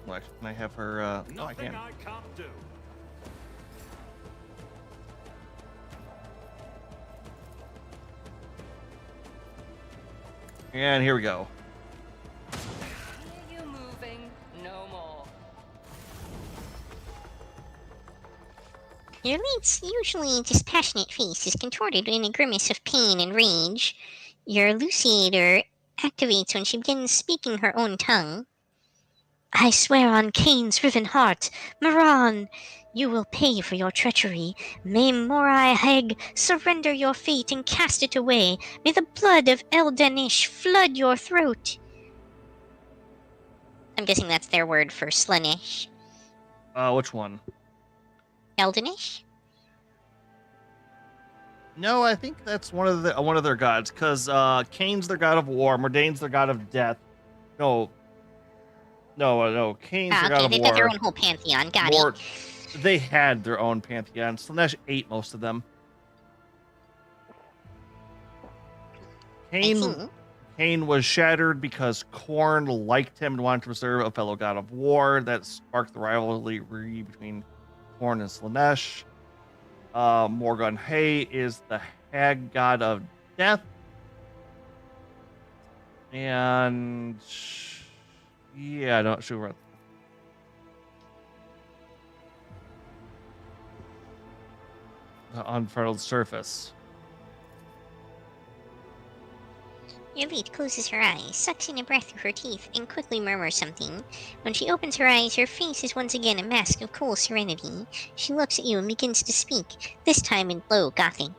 well, actually, can I have her? No, I Nothing can. I can't do. And here we go. Hear you moving, no more. Your late's usually dispassionate face is contorted in a grimace of pain and rage. Your Luciator activates when she begins speaking her own tongue. I swear on Cain's riven heart, Moran, you will pay for your treachery. May Morai Heg surrender your fate and cast it away. May the blood of Eldanish flood your throat. I'm guessing that's their word for Slaanesh. Which one? Eldanish? No, I think that's one of their gods, because Cain's their god of war, Mordane's their god of death. No, Cain's their god Okay, of they've war. got their own whole pantheon. Got More, it. they had their own pantheon. Slanesh ate most of them. I see. Cain was shattered because Khorne liked him and wanted to preserve a fellow god of war. That sparked the rivalry between Khorne and Slanesh. Morgan Hay is the hag god of death. And yeah, not sure. The unfurled surface. Elite closes her eyes, sucks in a breath through her teeth, and quickly murmurs something. When she opens her eyes, her face is once again a mask of cool serenity. She looks at you and begins to speak, this time in low Gothic.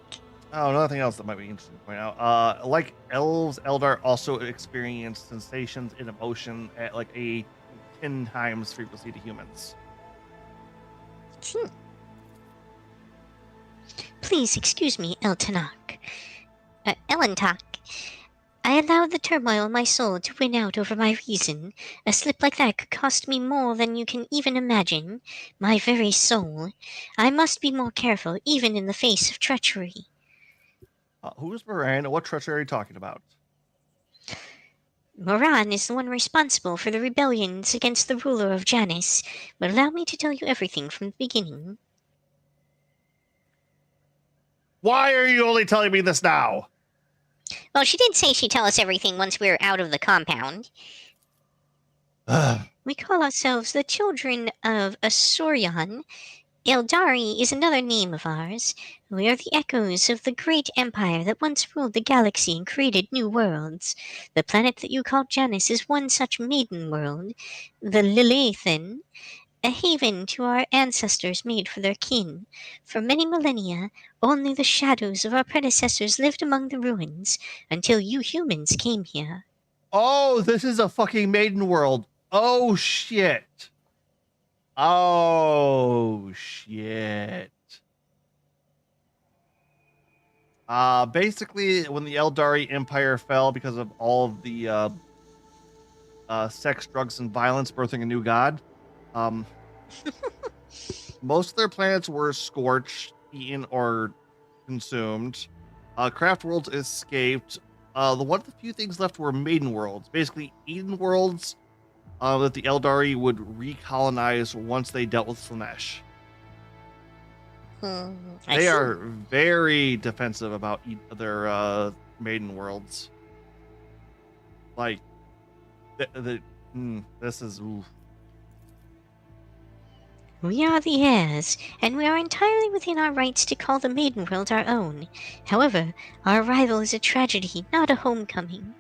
Oh, nothing else that might be interesting to point out. Like elves, Eldar also experience sensations and emotion at like a 10 times frequency to humans. Please excuse me, Eltanok. Elentok. I allowed the turmoil in my soul to win out over my reason. A slip like that could cost me more than you can even imagine. My very soul. I must be more careful, even in the face of treachery. Who's Moran? What treachery are you talking about? Moran is the one responsible for the rebellions against the ruler of Janus, but allow me to tell you everything from the beginning. Why are you only telling me this now? Well, she did say she'd tell us everything once we were out of the compound. We call ourselves the children of Asurion. Eldari is another name of ours. We are the echoes of the great empire that once ruled the galaxy and created new worlds. The planet that you call Janus is one such maiden world, the Lilithan, a haven to our ancestors made for their kin. For many millennia, only the shadows of our predecessors lived among the ruins, until you humans came here. Oh, this is a fucking maiden world. Oh, shit. Oh, shit. Basically, when the Eldari Empire fell because of all of the sex, drugs, and violence birthing a new god, most of their planets were scorched, eaten, or consumed. Craft worlds escaped. One of the few things left were maiden worlds, basically Eden worlds that the Eldari would recolonize once they dealt with Slanesh. They are very defensive about their maiden worlds. Like, this is. Oof. We are the heirs, and we are entirely within our rights to call the Maiden World our own. However, our arrival is a tragedy, not a homecoming.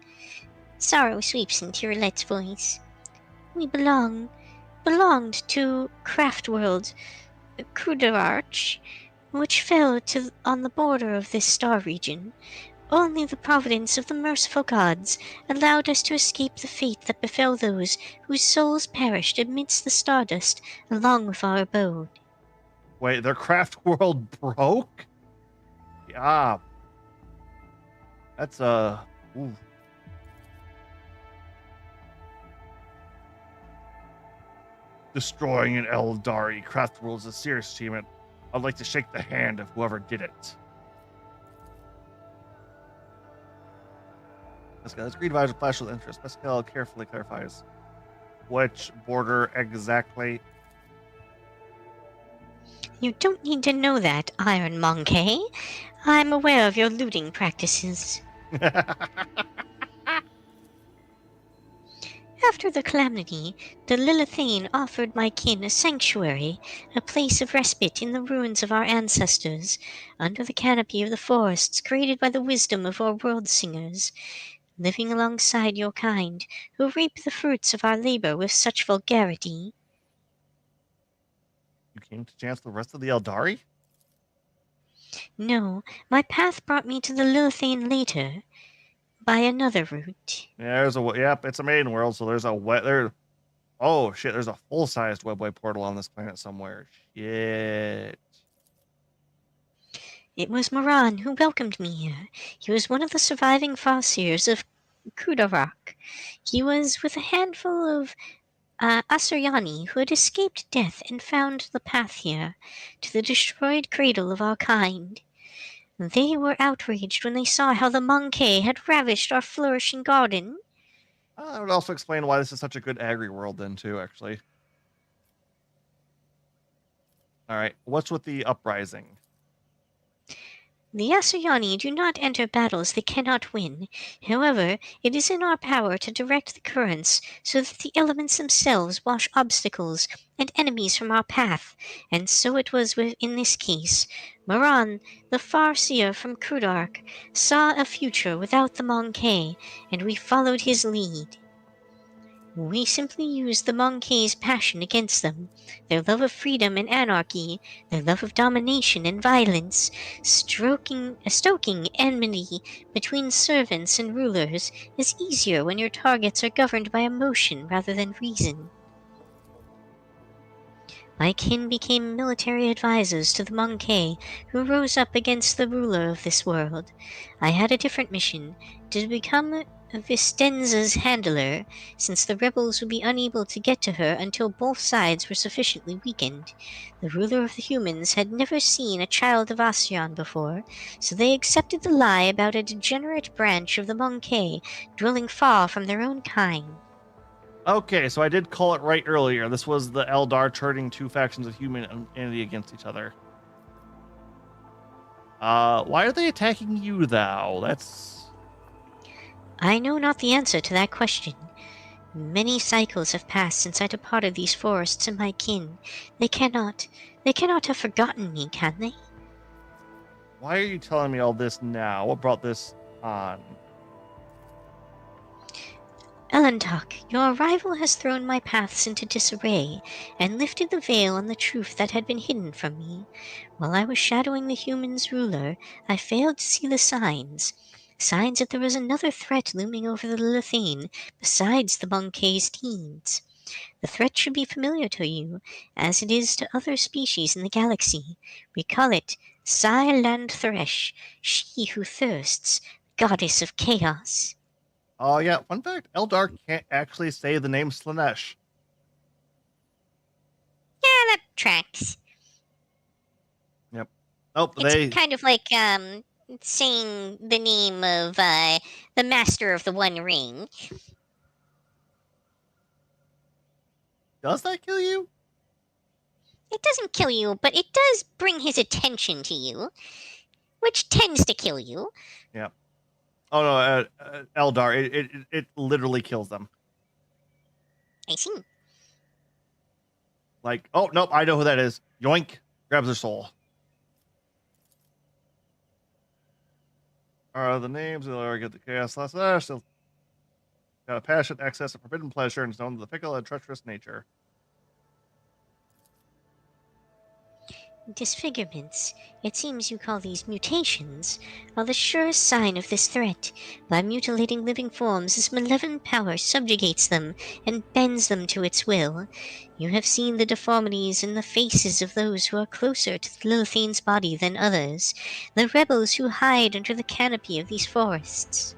Sorrow sweeps into Roulette's voice. We belonged to Craft World, Kudararch, which fell on the border of this star region. Only the providence of the merciful gods allowed us to escape the fate that befell those whose souls perished amidst the stardust along with our abode. Wait, their craft world broke? Yeah. That's ooh. Destroying an Eldari craft world is a serious achievement. I'd like to shake the hand of whoever did it. Let's read advisor flash with interest. Pascal carefully clarifies. Which border exactly? You don't need to know that, Iron Monkey. I'm aware of your looting practices. After the calamity, the Lilithane offered my kin a sanctuary, a place of respite in the ruins of our ancestors, under the canopy of the forests created by the wisdom of our world singers, living alongside your kind, who reap the fruits of our labor with such vulgarity. You came to chance the rest of the Eldari? No, my path brought me to the Lilithane later, by another route. Yeah, yep, it's a maiden world, so there's a there. Oh shit, there's a full-sized webway portal on this planet somewhere. Shit. It was Moran who welcomed me here. He was one of the surviving Farseers of Kudarak. He was with a handful of Asuryani who had escaped death and found the path here, to the destroyed cradle of our kind. They were outraged when they saw how the Monkey had ravished our flourishing garden. That would also explain why this is such a good agri world then too, actually. Alright, what's with the uprising? The Asuryani do not enter battles they cannot win. However, it is in our power to direct the currents so that the elements themselves wash obstacles and enemies from our path, and so it was in this case. Moran, the Farseer from Kudark, saw a future without the Monkey, and we followed his lead. We simply used the Monkey's passion against them, their love of freedom and anarchy, their love of domination and violence, stoking enmity between servants and rulers is easier when your targets are governed by emotion rather than reason. My kin became military advisors to the Monkey, who rose up against the ruler of this world. I had a different mission, to become Vistenza's handler, since the rebels would be unable to get to her until both sides were sufficiently weakened. The ruler of the humans had never seen a child of Ascion before, so they accepted the lie about a degenerate branch of the Monkey dwelling far from their own kind. Okay, so I did call it right earlier. This was the Eldar turning two factions of humanity against each other. Why are they attacking you, thou? I know not the answer to that question. Many cycles have passed since I departed these forests and my kin. They cannot have forgotten me, can they? Why are you telling me all this now? What brought this on? Elentok, your arrival has thrown my paths into disarray, and lifted the veil on the truth that had been hidden from me. While I was shadowing the humans' ruler, I failed to see the signs that there was another threat looming over the Lilithane besides the Monkey's teens. The threat should be familiar to you, as it is to other species in the galaxy. We call it Land Thresh, she who thirsts, goddess of chaos. Oh, yeah. Fun fact, Eldar can't actually say the name Slanesh. Yeah, that tracks. Yep. Oh, It's kind of like saying the name of the Master of the One Ring. Does that kill you? It doesn't kill you, but it does bring his attention to you, which tends to kill you. Yeah. Oh no, Eldar. It literally kills them. I see. Like, oh nope, I know who that is. Yoink, grabs her soul. Are the names of get the chaos slash still got a passion, excess, of forbidden pleasure, and is known to the fickle and treacherous nature. Disfigurements, it seems you call these mutations, are the surest sign of this threat. By mutilating living forms, this malevolent power subjugates them and bends them to its will. You have seen the deformities in the faces of those who are closer to the Lilithane's body than others, the rebels who hide under the canopy of these forests.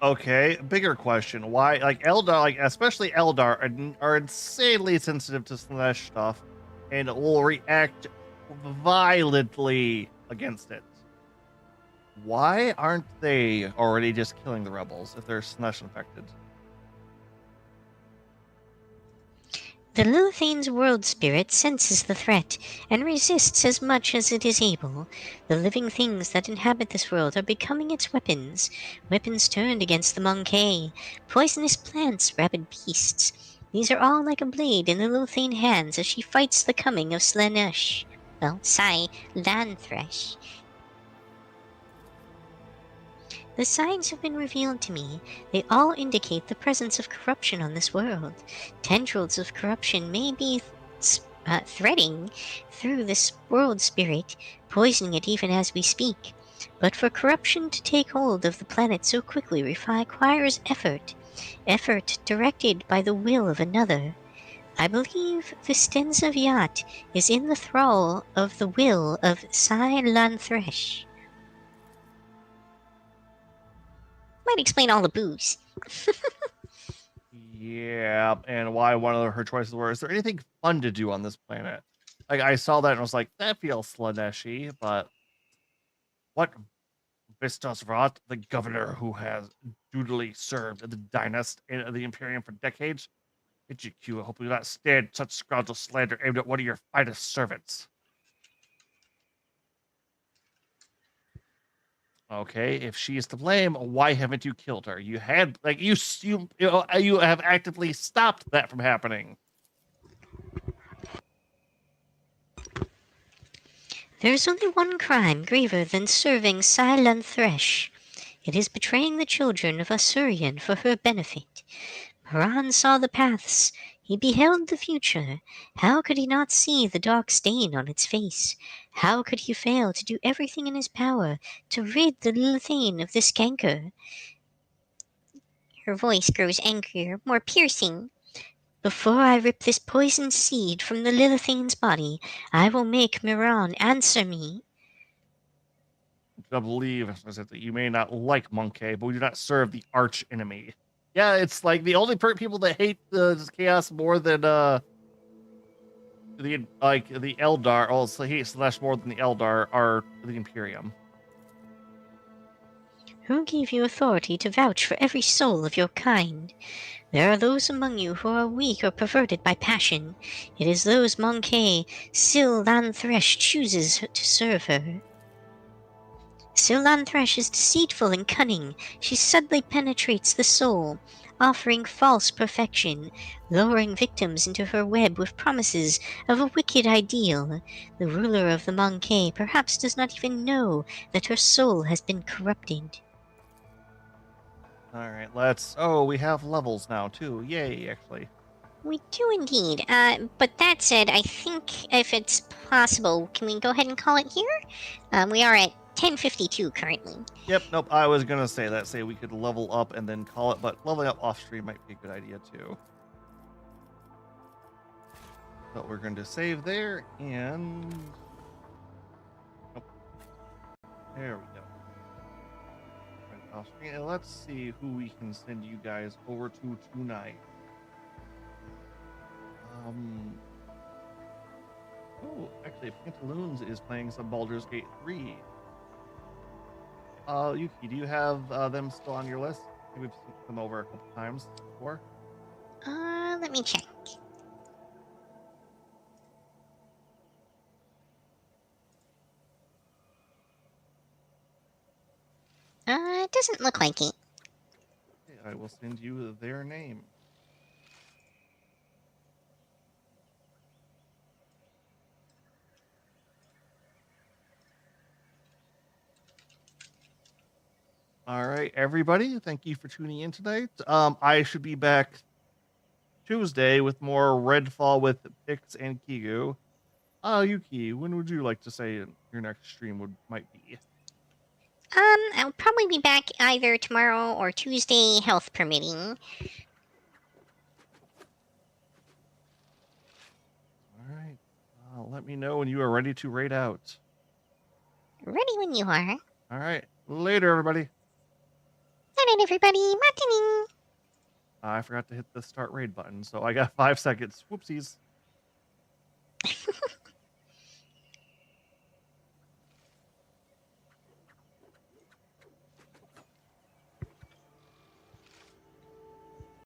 Okay, bigger question. Why, like, Eldar, like, especially Eldar, are insanely sensitive to Slanesh stuff and will react violently against it. Why aren't they already just killing the rebels if they're Slanesh infected? The Lilithane's world spirit senses the threat and resists as much as it is able. The living things that inhabit this world are becoming its weapons, weapons turned against the Monkey, poisonous plants, rabid beasts. These are all like a blade in the Lilithane hands as she fights the coming of Slanesh. Well, Lanthresh. The signs have been revealed to me. They all indicate the presence of corruption on this world. Tendrils of corruption may be threading through this world spirit, poisoning it even as we speak. But for corruption to take hold of the planet so quickly requires effort. Effort directed by the will of another. I believe Vistenza Viat is in the thrall of the will of Lanthresh. Might explain all the booze. Yeah, and why one of her choices were, is there anything fun to do on this planet? Like, I saw that and was like, that feels Slaneshi, but what Vistas Rot, the governor who has dutifully served the dynasty of the Imperium for decades, HQ, I hope you not stand such scoundrel slander aimed at one of your finest servants. Okay, if she is to blame, why haven't you killed her? You had, like, you have actively stopped that from happening. There is only one crime graver than serving Lanthresh. It is betraying the children of Asurian for her benefit. Haran saw the paths. He beheld the future. How could he not see the dark stain on its face? How could he fail to do everything in his power to rid the Lilithane of this canker? Her voice grows angrier, more piercing. Before I rip this poisoned seed from the Lilithane's body, I will make Miran answer me. I believe that you may not like Monkey, but we do not serve the arch enemy. Yeah, it's like the only people that hate the chaos more than the Eldar, also hate Slash more than the Eldar, are the Imperium. Who gave you authority to vouch for every soul of your kind? There are those among you who are weak or perverted by passion. It is those Monkey Lanthresh chooses to serve her. Lanthresh is deceitful and cunning. She subtly penetrates the soul, offering false perfection, luring victims into her web with promises of a wicked ideal. The ruler of the Monkey perhaps does not even know that her soul has been corrupted. All right, let's. Oh, we have levels now too. Yay! Actually, We do indeed. But that said, I think if it's possible, can we go ahead and call it here? We are at 10:52 currently. yep. Nope. I was gonna say that. Say we could level up and then call it, but leveling up off stream might be a good idea too. But we're going to save there and. Nope. There we go. Off screen. And let's see who we can send you guys over to tonight. Oh, actually, Pantaloons is playing some Baldur's Gate 3. Yuki, do you have them still on your list? We've sent them over a couple times before. Let me check. It doesn't look like it. Okay, I will send you their name. All right, everybody. Thank you for tuning in tonight. I should be back Tuesday with more Redfall with Pix and Kigu. Yuki, when would you like to say your next stream might be? I'll probably be back either tomorrow or Tuesday, health permitting. All right. Let me know when you are ready to raid out. Ready when you are. All right. Later, everybody. Good night, everybody. Martini. I forgot to hit the start raid button, so I got 5 seconds. Whoopsies.